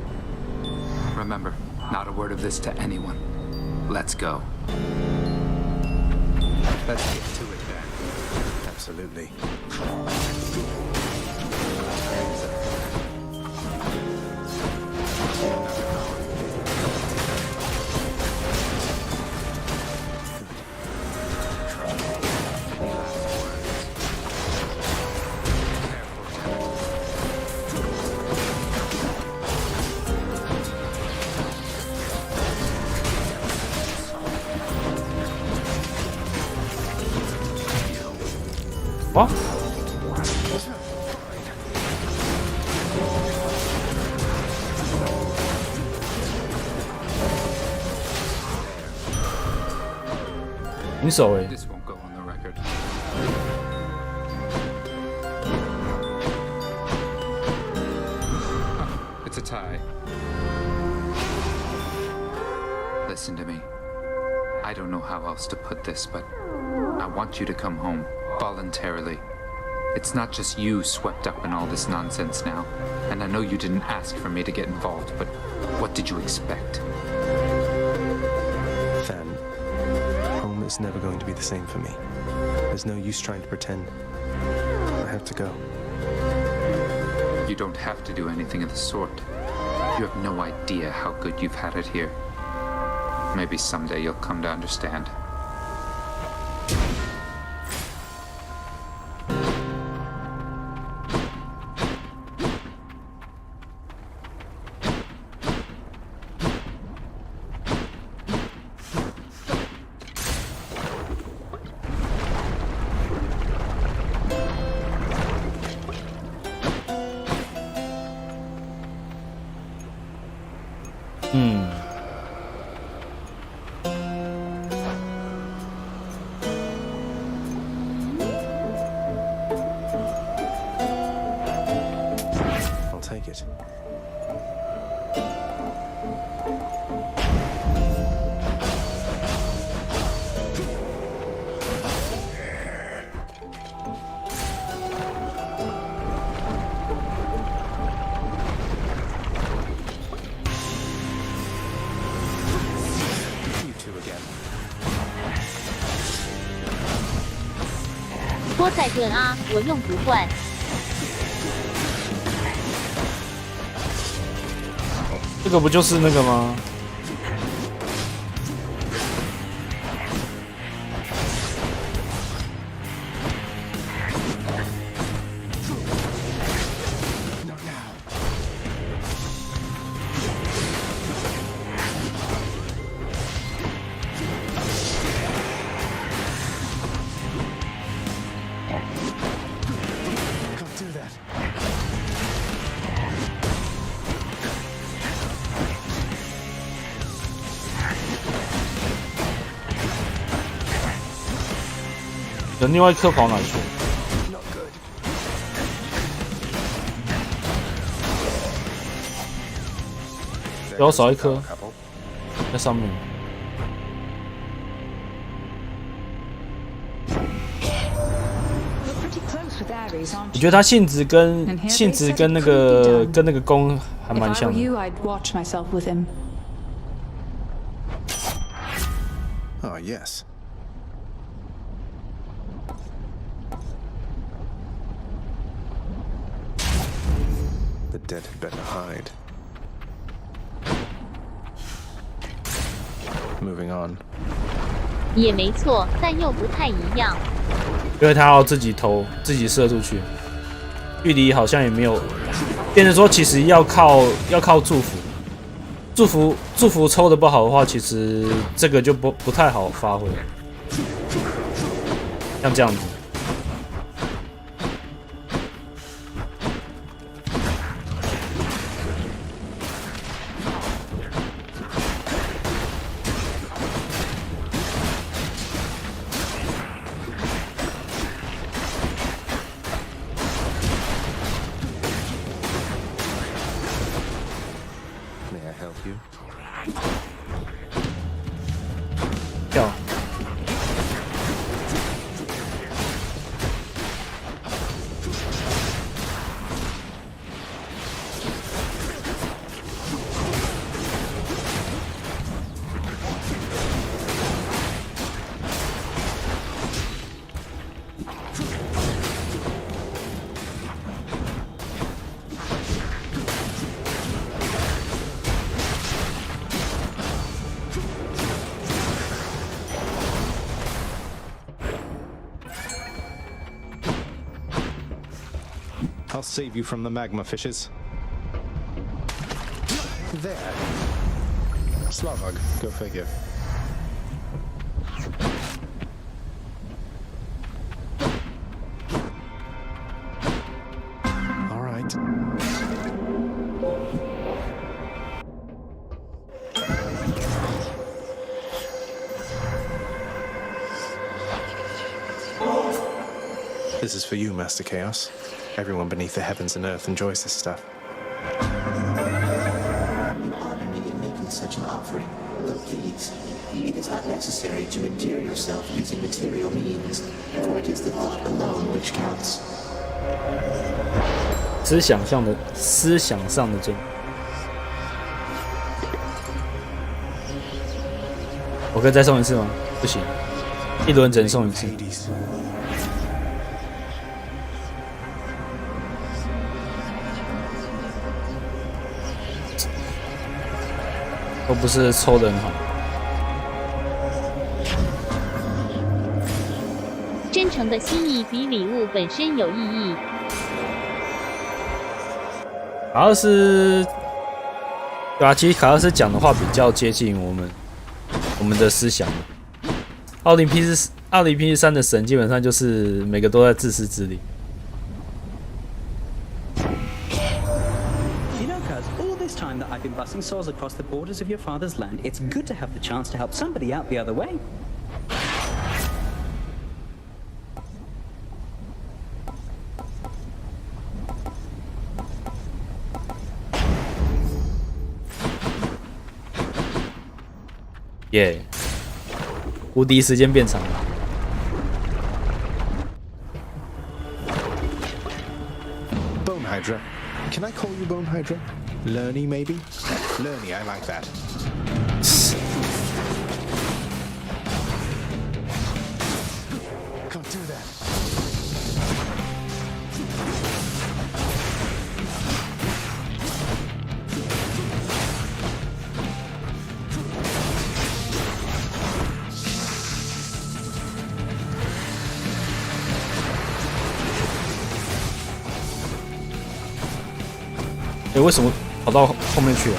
Remember, not a word of this to anyone. Let's go. Let's get to it then. Absolutely. What? This won't go on the record. It's a tie. Listen to me. I don't know how else to put this, but I want you to come home. Voluntarily. It's not just you swept up in all this nonsense now. And I know you didn't ask for me to get involved, but what did you expect? Fan, home is never going to be the same for me. There's no use trying to pretend. I have to go. You don't have to do anything of the sort. You have no idea how good you've had it here. Maybe someday you'll come to understand. I'll take it. You two again. 多载盾啊，我用不惯。这个不就是那个吗？另外一颗跑哪去？要少一颗，在上面。我觉得他性质跟那个弓还蛮像的。Oh, yes. The dead had better hide. Moving on. 也没错，但又不太一样。因为他要自己投，自己射出去，距离好像也没有，变成说其实要靠祝福，祝福抽的不好的话，其实这个就不太好发挥，像这样子。I'll save you from the magma fishes. There. Slavog, go figure. All right. This is for you, Master Chaos. Everyone beneath the heavens and earth enjoys this stuff. You honor me in making such an offering. But please, it is not necessary to endear yourself using material means, for it is the thought alone which counts. 思想上的尊。我可以再送一次吗？不行，一轮只能送一次。都不是抽的很好。真诚的心意比礼物本身有意义。卡尔斯，对啊，其实卡尔斯讲的话比较接近我们的思想。奥林匹斯山的神基本上就是每个都在自私自利。Time that I've been busing souls across the borders of your father's land, it's good to have the chance to help somebody out the other way. Yeah， 无敌时间变长了。Bone Hydra. Can I call you Bone Hydra? Lerny, maybe? Lerny, I like that. Can't do that. Hey, 为什么跑到后面去了？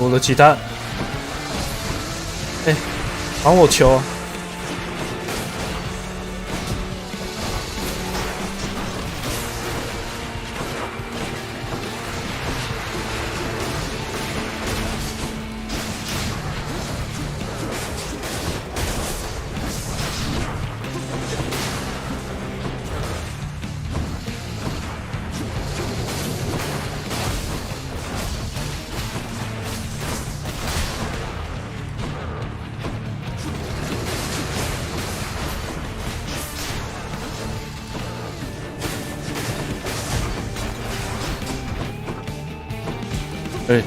我的其他，哎，还我球！哎，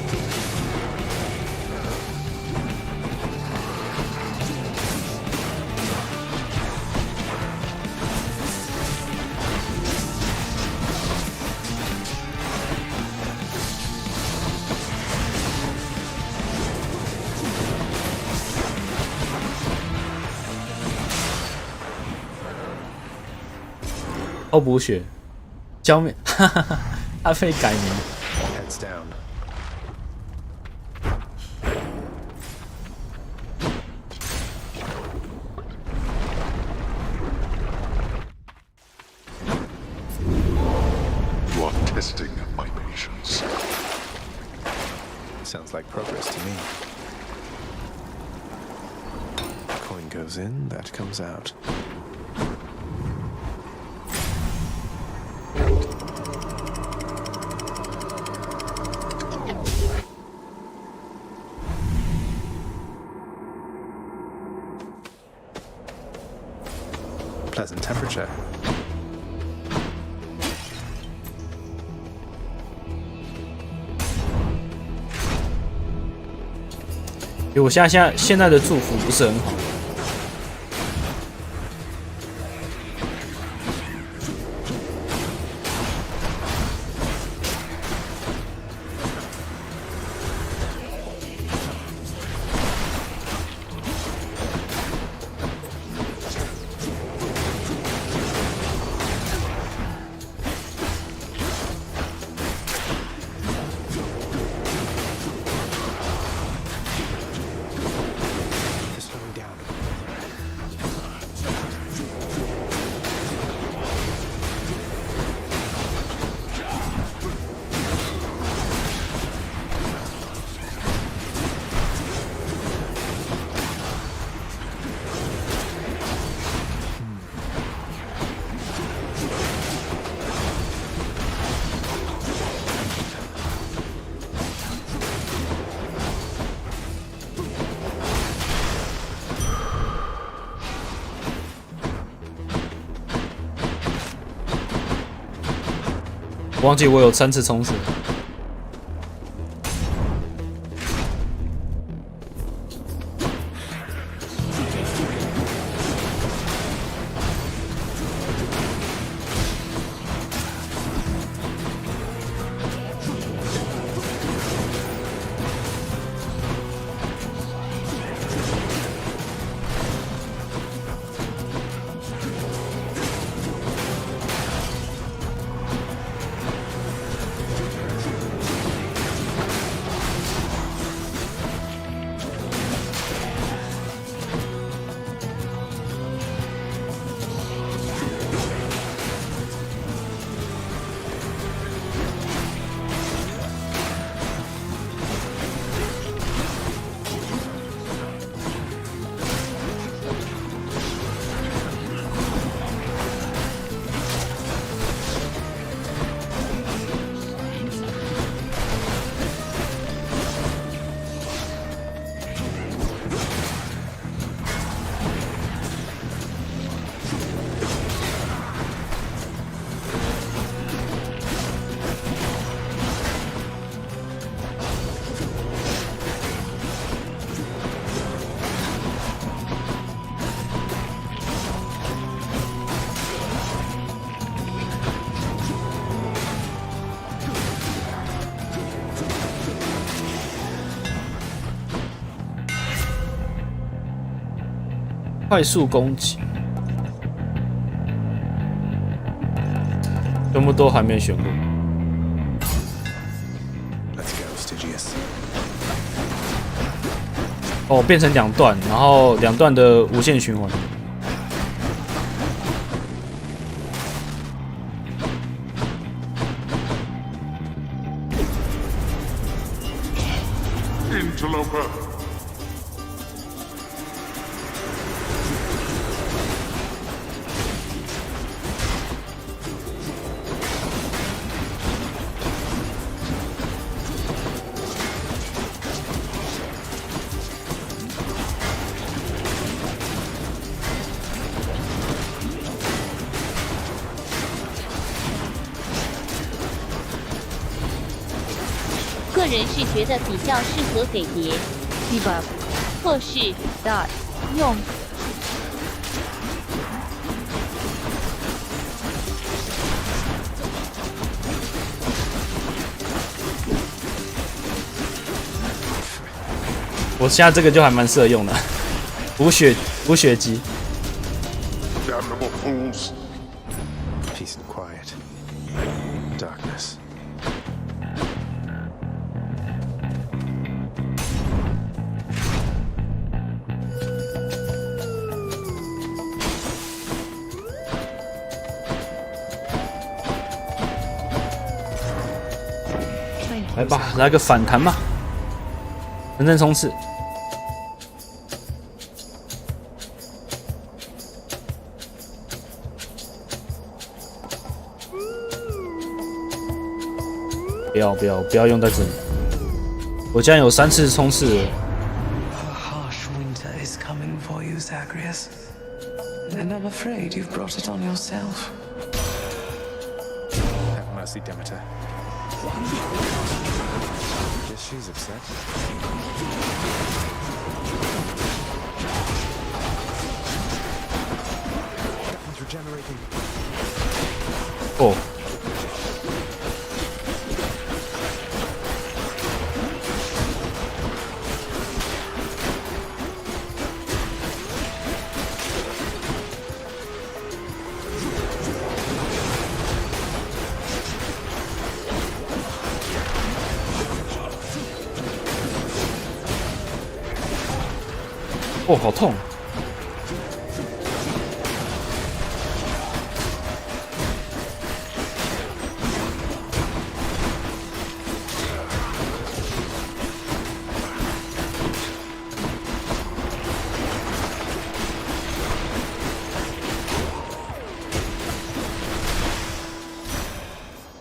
欧补血，浇灭，哈哈哈，阿飞改名。Heads down. Testing my patience. Sounds like progress to me. Coin goes in, that comes out. Pleasant. temperature. 因为我现在的祝福不是很好。我忘记我有3次冲刺。快速攻击，全部都还没选过。哦，变成2段，然后2段的无限循环。Interloper. 个人是觉得比较适合给别 debuff 或是 dot 用。我现在这个就还蛮适合用的，补血机。Damnable fools. Peace and quiet. Darkness. 来吧，来个反弹吧，人阵冲刺。不要用在这里。我竟然有3次冲刺了。A harsh winter is coming for you, Zagreus. And I'm afraid you've brought it on yourself. Have mercy, Demeter. Guess she's upset. That one's regenerating. Oh.哦，好痛！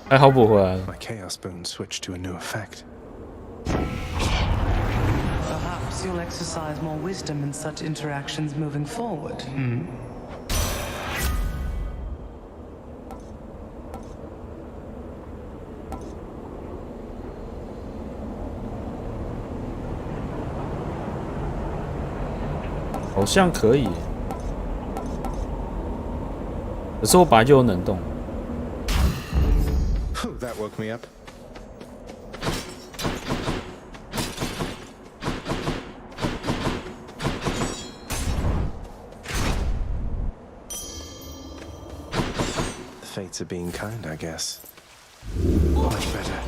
还好补回来了。 My chaos boon switched to a new effect. Perhaps you'll exercise more wisdom in such interactions moving forward. 好像可以，可是我本来就有冷冻。 That woke me up. The fates are being kind, I guess. Much better.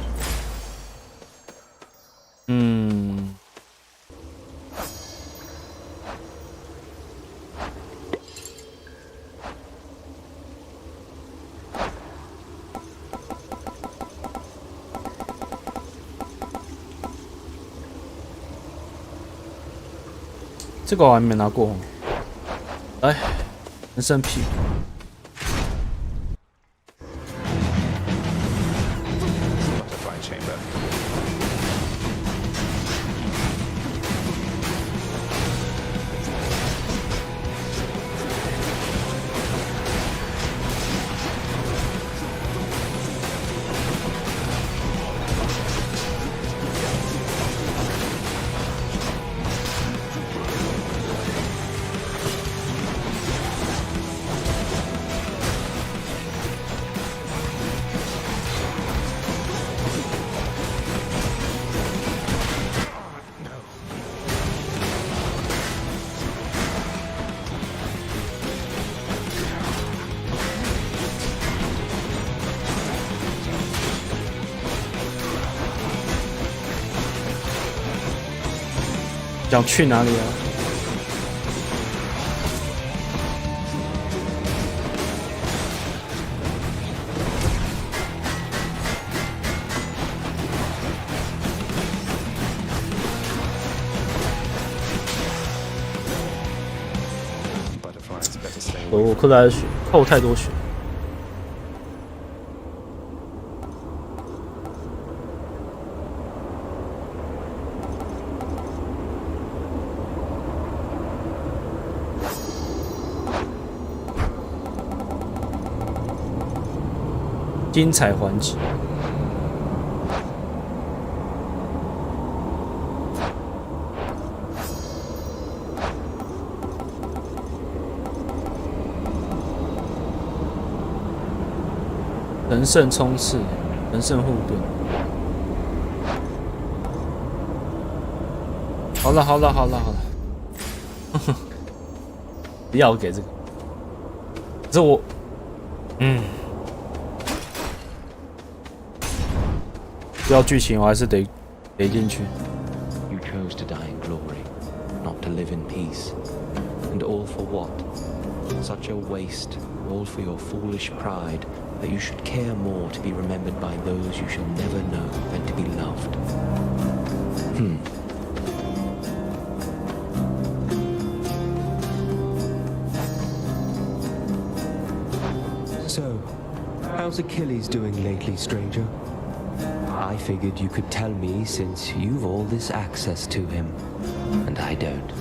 这个我还没拿过，来，人参皮。 想去哪里啊？我扣太多血，扣太多血。 精彩环节，人圣冲刺，人圣护盾。好了，好了，好了，好了，不要给这个，这我，要剧情我还是得进去。 You chose to die in glory, not to live in peace. And all for what? Such a waste, all for your foolish pride, that you should care more to be remembered by those you shall never know than to be loved. So, how's Achilles doing lately, stranger? I figured you could tell me since you've all this access to him, and I don't.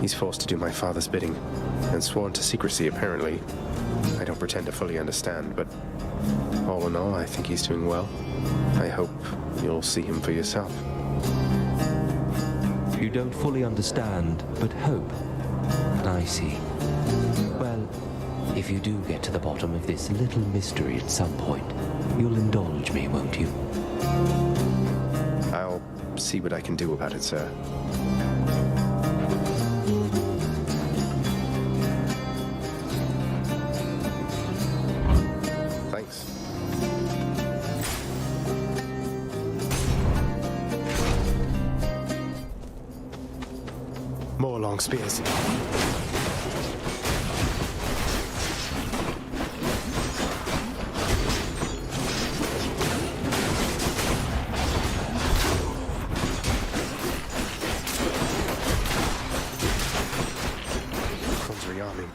He's forced to do my father's bidding. and sworn to secrecy, apparently. I don't pretend to fully understand, but all in all, I think he's doing well. I hope you'll see him for yourself. You don't fully understand, but hope. I see. Well, if you do get to the bottom of this little mystery at some point, you'll indulge me, won't you? I'll see what I can do about it, sir. Thanks. More long spears. Rearming.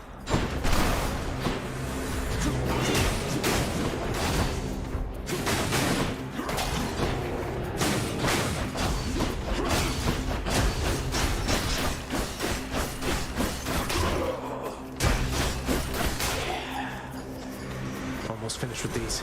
Almost finished with these.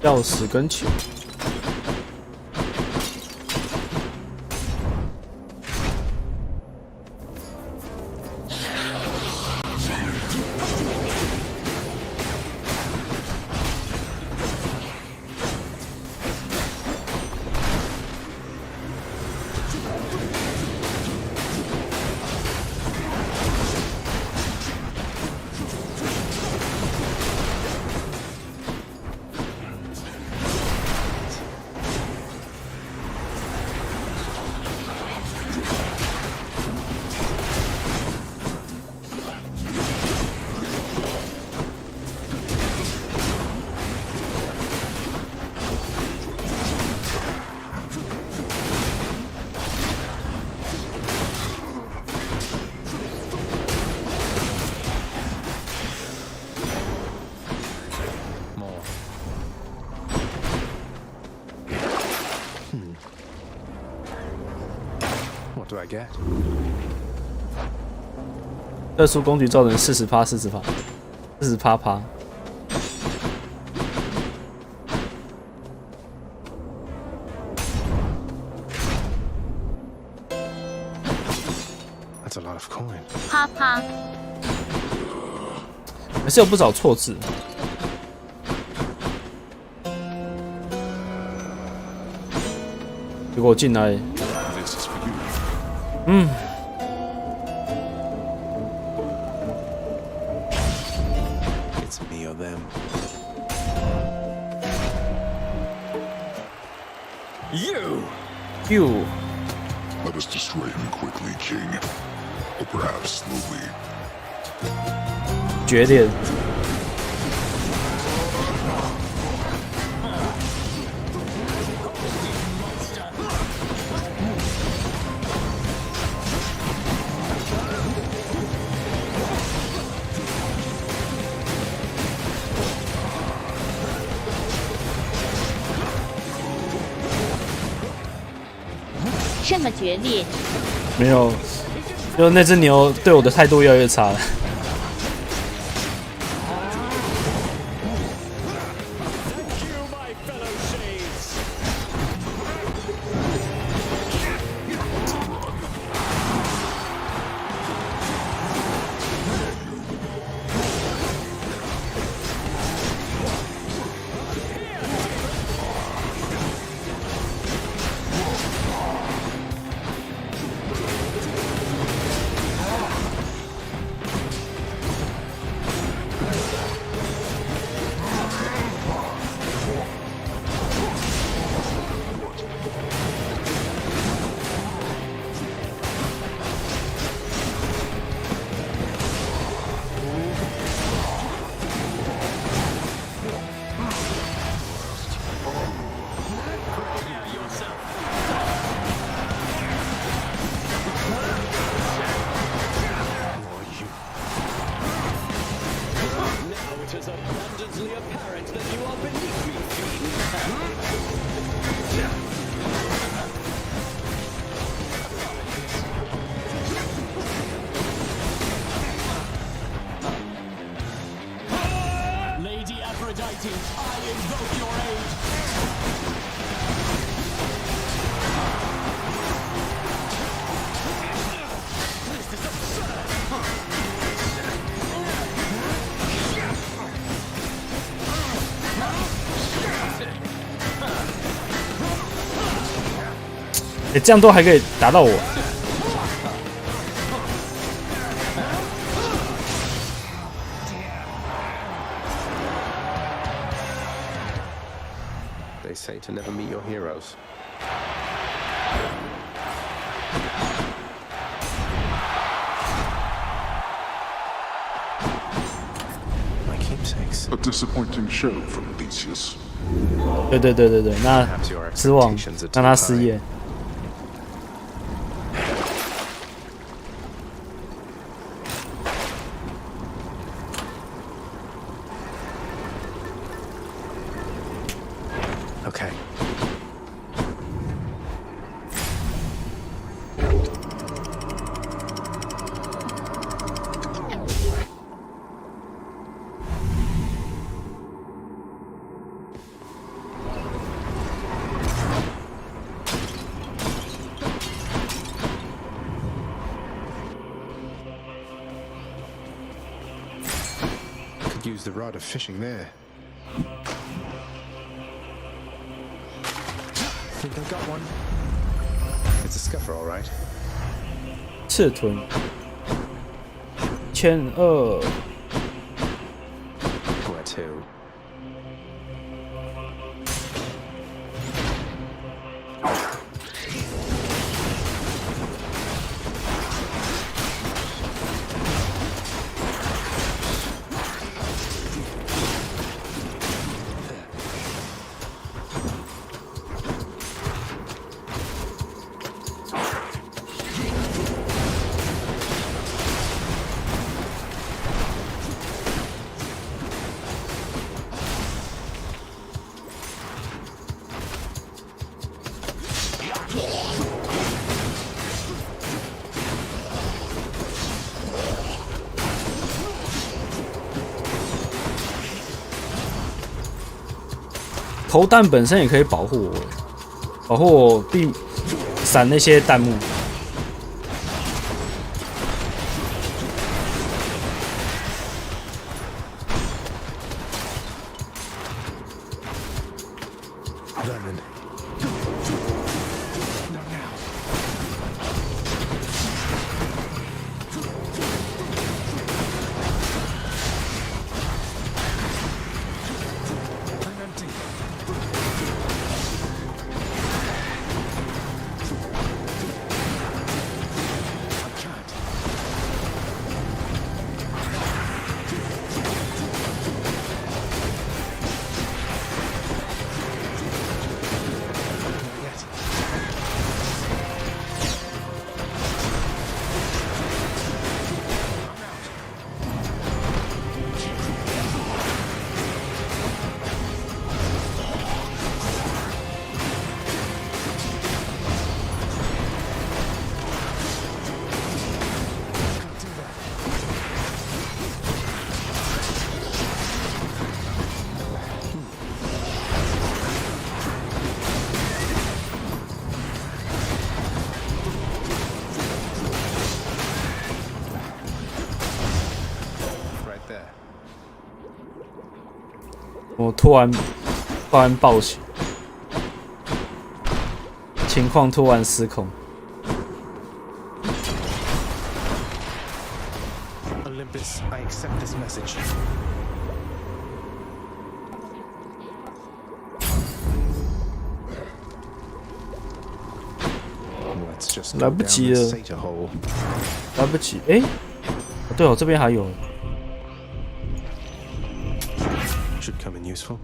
钥匙跟球。What do I get? 特殊攻击造成40%，40%，40%。That's a lot of coin. 啪啪。还是有不少错字。结果我进来，It's me or them. You. Let us destroy him quickly, King. Or perhaps slowly. 决裂。这么决裂？没有，就那只牛对我的态度越来越差了。这样都还可以打到我。They say to never meet your heroes. My keepsakes. A disappointing show from Theseus. 对，那失望，让他失业。Okay. Could use the rod of fishing there. Think I got one. It's a scuffer, all right. 赤臀1200。Where to?投弹本身也可以保护我，保护我避闪那些弹幕。我突然暴血，情况突然失控。Olympus, I accept this message. Let's just 来不及了，来不及。哎，对哦，这边还有。Should come in useful.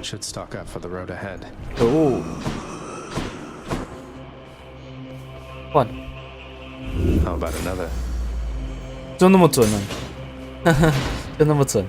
Should stock up for the road ahead. 哦，换。How about another? 就那么准了，就那么准。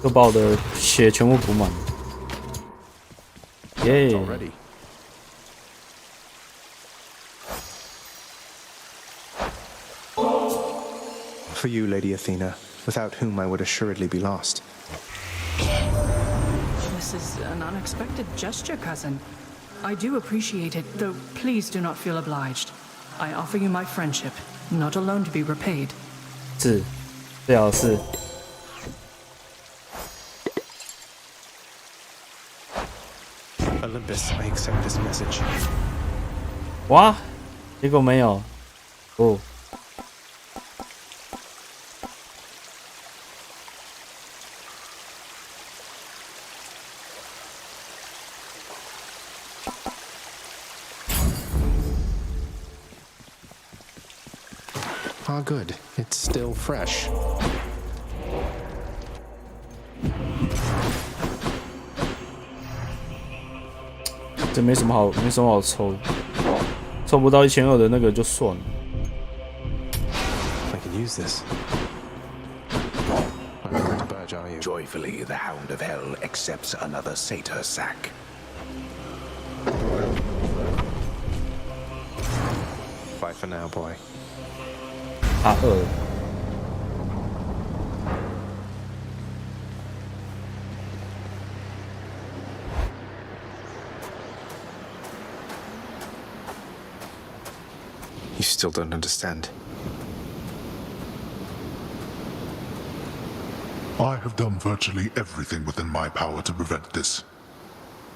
就把我的血全部补满。耶、Already. For you, Lady Athena, without whom I would assuredly be lost. This is an unexpected gesture, cousin. I do appreciate it, though please do not feel obliged. I offer you my friendship, not alone to be repaid. 是，最好是。Olympus, I accept this message. 哇，结果没有。哦。Ah, good. It's still fresh. 这没什么好抽的，抽不到1200的那个就算了。I can use this. Joyfully, the Hound of Hell accepts another satyr sack. Bye for now, boy. 他饿了。You still don't understand. I have done virtually everything within my power to prevent this.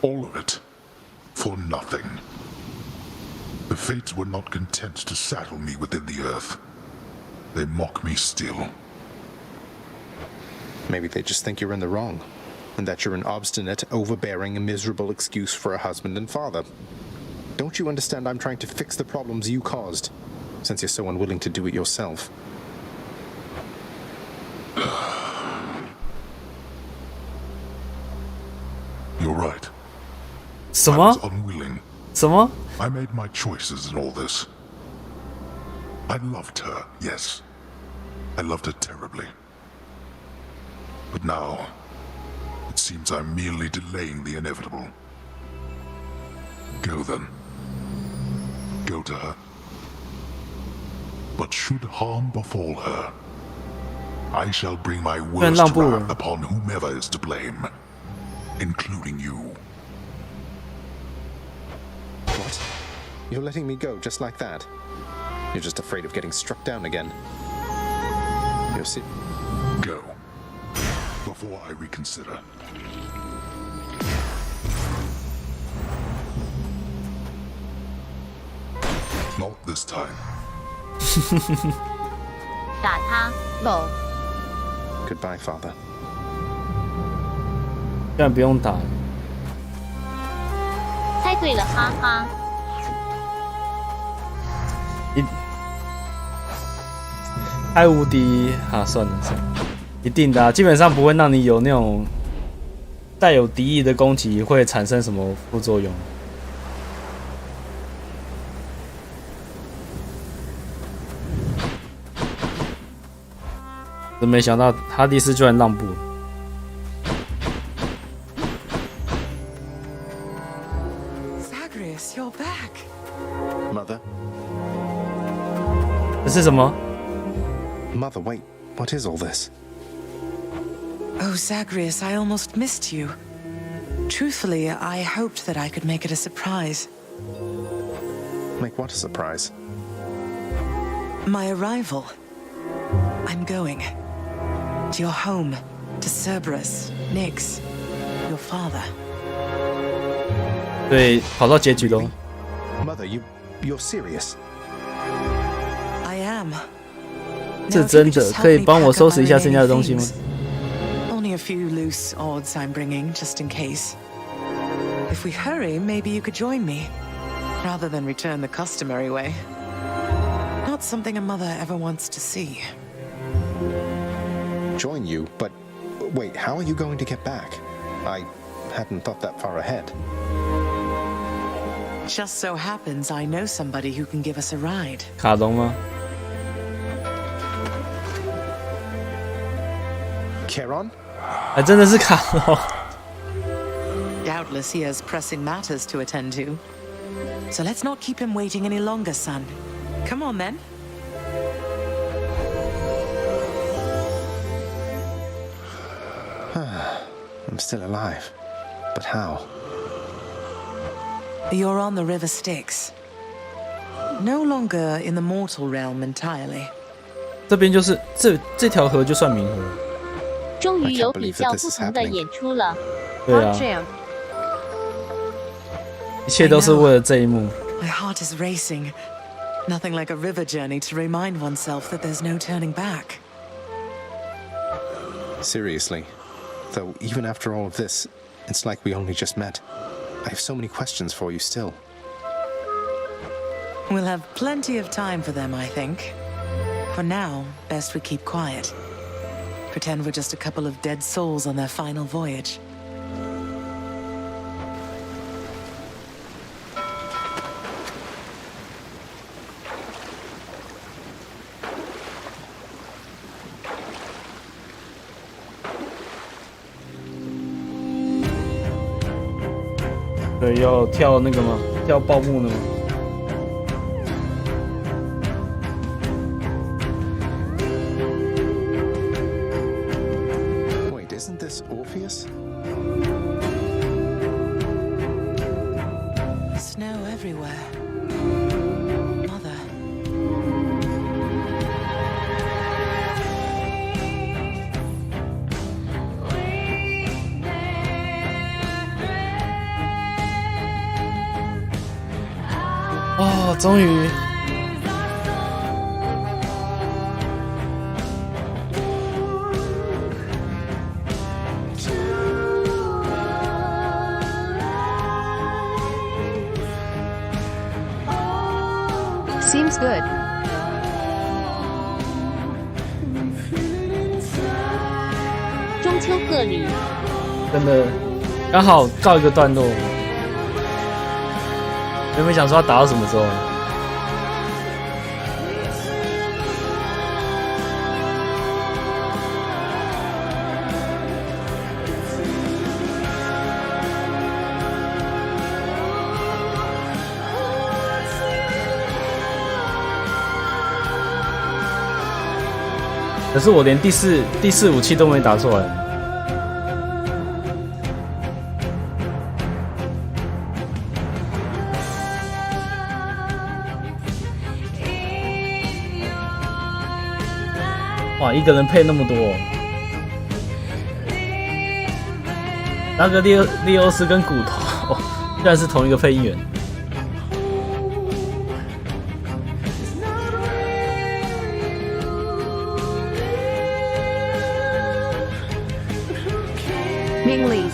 All of it. For nothing. The Fates were not content to saddle me within the earth. They mock me still. Maybe they just think you're in the wrong, and that you're an obstinate, overbearing, and miserable excuse for a husband and father. Don't you understand I'm trying to fix the problems you caused, since you're so unwilling to do it yourself? You're right. 什么？ I was unwilling. 什么？ I made my choices in all this. I loved her, yes. I loved her terribly. But now, it seems I'm merely delaying the inevitable. Go then. Go to her. But should harm befall her, I shall bring my worst wrath upon whomever is to blame, including you. What? You're letting me go just like that? You're just afraid of getting struck down again. You're Go. Before I reconsider. Not this time. 打他 ，lol。 Goodbye, father. 这样不用打。猜对了，哈哈。太无敌啊！算了，一定的、啊，基本上不会让你有那种带有敌意的攻击会产生什么副作用。真没想到哈迪斯居然让步了。Zagreus, you're back. Mother? 这是什么？ Mother, wait. What is all this? Oh, Zagreus, I almost missed you. Truthfully, I hoped that I could make it a surprise. Make what a surprise? My arrival. I'm going. To your home. To Cerberus, Nyx, your father. 对，跑到结局喽。 Mother, you're serious? I am. 是真的，可以帮我收拾一下剩下的东西吗？ Only a few loose odds I'm bringing, just in case. If we hurry, maybe you could join me, rather than return the customary way. Not something a mother ever wants to see. Join you? But wait, how are you going to get back? I hadn't thought that far ahead. Just so happens I know somebody who can give us a ride. 卡隆吗？ Charon? 还真的是卡罗。Doubtless he has pressing matters to attend to. So let's not keep him waiting any longer, son. Come on, then. I'm still alive. But how? You're on the River Styx. No longer in the mortal realm entirely. 这边就是这条河就算冥河。终于有比较不同的演出了。对啊，一切都是为了这一幕。My heart is racing. Nothing like a river journey to remind oneself that there's no turning back. Seriously. Though, even after all of this, it's like we only just met. I have so many questions for you still. We'll have plenty of time for them, I think. For now, best we keep quiet. Pretend we're just a couple of dead souls on their final voyage. 对，要跳那个吗？跳报幕的吗？ Isn't this Orpheus? Snow everywhere. Mother. Oh, 终于。 Seems good. 中秋贺礼，真的刚好告一个段落。原本想说要打到什么时候？可是我连第四武器都没打出来。哇，一个人配那么多，那个利欧斯跟骨头，居然是同一个配音员。 命令。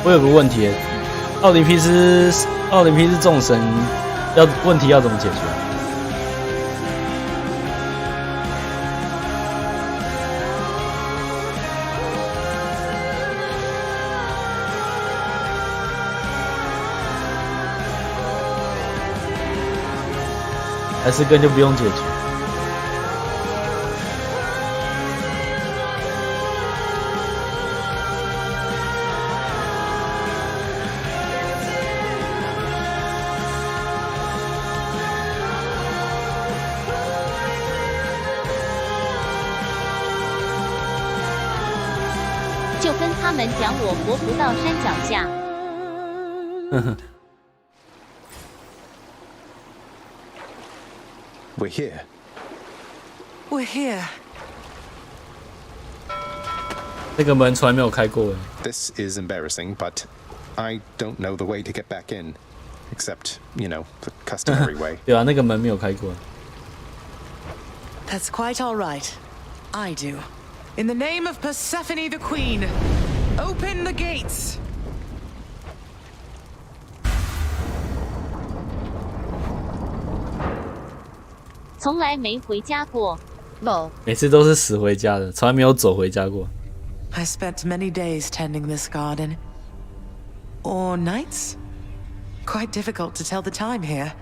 我有个问题，奥林匹斯众神问题要怎么解决？还是根本就不用解决？就跟他们讲我活不到山脚下。We're here. We're here. 这个门从来没有开过。This is embarrassing, but I don't know the way to get back in, except, you know, the customary way. 对啊，那个门没有开过。That's quite all right. I do. In the name of Persephone the Queen, open the gates. 从来没回家过。每次都是死回家的，从来没有走回家过。I spent many days tending this garden. Or nights? Quite difficult to tell the time here.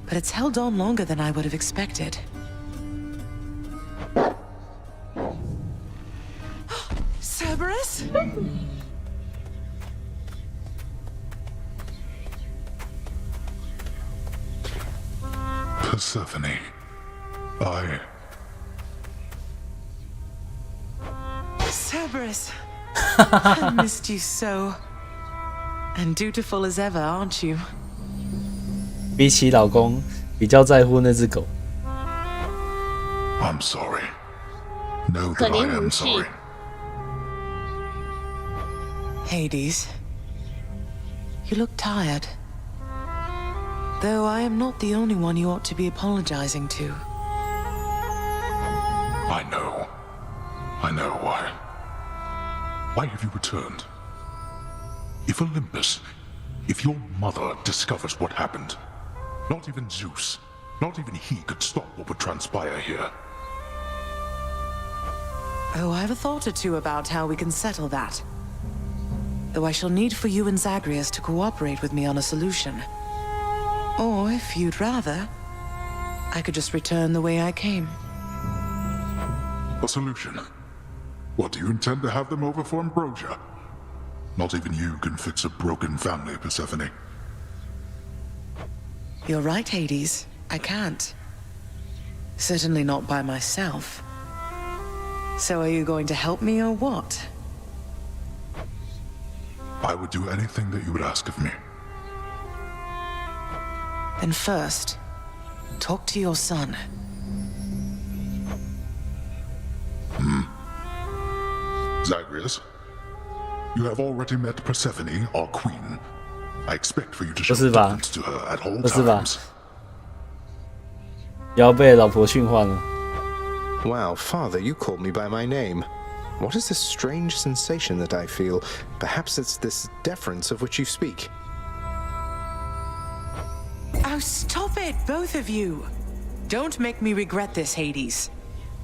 But it's held on longer than I would have expected. Cerberus? Persephone, Cerberus, I missed you so. And dutiful as ever, aren't you? 比起老公，比较在乎那只狗。I'm sorry. Know that I am sorry. Hades, you look tired. Though I am not the only one you ought to be apologizing to. I know. I know why. Why have you returned? If Olympus, if your mother discovers what happened, not even Zeus, not even he could stop what would transpire here. Oh, I have a thought or two about how we can settle that. Though I shall need for you and Zagreus to cooperate with me on a solution. Or, if you'd rather, I could just return the way I came. A solution? What, do you intend to have them over for ambrosia? Not even you can fix a broken family, Persephone. You're right, Hades. I can't. Certainly not by myself. So are you going to help me or what? I would do anything that you would ask of me. Then first, talk to your son. Zagreus, you have already met Persephone, our queen. I expect for you to show deference to her at all times. 要被老婆驯化了。 Wow, Father, you called me by my name. What is this strange sensation that I feel? Perhaps it's this deference of which you speak. Oh, stop it, both of you! Don't make me regret this, Hades.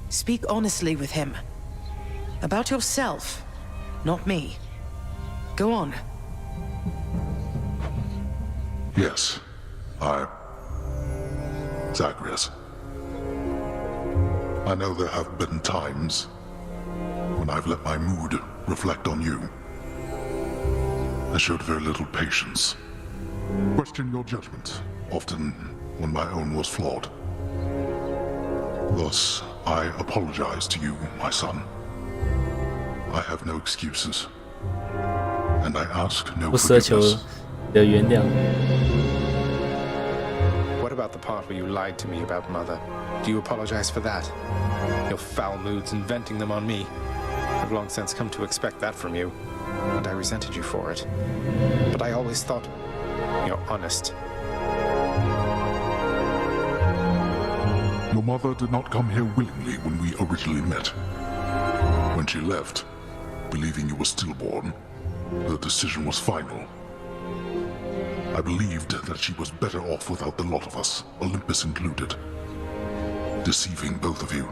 Speak honestly with him. About yourself, not me. Go on. Yes, Zagreus. I know there have been times when I've let my mood reflect on you. I showed very little patience. Questioned your judgment, often when my own was flawed. Thus, I apologize to you, my son. I have no excuses, and I ask no forgiveness. What about the part where you lied to me about Mother? Do you apologize for that? Your foul moods and venting them on me. I've long since come to expect that from you, and I resented you for it. But I always thought you're honest. Your mother did not come here willingly when we originally met. When she left, believing you were stillborn, her decision was final. I believed that she was better off without the lot of us, Olympus included. Deceiving both of you,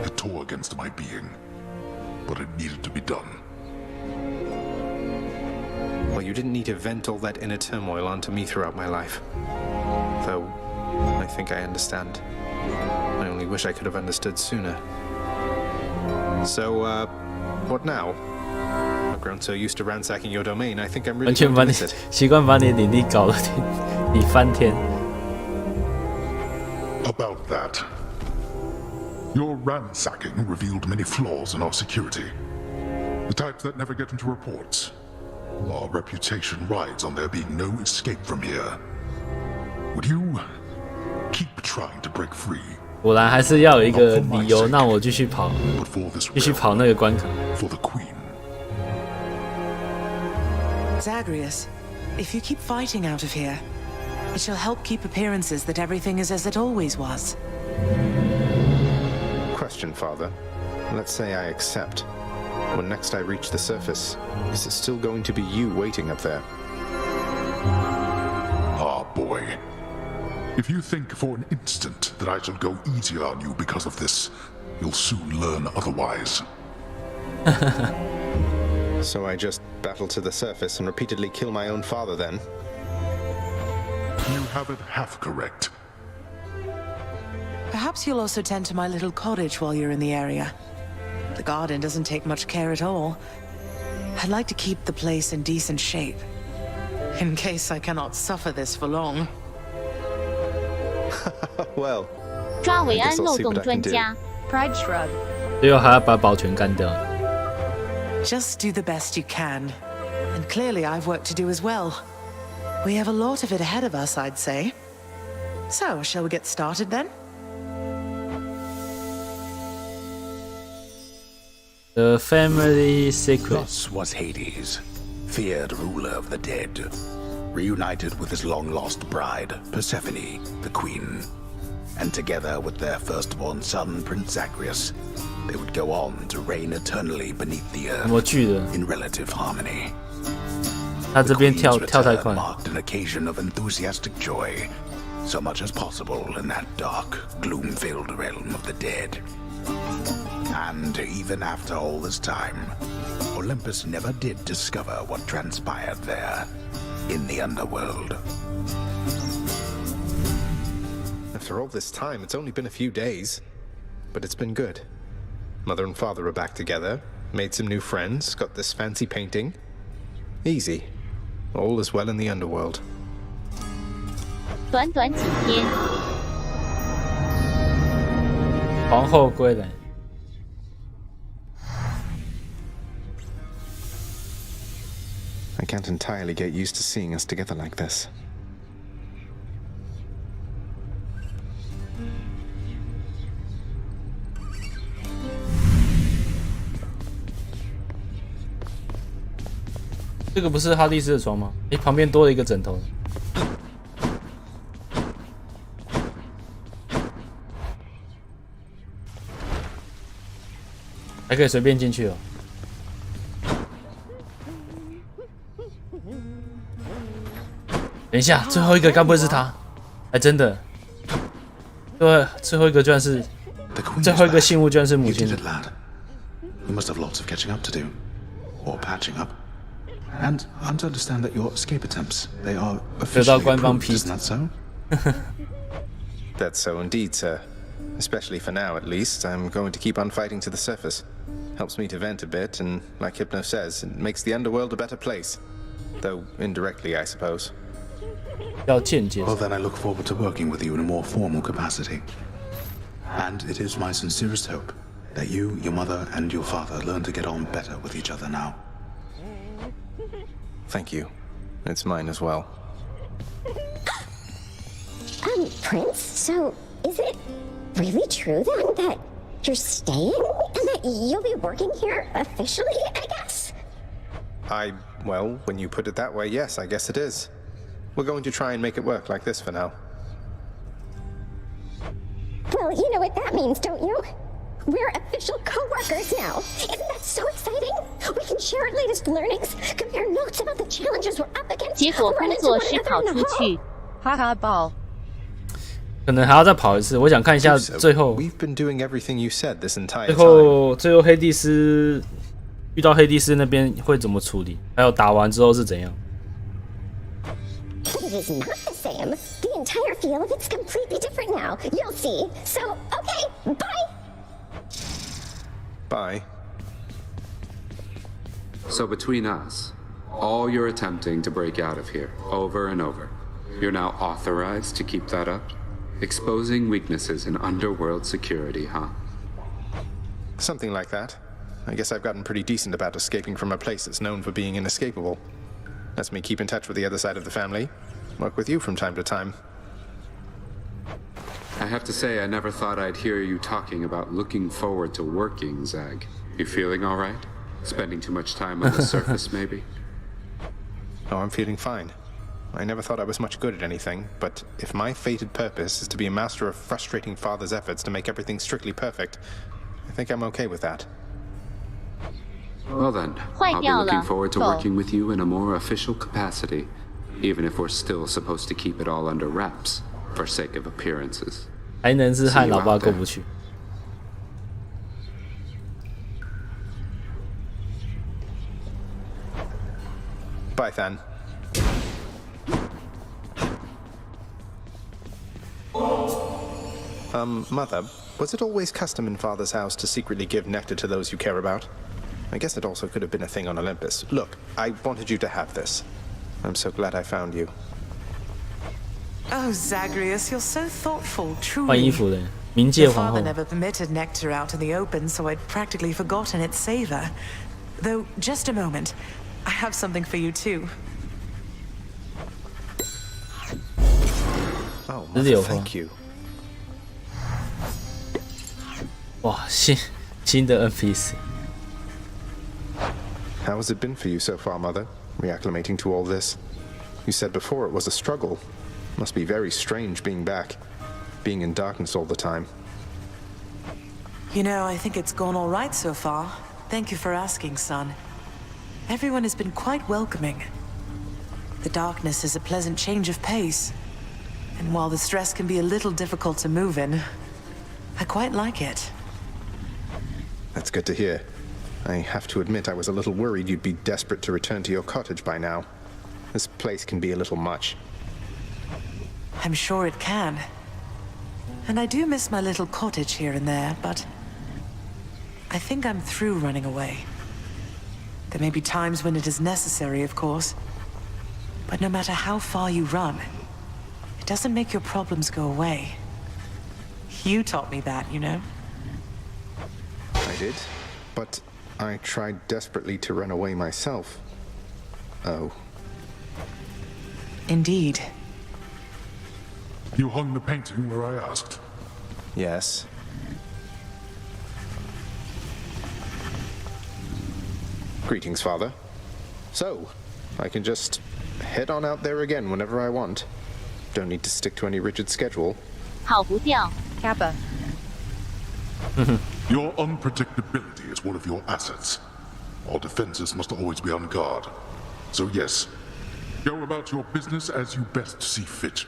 it tore against my being, but it needed to be done. Well, you didn't need to vent all that inner turmoil onto me throughout my life. Though, I think I understand. I only wish I could have understood sooner. So, what now? I've grown so used to ransacking your domain, I think I'm really going to miss it. 习惯把你领地搞了，你翻天。 About that. Your ransacking revealed many flaws in our security. The types that never get into reports. Our reputation rides on there being no escape from here. Would you keep trying to break free? 果然还是要有一个理由让我继续跑，继续跑那个关卡。 For the Queen. Zagreus, if you keep fighting out of here, it shall help keep appearances that everything is as it always was. Question, Father. Let's say I accept. When next I reach the surface, is it still going to be you waiting up there? Ah, boy. If you think for an instant that I shall go easier on you because of this, you'll soon learn otherwise. So I just battle to the surface and repeatedly kill my own father then? You have it half correct. Perhaps you'll also tend to my little cottage while you're in the area. The garden doesn't take much care at all. I'd like to keep the place in decent shape, in case I cannot suffer this for long. Well, 抓维安漏洞专家 ，Pride Shrug。最后还要把保全干掉。 Just do the best you can. And clearly I've work to do as well. We have a lot of it ahead of us, I'd say. So, shall we get started then? The family secret. Thus was Hades, feared ruler of the dead, reunited with his long-lost bride, Persephone, the queen. And together with their firstborn son, Prince Zagreus, they would go on to reign eternally beneath the earth in relative harmony. 他这边跳太快。 marked an occasion of enthusiastic joy, so much as possible in that dark, gloom-filled realm of the dead. And even after all this time, Olympus never did discover what transpired there, in the underworld. After all this time, it's only been a few days. But it's been good. Mother and father are back together, made some new friends, got this fancy painting. Easy. All is well in the underworld. 短短几天，皇后归来。 I can't entirely get used to seeing us together like this. 这个不是哈迪斯的床吗？诶，旁边多了一个枕头。还可以随便进去哦。等一下，最后一个该不会是他？哎，真的，对，最后一个居然是，最后一个信物居然是母亲。 You must have lots of catching up to do, or patching up. And I'm to understand that your escape attempts, they are officially approved, isn't that so? That's so indeed, sir. Especially for now, at least. I'm going to keep on fighting to the surface. Helps me to vent a bit, and like Hypno says, it makes the underworld a better place. Though indirectly, I suppose. Well, then I look forward to working with you in a more formal capacity. And it is my sincerest hope that you, your mother, and your father learn to get on better with each other now. Thank you. It's mine as well. Prince, so is it really true then that you're staying and that you'll be working here officially, I guess? Well, when you put it that way, yes, I guess it is. We're going to try and make it work like this for now. Well, you know what that means, don't you? We're official co-workers now. Isn't that so exciting? We can share our latest learnings, compare notes about the challenges we're up against. 结果工作室跑出去，哈哈爆。可能还要再跑一次，我想看一下最后。 We've been doing everything you said this entire 最后黑帝斯遇到黑帝斯那边会怎么处理？还有打完之后是怎样？ But it is not the same. The entire feel of it's completely different now. You'll see. So, okay, bye. Bye. So between us, all you're attempting to break out of here, over and over, you're now authorized to keep that up? Exposing weaknesses in underworld security, huh? Something like that. I guess I've gotten pretty decent about escaping from a place that's known for being inescapable. Lets me keep in touch with the other side of the family, work with you from time to time. I have to say, I never thought I'd hear you talking about looking forward to working, Zag. You feeling all right? Spending too much time on the surface, maybe? Oh, I'm feeling fine. I never thought I was much good at anything, but if my fated purpose is to be a master of frustrating father's efforts to make everything strictly perfect, I think I'm okay with that. Well then, I'll be looking forward to working with you in a more official capacity, even if we're still supposed to keep it all under wraps, for sake of appearances. 还能是和老爸过不去。Bye, Than. Mother, was it always custom in Father's house to secretly give nectar to those you care about? I guess it also could have been a thing on Olympus. Look, I wanted you to have this. I'm so glad I found you. Oh, Zagreus, you're so thoughtful, 换衣 truly. 服的冥界 Your 皇 father 后。 never permitted nectar out in the open, so I'd practically forgotten its savor. Though, just a moment. I have something for you, too. Oh, Mother, thank you. 哇，新的 NPC。 How has it been for you so far, Mother? Reacclimating to all this? You said before it was a struggle. Must be very strange being back. Being in darkness all the time. You know, I think it's gone all right so far. Thank you for asking, son. Everyone has been quite welcoming. The darkness is a pleasant change of pace. And while the stress can be a little difficult to move in, I quite like it. That's good to hear. I have to admit I was a little worried you'd be desperate to return to your cottage by now. This place can be a little much. I'm sure it can. And I do miss my little cottage here and there, but I think I'm through running away. There may be times when it is necessary, of course. But no matter how far you run, it doesn't make your problems go away. You taught me that, you know? I did, but I tried desperately to run away myself. Oh. Indeed. You hung the painting where I asked? Yes. Greetings, Father. So, I can just head on out there again whenever I want. Don't need to stick to any rigid schedule. 跑不掉 Kappa. Your unpredictability is one of your assets. Our defenses must always be on guard. So yes, go about your business as you best see fit.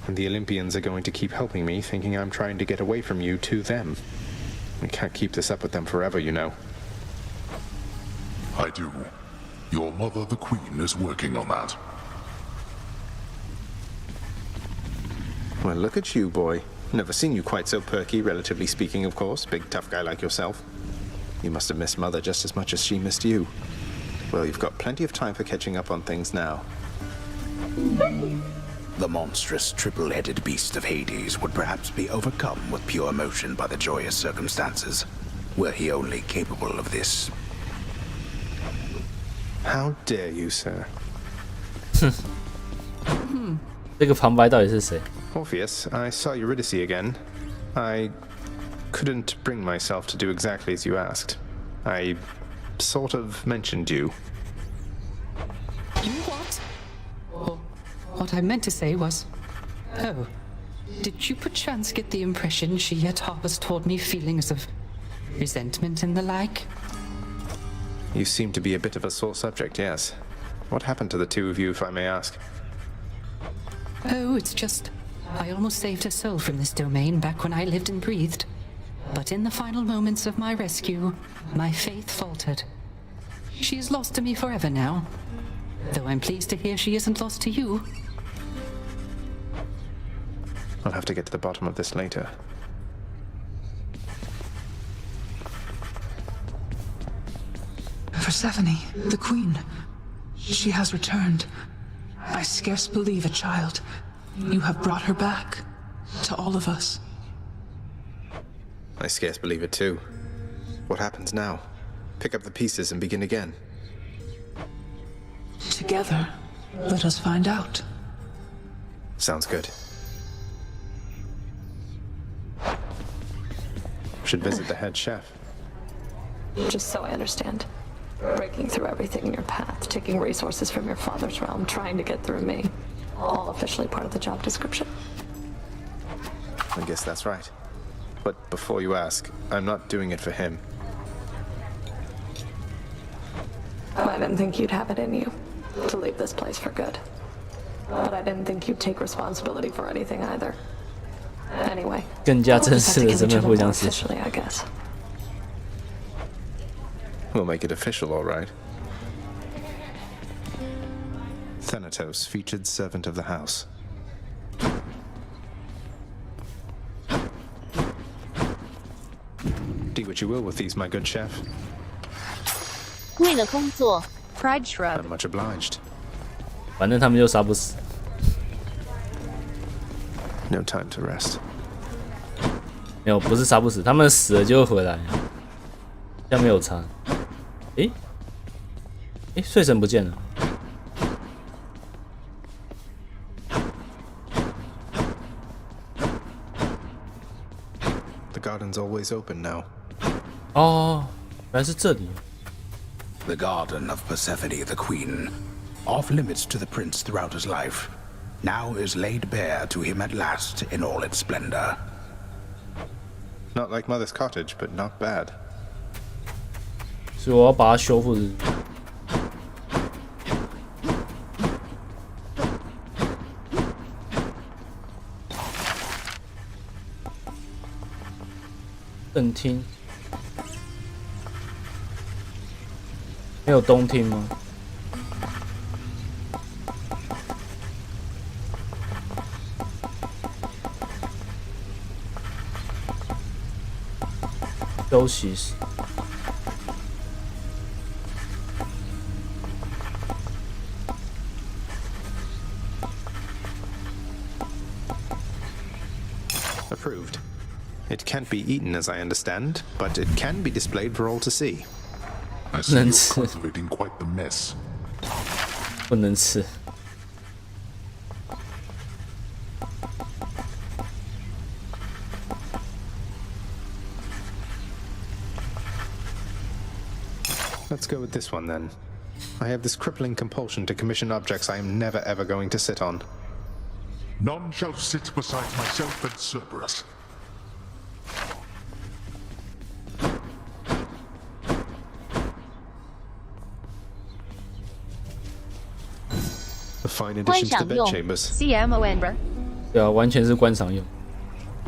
And the Olympians are going to keep helping me, thinking I'm trying to get away from you to them. We can't keep this up with them forever, you know. I do. Your mother, the Queen, is working on that. Well, look at you, boy. Never seen you quite so perky, relatively speaking, of course. Big, tough guy like yourself. You must have missed Mother just as much as she missed you. Well, you've got plenty of time for catching up on things now. The monstrous triple-headed beast of Hades would perhaps be overcome with pure emotion by the joyous circumstances, were he only capable of this. How dare you, sir? 这个旁白到底是谁？ Orpheus, I saw Eurydice again. I couldn't bring myself to do exactly as you asked. I sort of mentioned you. You what? Oh, what I meant to say was... Oh, did you perchance get the impression she yet harbors toward me feelings of resentment and the like? You seem to be a bit of a sore subject, yes. What happened to the two of you, if I may ask? Oh, it's just... I almost saved her soul from this domain back when I lived and breathed. But in the final moments of my rescue, my faith faltered. She is lost to me forever now. Though I'm pleased to hear she isn't lost to you. I'll have to get to the bottom of this later. Persephone, the Queen. She has returned. I scarce believe it, child. You have brought her back. To all of us. I scarce believe it too. What happens now? Pick up the pieces and begin again. Together, let us find out. Sounds good. Should visit the head chef. Just so I understand. Breaking through everything in your path, taking resources from your father's realm, trying to get through me. All officially part of the job description. I guess that's right. But before you ask, I'm not doing it for him. I didn't think you'd have it in you to leave this place for good. But I didn't think you'd take responsibility for anything either. Anyway, 更加正式的身份互相失去。 officially, I guess. We'll make it official, all right. Thanatos, featured servant of the house. Do what you will with these, my good chef. 为了工作 Pride shrug. I'm much obliged. 反正他们就杀不死。 No time to rest. 没有，不是杀不死，他们死了就会回来，这样没有差。诶，诶，睡神不见了。 The garden's always open now. 哦，原来是这里。 The garden of Persephone the Queen, off limits to the prince throughout his life, now is laid bare to him at last in all its splendor. Not like Mother's cottage, but not bad. 所以我要把它修复。正厅没有东厅吗？休息室。 Approved. It can't be eaten as I understand, but it can be displayed for all to see. I see you're cultivating quite the mess. 不能吃。 Let's go with this one then. I have this crippling compulsion to commission objects I am never ever going to sit on. None shall sit beside myself and Cerberus. A fine addition to the bedchambers. CMO Ember. 对啊，完全是观赏用。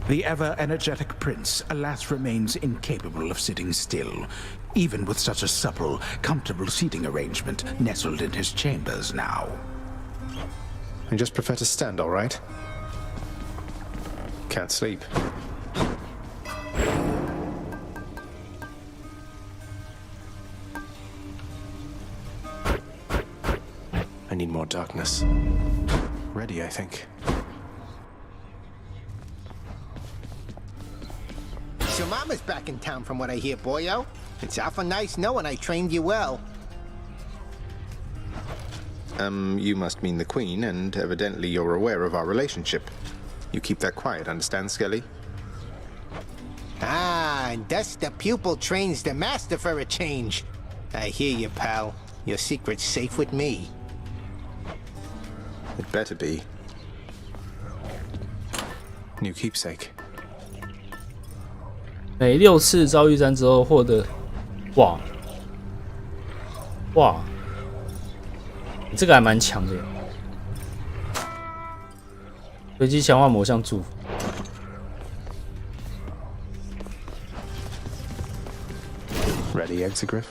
The ever-energetic prince, alas, remains incapable of sitting still, even with such a supple, comfortable seating arrangement nestled in his chambers now. I just prefer to stand, all right? Can't sleep. I need more darkness. Ready, I think. So Mama's back in town from what I hear, boyo. It's awful nice knowing I trained you well. You must mean the Queen, and evidently you're aware of our relationship. You keep that quiet, understand, Skelly? Ah, and thus the pupil trains the master for a change. I hear you, pal. Your secret's safe with me. It better be. New keepsake. 每6次遭遇战之后获得，哇，哇，这个还蛮强的。随机强化某项祝福。 Ready, Exegriff?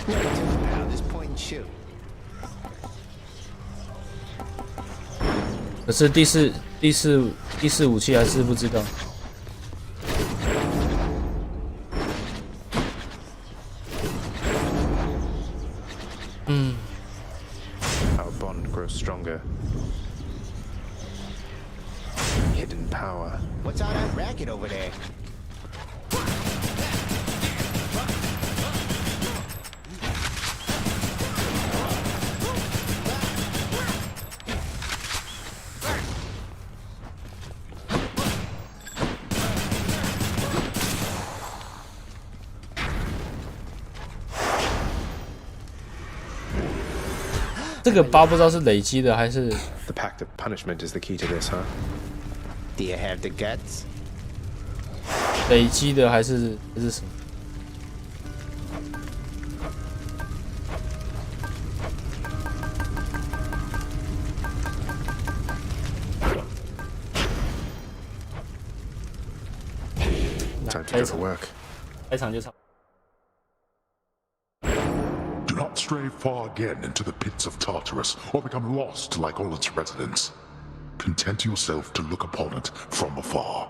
Pal, just point and shoot. 可是第四武器还是不知道。 Our bond grows stronger. Hidden power. What's all that racket over there? 这个疤不知道是累积的还是 The pact of punishment is the key to this, huh? Do you have the guts? 累积的还是什么？Time to go to work. 开场就差。Do not stray far again into the pits of Tartarus, or become lost like all its residents. Content yourself to look upon it from afar.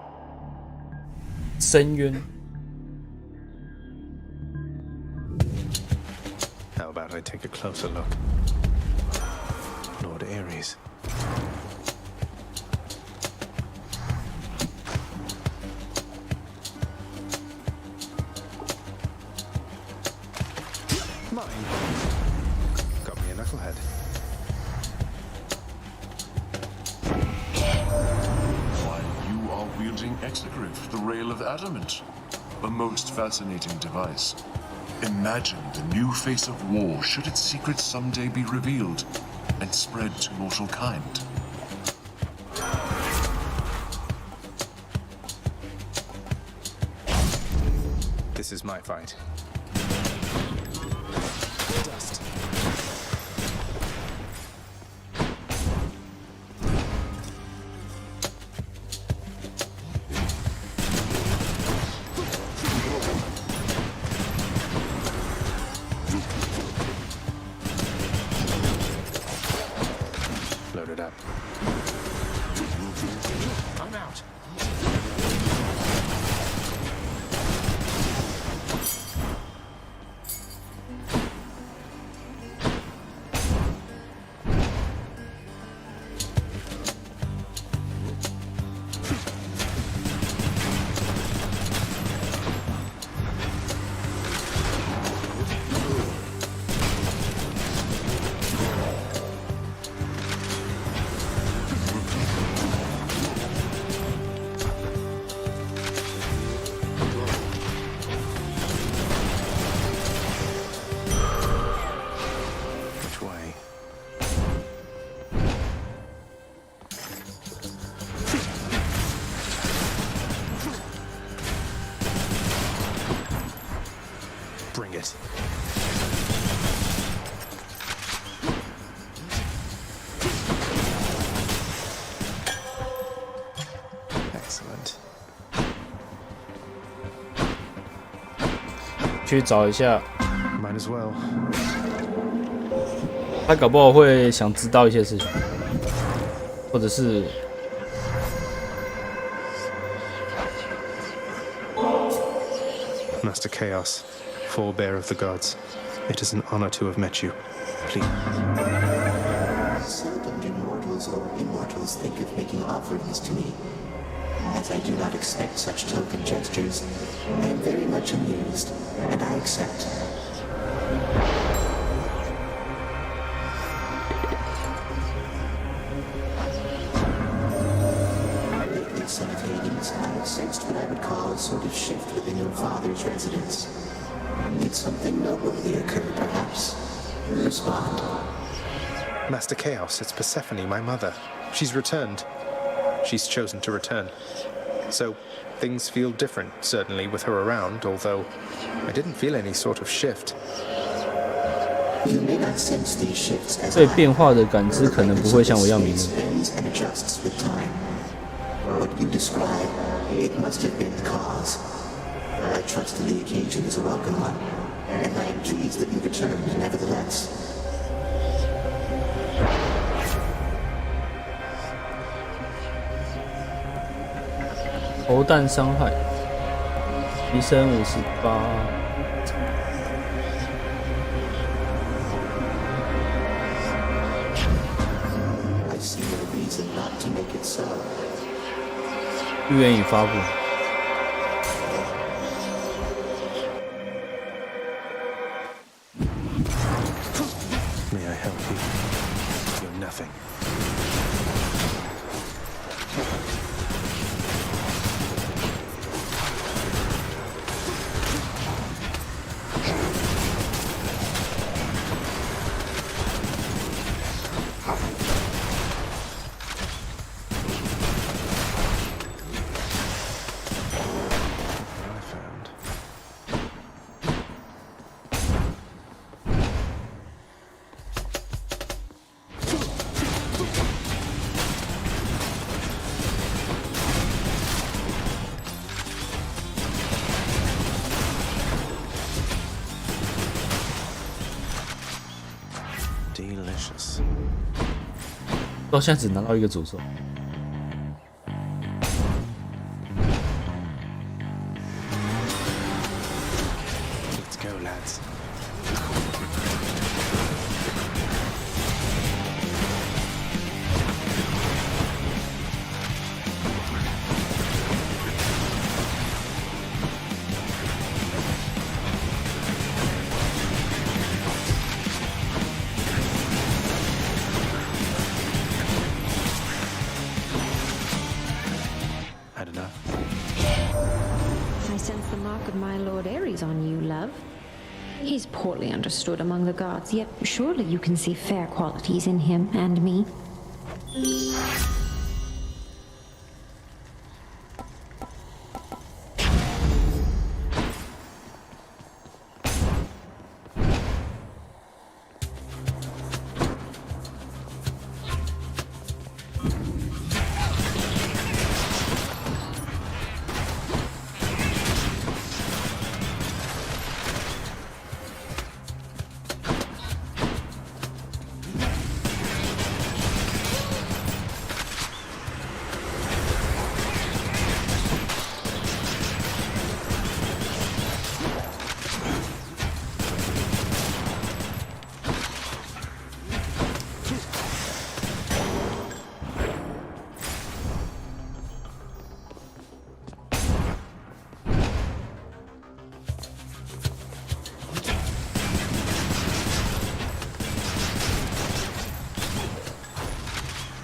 深渊。 How about I take a closer look? Lord Ares. Mine. Got me a knucklehead. While you are wielding Exegriff, the Rail of Adamant. A most fascinating device. Imagine the new face of war should its secrets someday be revealed and spread to mortal kind. This is my fight. Dust. Load it up. I'm out. Which way? Bring it. Excellent. 去找一下， Might as well. 他搞不好会想知道一些事情，或者是 Master Chaos, forebear of the gods, it is an honor to have met you. Please. Seldom do mortals or immortals think of making offerings to me. As I do not expect such token gestures, I am very much amused, and I accept. Lately, son of Hades, I have sensed what I would call a sort of shift within your father's residence. Did something noteworthy occur, perhaps? Respond. Master Chaos, it's Persephone, my mother. She's returned. She's chosen to return. So, things feel different, certainly, with her around, although I didn't feel any sort of shift. You may not sense these shifts as 对变化的感知可能不会像我一样敏锐。 and adjusts with time. What you describe, it must have been the cause. I trust the occasion is a welcome one, and I am pleased that you returned nevertheless. 投弹伤害提升58。 I see no reason not to make it so. 预言已发布。 May I help you? You're nothing. delicious. 到现在只拿到一个诅咒。Let's go, lads. I sense the mark of my Lord Ares on you, love. He's poorly understood among the gods, yet surely you can see fair qualities in him and me.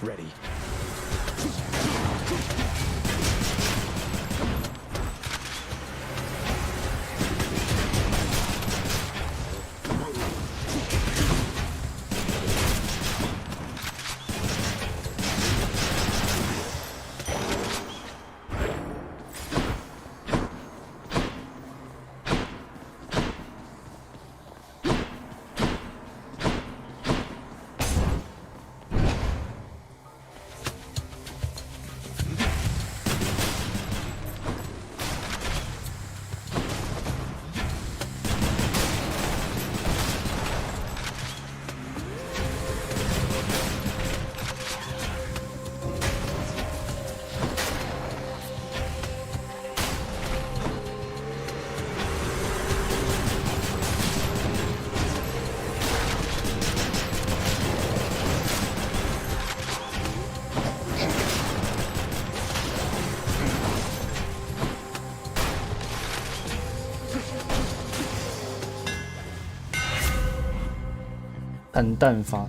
Ready.弹弹发，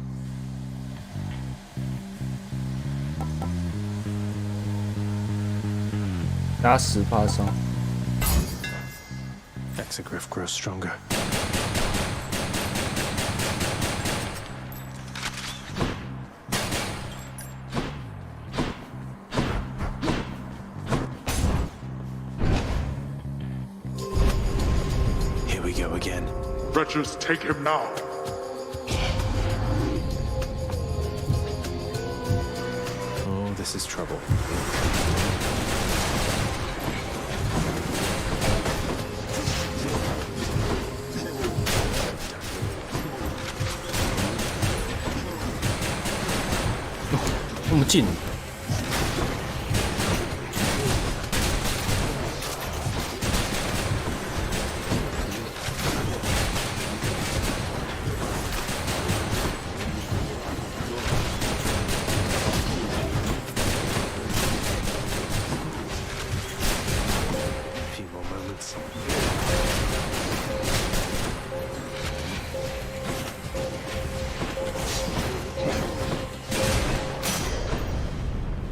加10%伤。Exegriff grows stronger. Here we go again. Wretches, take him now. Oh, this is trouble. Oh, 那么近。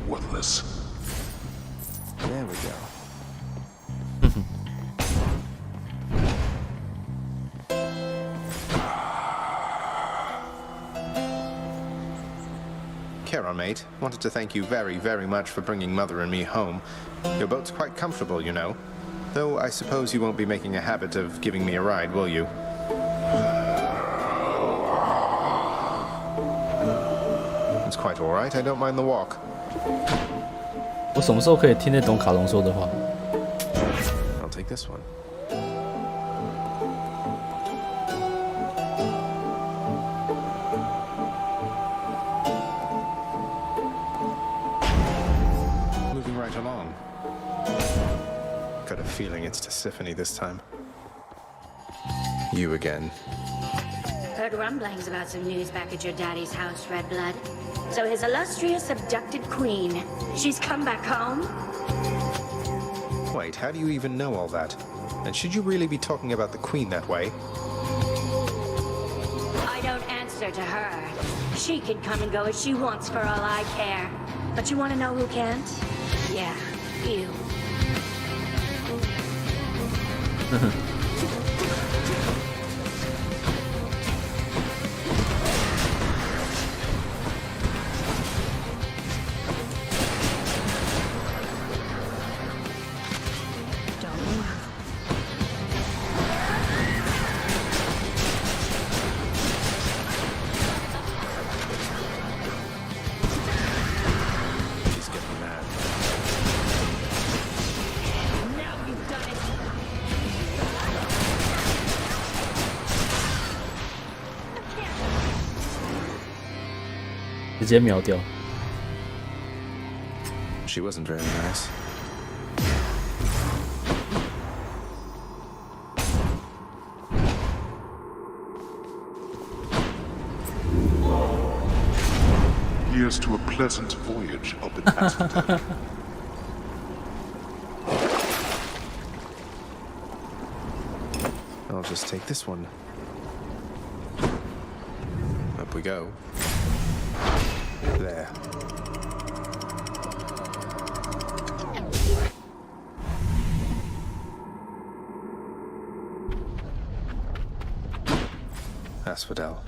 Worthless. There we go. Charon, mate, wanted to thank you very, very much for bringing Mother and me home. Your boat's quite comfortable, you know. Though I suppose you won't be making a habit of giving me a ride, will you? It's quite all right. I don't mind the walk. 我什么时候可以听得懂卡隆说的话？ I'll take this one. feeling it's Tisiphone this time. You again. Heard rumblings about some news back at your daddy's house, Redblood. So his illustrious abducted queen, she's come back home? Wait, how do you even know all that? And should you really be talking about the queen that way? I don't answer to her. She can come and go as she wants for all I care. But you want to know who can't? Yeah, you.直接秒掉。 She wasn't very nice. Here's to a pleasant voyage up in Asphodel. I'll just take this one. Up we go. There. Asphodel.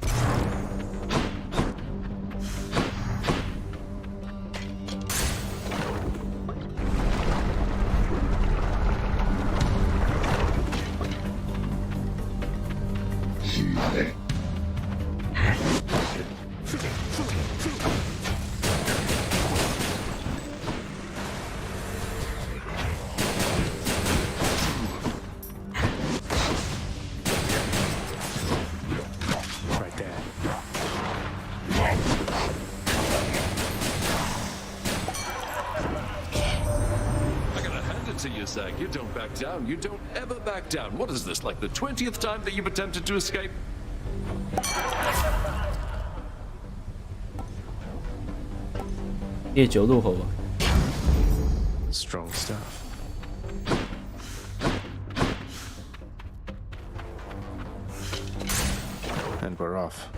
You don't back down. You don't ever back down. What is this, like the 20th time that you've attempted to escape? Strong stuff. And we're off.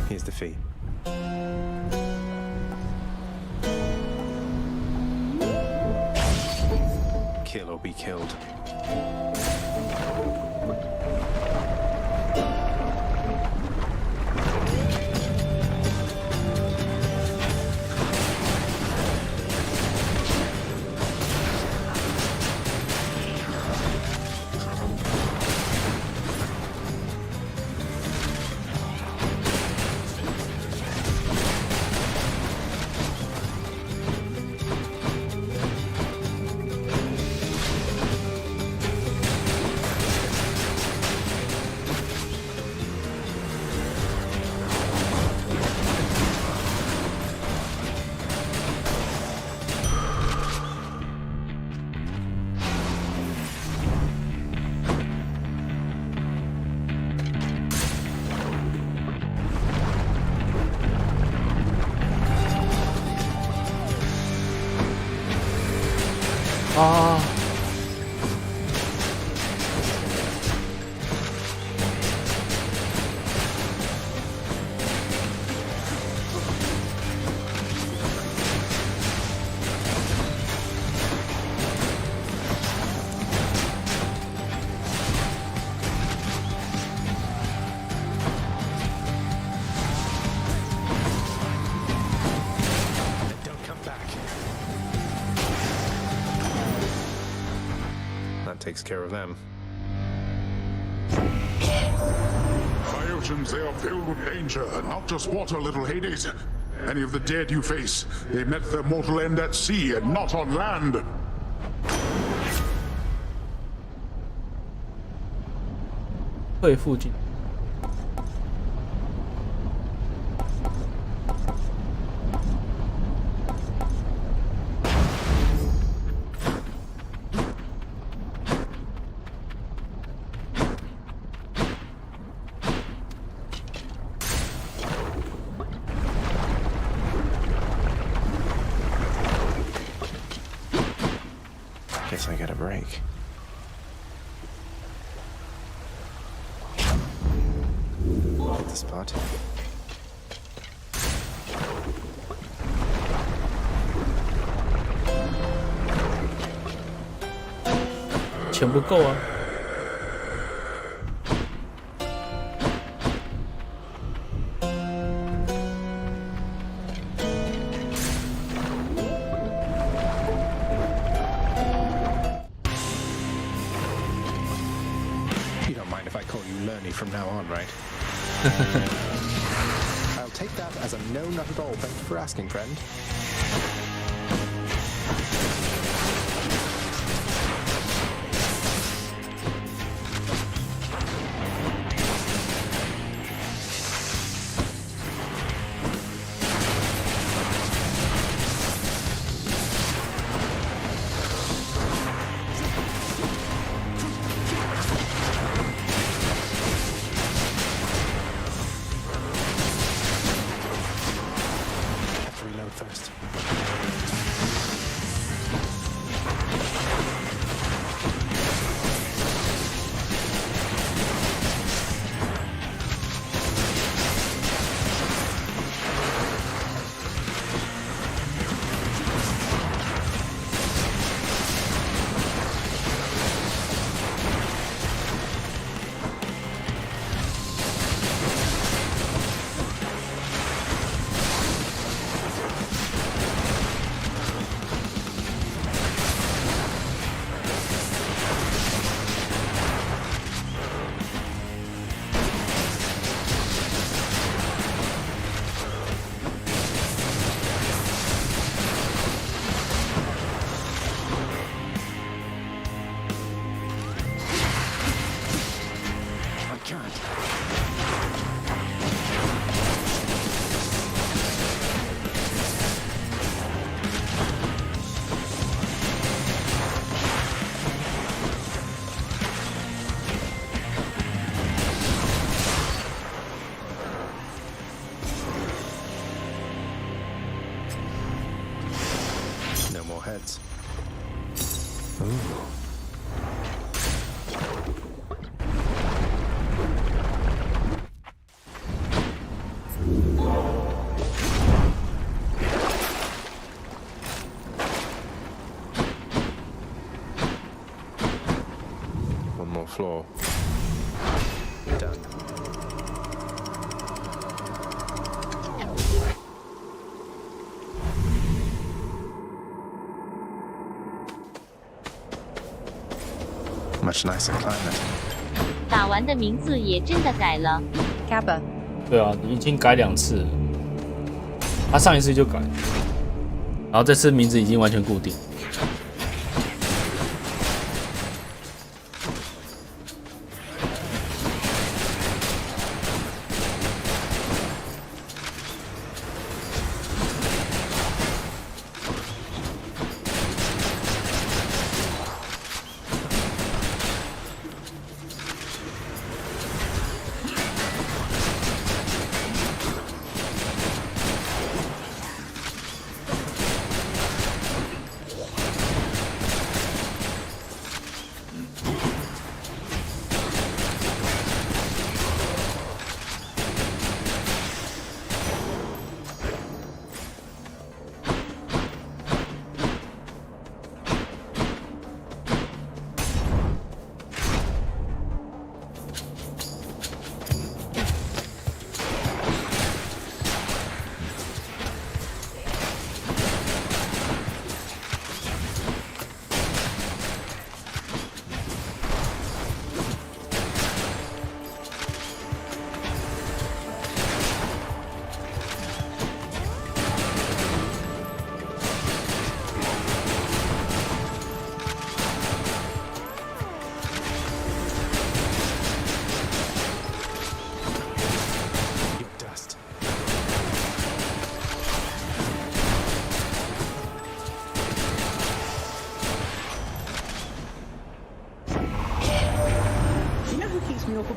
Here's the fee. Kill or be killed. 啊！Takes care of them. My oceans, they are filled with danger, not just water, little Hades. Any of the dead you face, they met their mortal end at sea and not on land. 会附近。Guess I get a break. Hit the spot. 钱不够啊。You don't mind if I call you Lerny from now on, right? I'll take that as a no, not at all. Thank you for asking, friend. First. No more heads. Ooh. One more floor. Done. Much nicer climate. 打完的名字也真的改了。Kappa。对啊，你已经改2次了。他上一次就改，然后这次名字已经完全固定。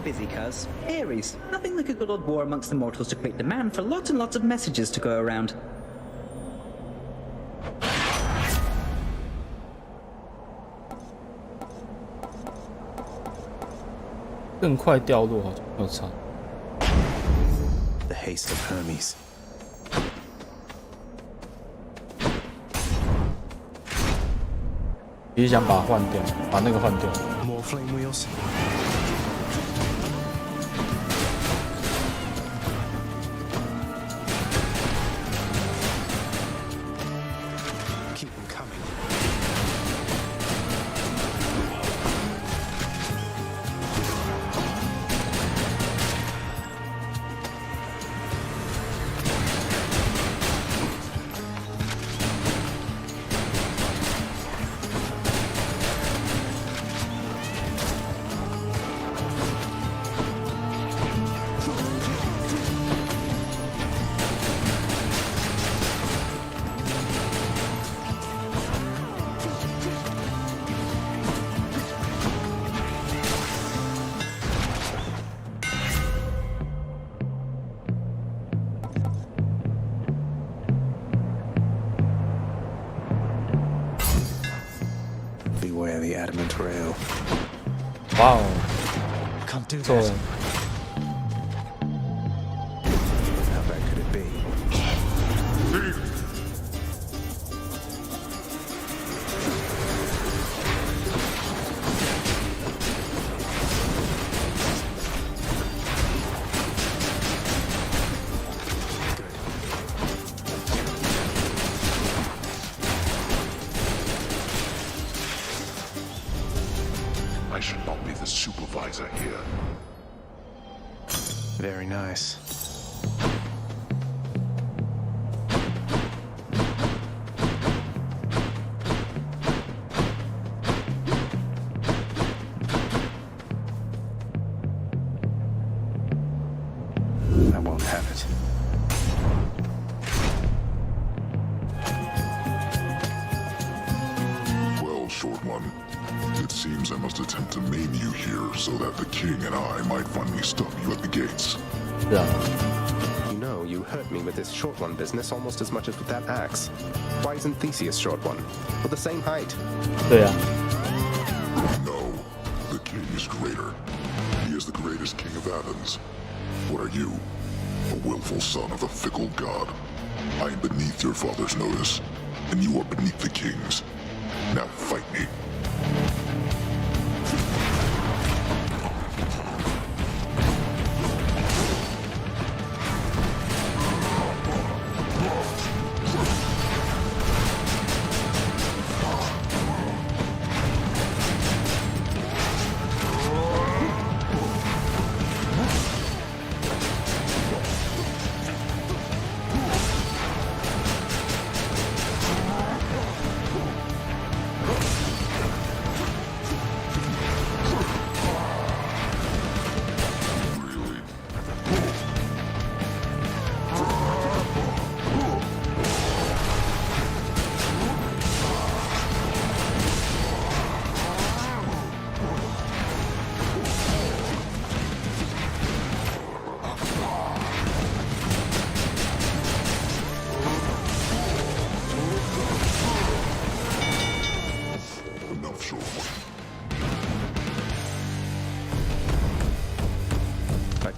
busy, cuz. Ares. Nothing like a good old war amongst the mortals to create demand for lots and lots of messages to go around. 更快掉落，好像没有差。The haste of Hermes. 其实想把它换掉，把那个换掉。More flame wheels. Keep them coming. Beware the adamant rail. Wow. Can't do that. How bad could it be? I should not be the supervisor here. Very nice. I won't have it. Well, short one. It seems I must attempt to maim you here so that the king and I might finally stop you at the gates. Yeah. You know, you hurt me with this short one business almost as much as with that axe. Why isn't Theseus short one? We're the same height. Yeah. No, the king is greater. He is the greatest king of Athens. What are you? A willful son of a fickle god. I am beneath your father's notice, and you are beneath the king's. Now fight me.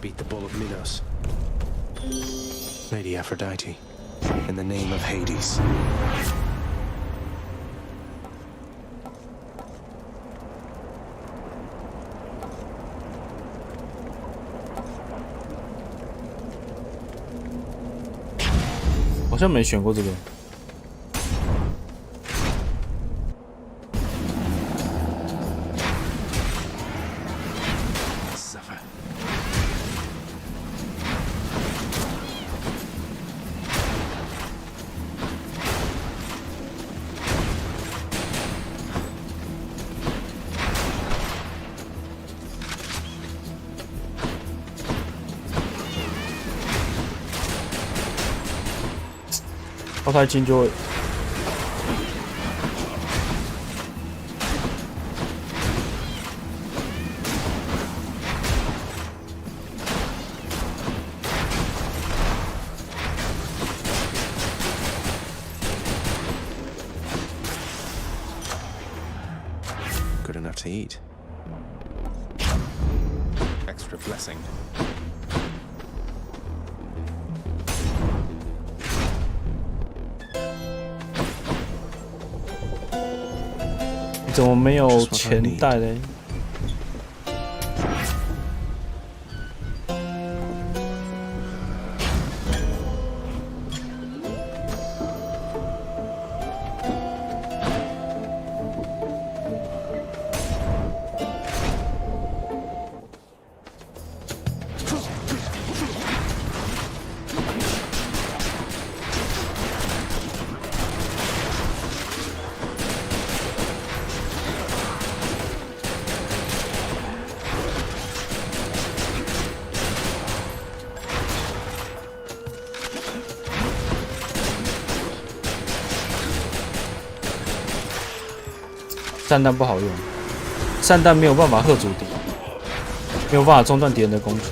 Beat the bull of Minos. Lady Aphrodite, in the name of Hades. I 好像没选过这个。靠太近就会。good enough to eat. Extra blessing. 怎么没有钱袋嘞？散弹不好用，散弹没有办法吓阻敌，没有办法中断敌人的攻击。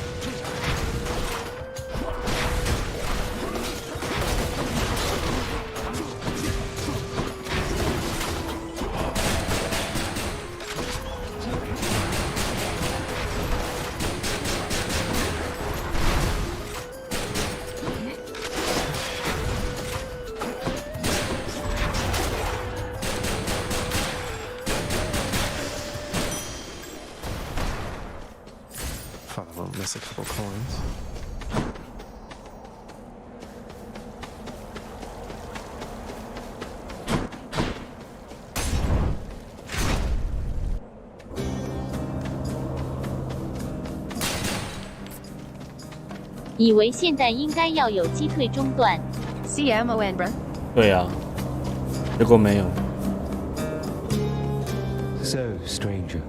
Father won't miss a couple coins. "以为现在应该要有击退中断。CMO Enbra。对啊，结果没有。So, stranger,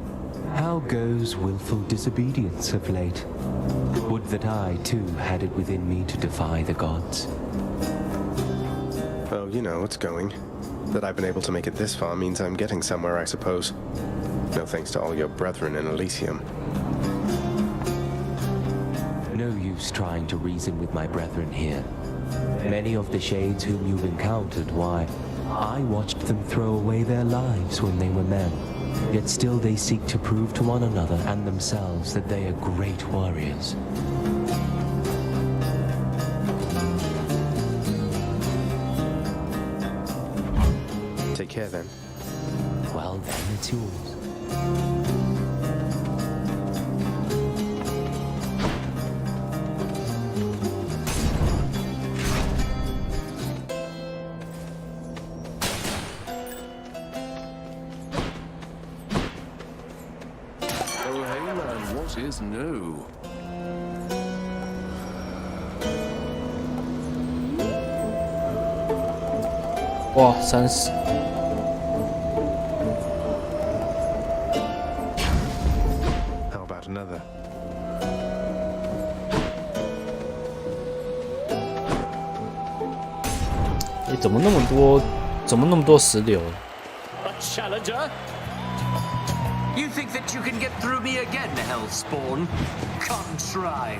how goes willful disobedience of late? Would that I, too, had it within me to defy the gods. Oh, you know, it's going. That I've been able to make it this far means I'm getting somewhere, I suppose. No thanks to all your brethren in Elysium. No use trying to reason with my brethren here. Many of the shades whom you've encountered, why, I watched them throw away their lives when they were men. Yet still they seek to prove to one another and themselves that they are great warriors. Take care then. Well then, it's yours. What is new? 哇，30。How about another? 哎，怎么那么多？怎么那么多石榴？ A challenger? You think that you can get through me again, Hellspawn? Come try.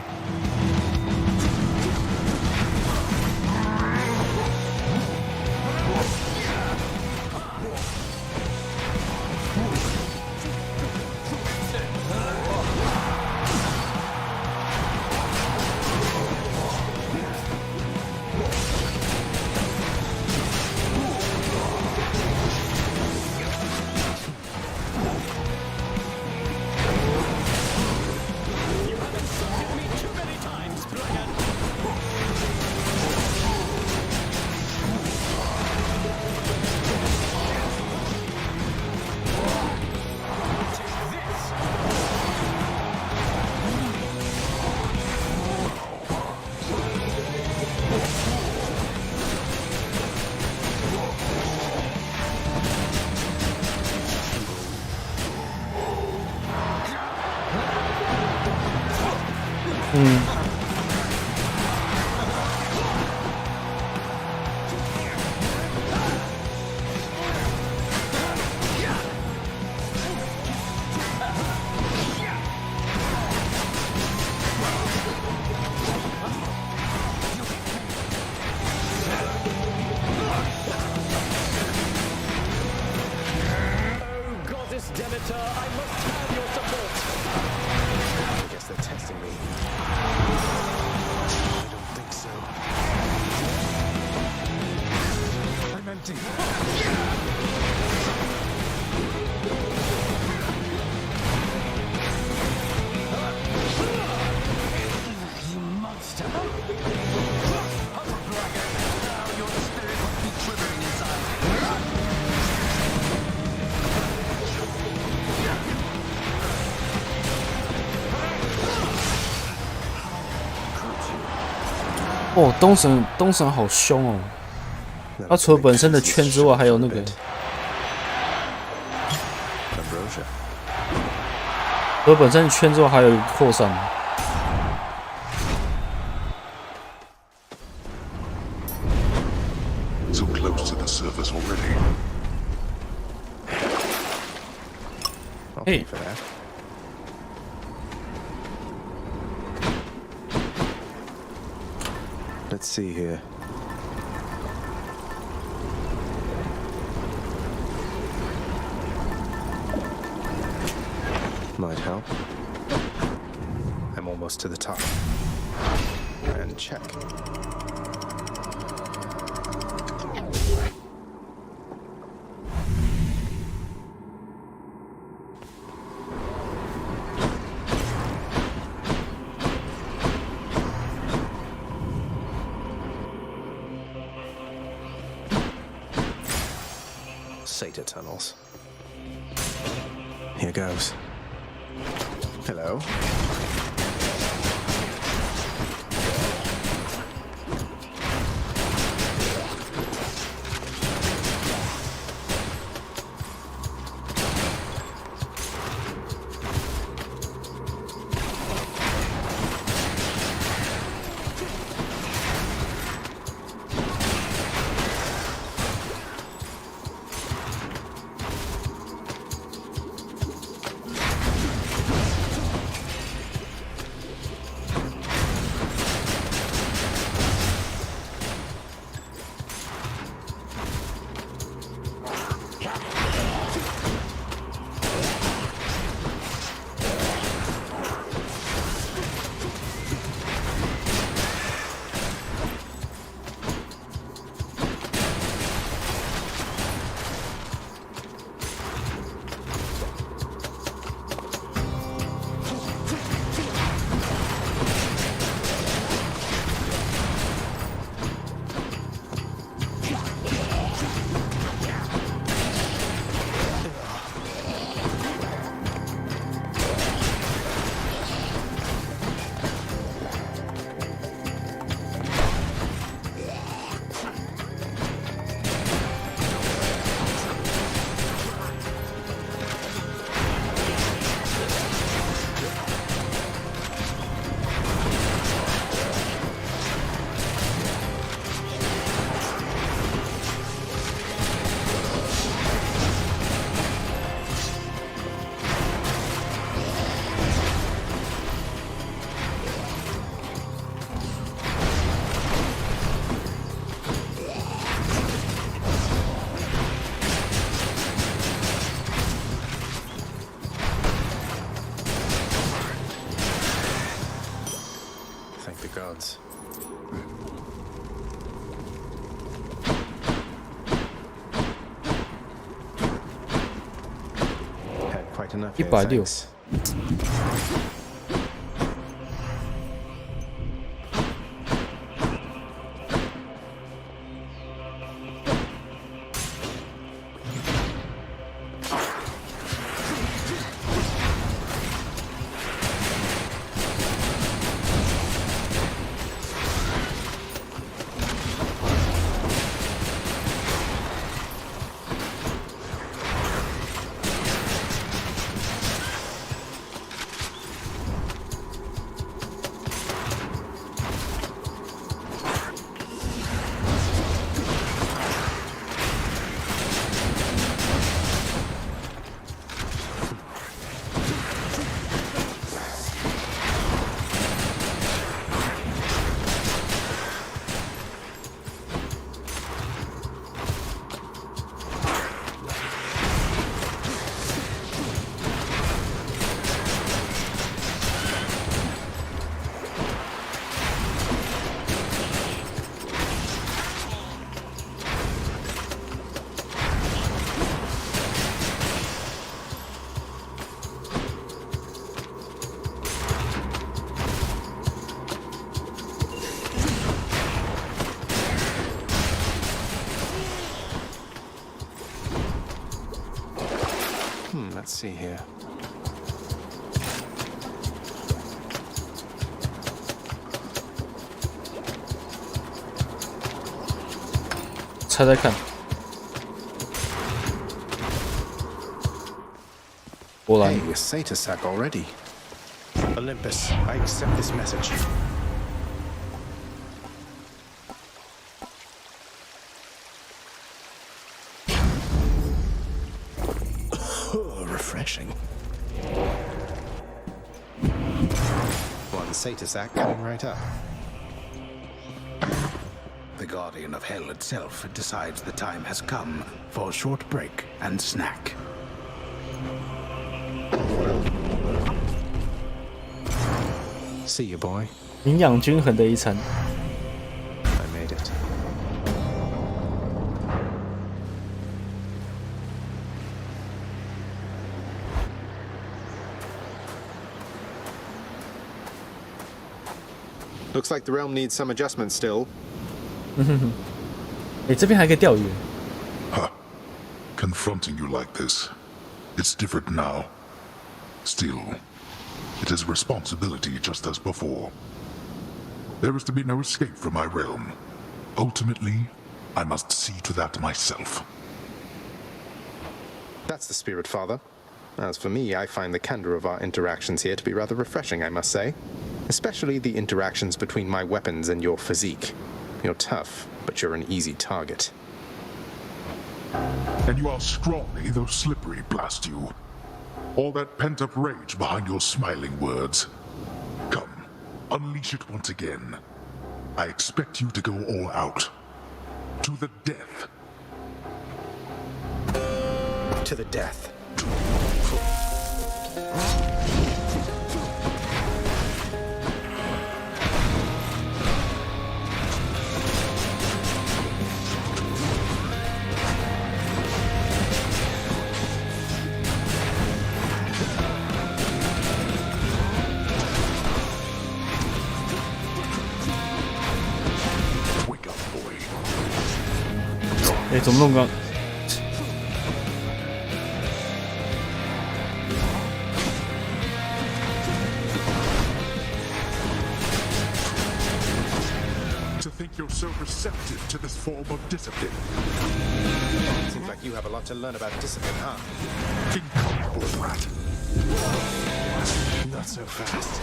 哦，东神好凶哦！他除了本身的圈之外，还有那个。除了本身的圈之外，还有扩散。So close to the surface already. Hey. For that. Let's see here. Might help. I'm almost to the top. And check. SATA tunnels. Here goes. Hello. Gods. Had quite enough here, 160。 thanks. Let's see here. 猜猜看。果然。 Hey, a satyr sack already. Olympus, I accept this message. Refreshing. One satyr sack coming right up. The guardian of hell itself decides the time has come for a short break and snack. See you, boy. 营养均衡的一餐。 I made it. Looks like the realm needs some adjustment still. 哎，这边还可以钓鱼。 Huh. Confronting you like this. It's different now. Still, it is a responsibility just as before. There is to be no escape from my realm. Ultimately, I must see to that myself. That's the spirit, Father. As for me, I find the candor of our interactions here to be rather refreshing, I must say. Especially the interactions between my weapons and your physique. You're tough, but you're an easy target. And you are scrawny, though slippery, blast you. All that pent-up rage behind your smiling words. Come, unleash it once again. I expect you to go all out. To the death. To the death. Wake up, boy. 哎，怎么弄刚？ To think you're so receptive to this form of discipline. Seems like you have a lot to learn about discipline, huh? Incomparable rat. Not so fast.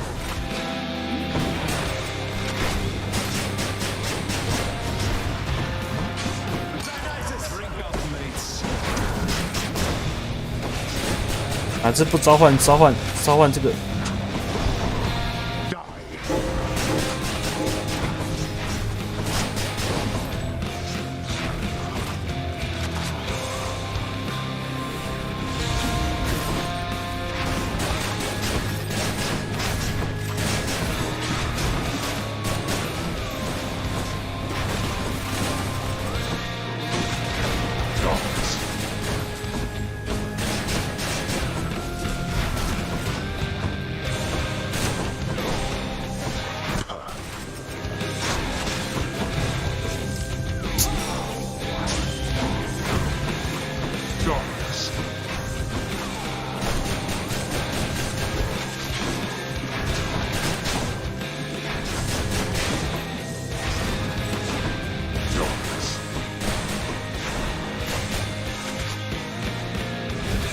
啊，这不召唤这个。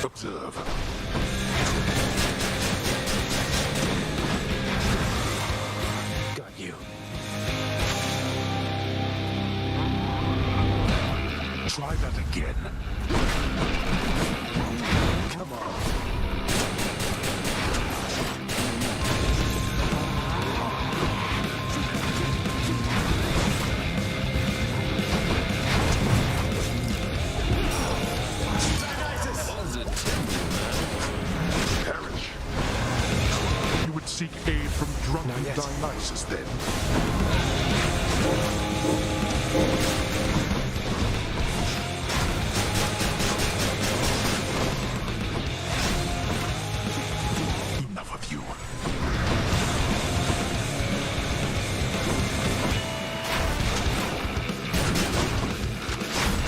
Observe. Got you. Try that again. Come on. Perish. You would seek aid from drunken Dionysus then. Enough of you.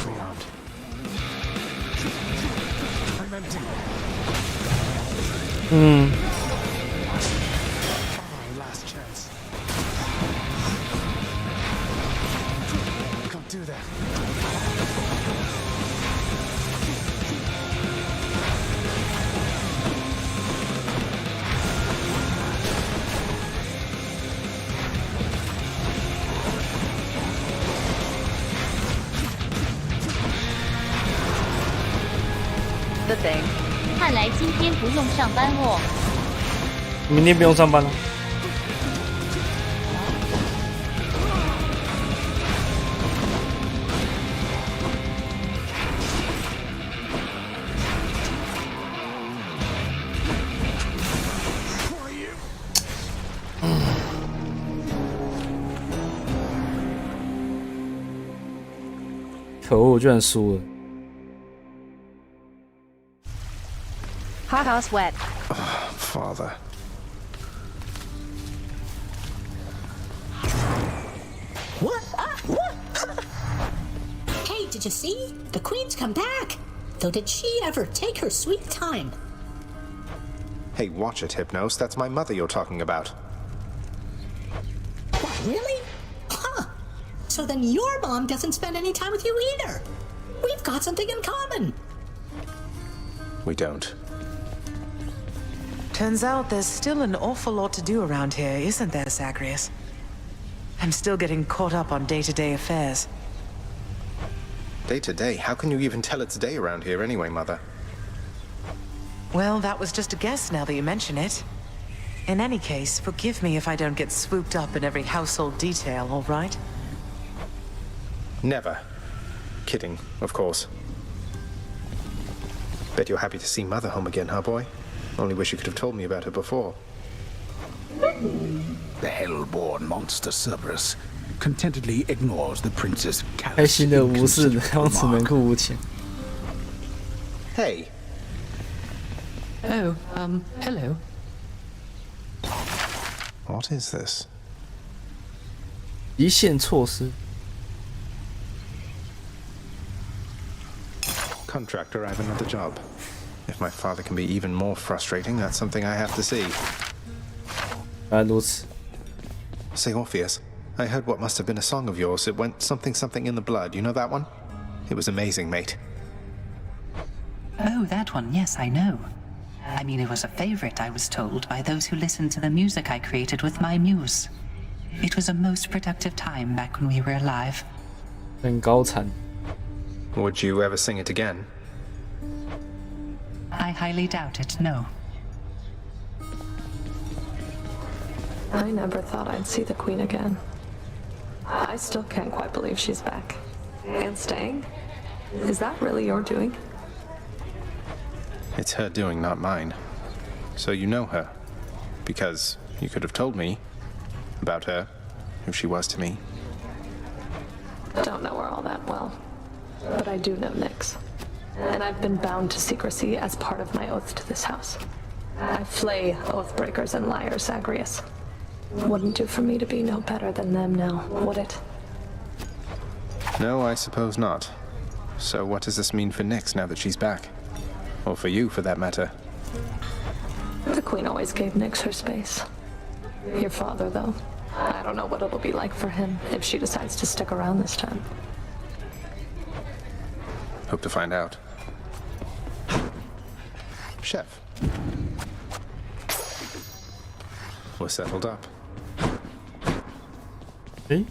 Rearmed. I'm empty. Last chance. Can't do that. the thing. 看来今天不用上班哦。明天不用上班了。可恶，我居然输了。Hot house wet. Father. What? What? Hey, did you see? The Queen's come back. Though did she ever take her sweet time? Hey, watch it, Hypnos. That's my mother you're talking about. What, really? Huh. So then your mom doesn't spend any time with you either. We've got something in common. We don't. Turns out there's still an awful lot to do around here, isn't there, Zagreus? I'm still getting caught up on day-to-day affairs. Day-to-day? How can you even tell it's day around here anyway, Mother? Well, that was just a guess now that you mention it. In any case, forgive me if I don't get swooped up in every household detail, all right? Never. Kidding, of course. Bet you're happy to see Mother home again, huh, boy? Only wish you could have told me about her before. The hell-born monster Cerberus contentedly ignores the prince's 开心的无视让此门户无情。Hey. Oh, hello. What is this? 极限措施。Contractor, I have another job. If my father can be even more frustrating, that's something I have to see. 如此。Say, Orpheus, I heard what must have been a song of yours. It went something something in the blood. You know that one? It was amazing, mate. Oh, that one. Yes, I know. I mean, it was a favorite, I was told, by those who listened to the music I created with my muse. It was a most productive time back when we were alive. 很高产。Would you ever sing it again? I highly doubt it, no. I never thought I'd see the Queen again. I still can't quite believe she's back. And staying? Is that really your doing? It's her doing, not mine. So you know her. Because you could have told me about her, who she was to me. Don't know her all that well. But I do know Nyx. And I've been bound to secrecy as part of my oath to this house. I flay oath-breakers and liars, Zagreus. Wouldn't do for me to be no better than them now, would it? No, I suppose not. So what does this mean for Nyx now that she's back? Or for you, for that matter? The Queen always gave Nyx her space. Your father, though, I don't know what it'll be like for him if she decides to stick around this time. Hope to find out. Chef. We're settled up. Hey?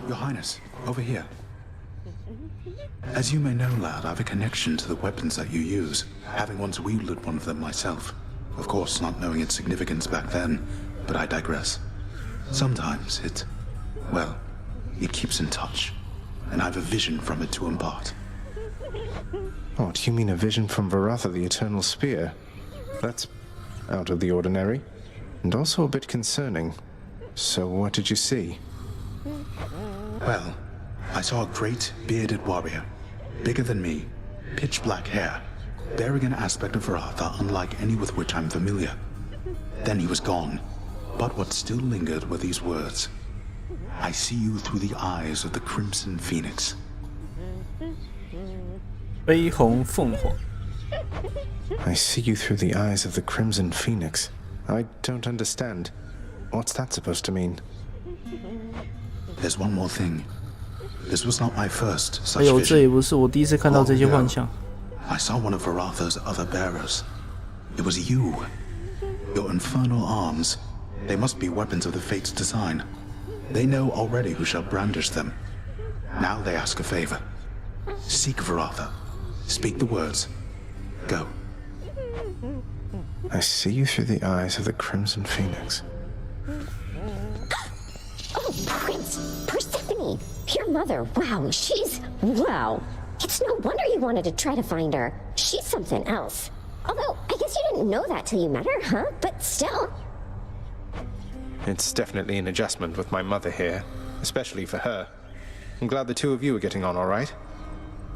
Your Highness, over here. As you may know, lad, I have a connection to the weapons that you use, having once wielded one of them myself. Of course, not knowing its significance back then, but I digress. Sometimes it keeps in touch, and I have a vision from it to impart. Oh, do you mean a vision from Varatha, the Eternal Spear? That's out of the ordinary, and also a bit concerning. So what did you see? Well, I saw a great, bearded warrior, bigger than me, pitch black hair, bearing an aspect of Varatha unlike any with which I'm familiar. Then he was gone, but what still lingered were these words. I see you through the eyes of the Crimson Phoenix. 绯红凤凰。 I see you through the eyes of the Crimson Phoenix. I don't understand. What's that supposed to mean? There's one more thing. This was not my first 哎 such 呦，这 vision. 也不是我第一次看到这些幻象。 I saw one of Varatha's other bearers. It was you. Your infernal arms. They must be weapons of the Fates' design. They know already who shall brandish them. Now they ask a favor. Seek Varatha. Speak the words. Go. I see you through the eyes of the Crimson Phoenix. Oh, Prince Persephone, your mother. Wow, she's... wow. It's no wonder you wanted to try to find her. She's something else. Although, I guess you didn't know that till you met her, huh? But still. It's definitely an adjustment with my mother here, especially for her. I'm glad the two of you are getting on all right.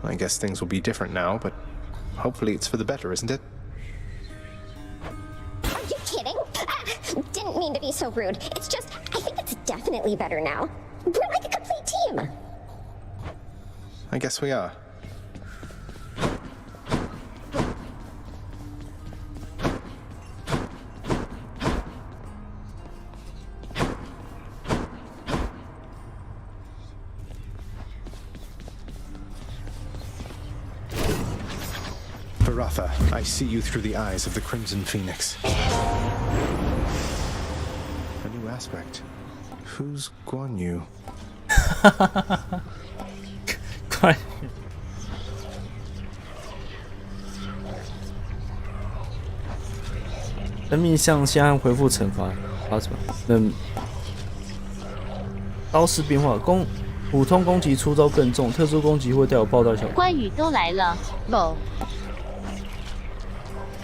I guess things will be different now, but hopefully it's for the better, isn't it? Are you kidding? Didn't mean to be so rude. It's just, I think it's definitely better now. We're like a complete team. I guess we are. Varatha, I see you through the eyes of the Crimson Phoenix. A new aspect. Who's Guan Yu? 生命象限恢复惩罚，什么？刀式变化，普通攻击出招更重，特殊攻击会带有爆炸效果。关羽都来了，不。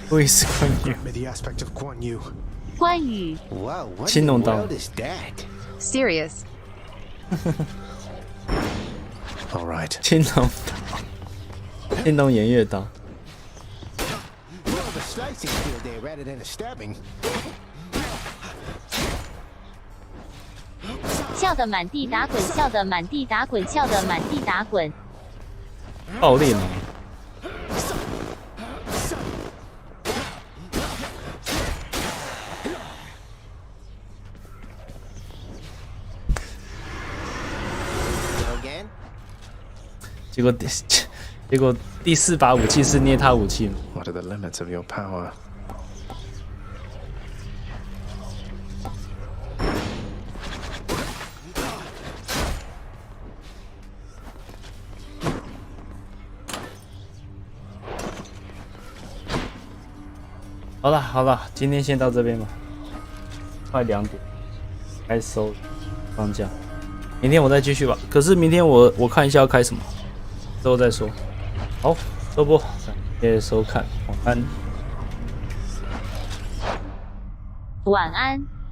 我也是关羽。关羽。青龙刀。Serious. All right. 青龙刀。青龙偃月刀。笑得满地打滚，笑得满地打滚，笑得满地打滚。爆裂吗？结果第4把武器是捏他武器吗 What are the limits of your power? 好了，今天先到这边吧。快2点，该收放假。明天我再继续吧。可是明天我看一下要开什么，之后再说。好，收播，感谢收看，晚安。晚安。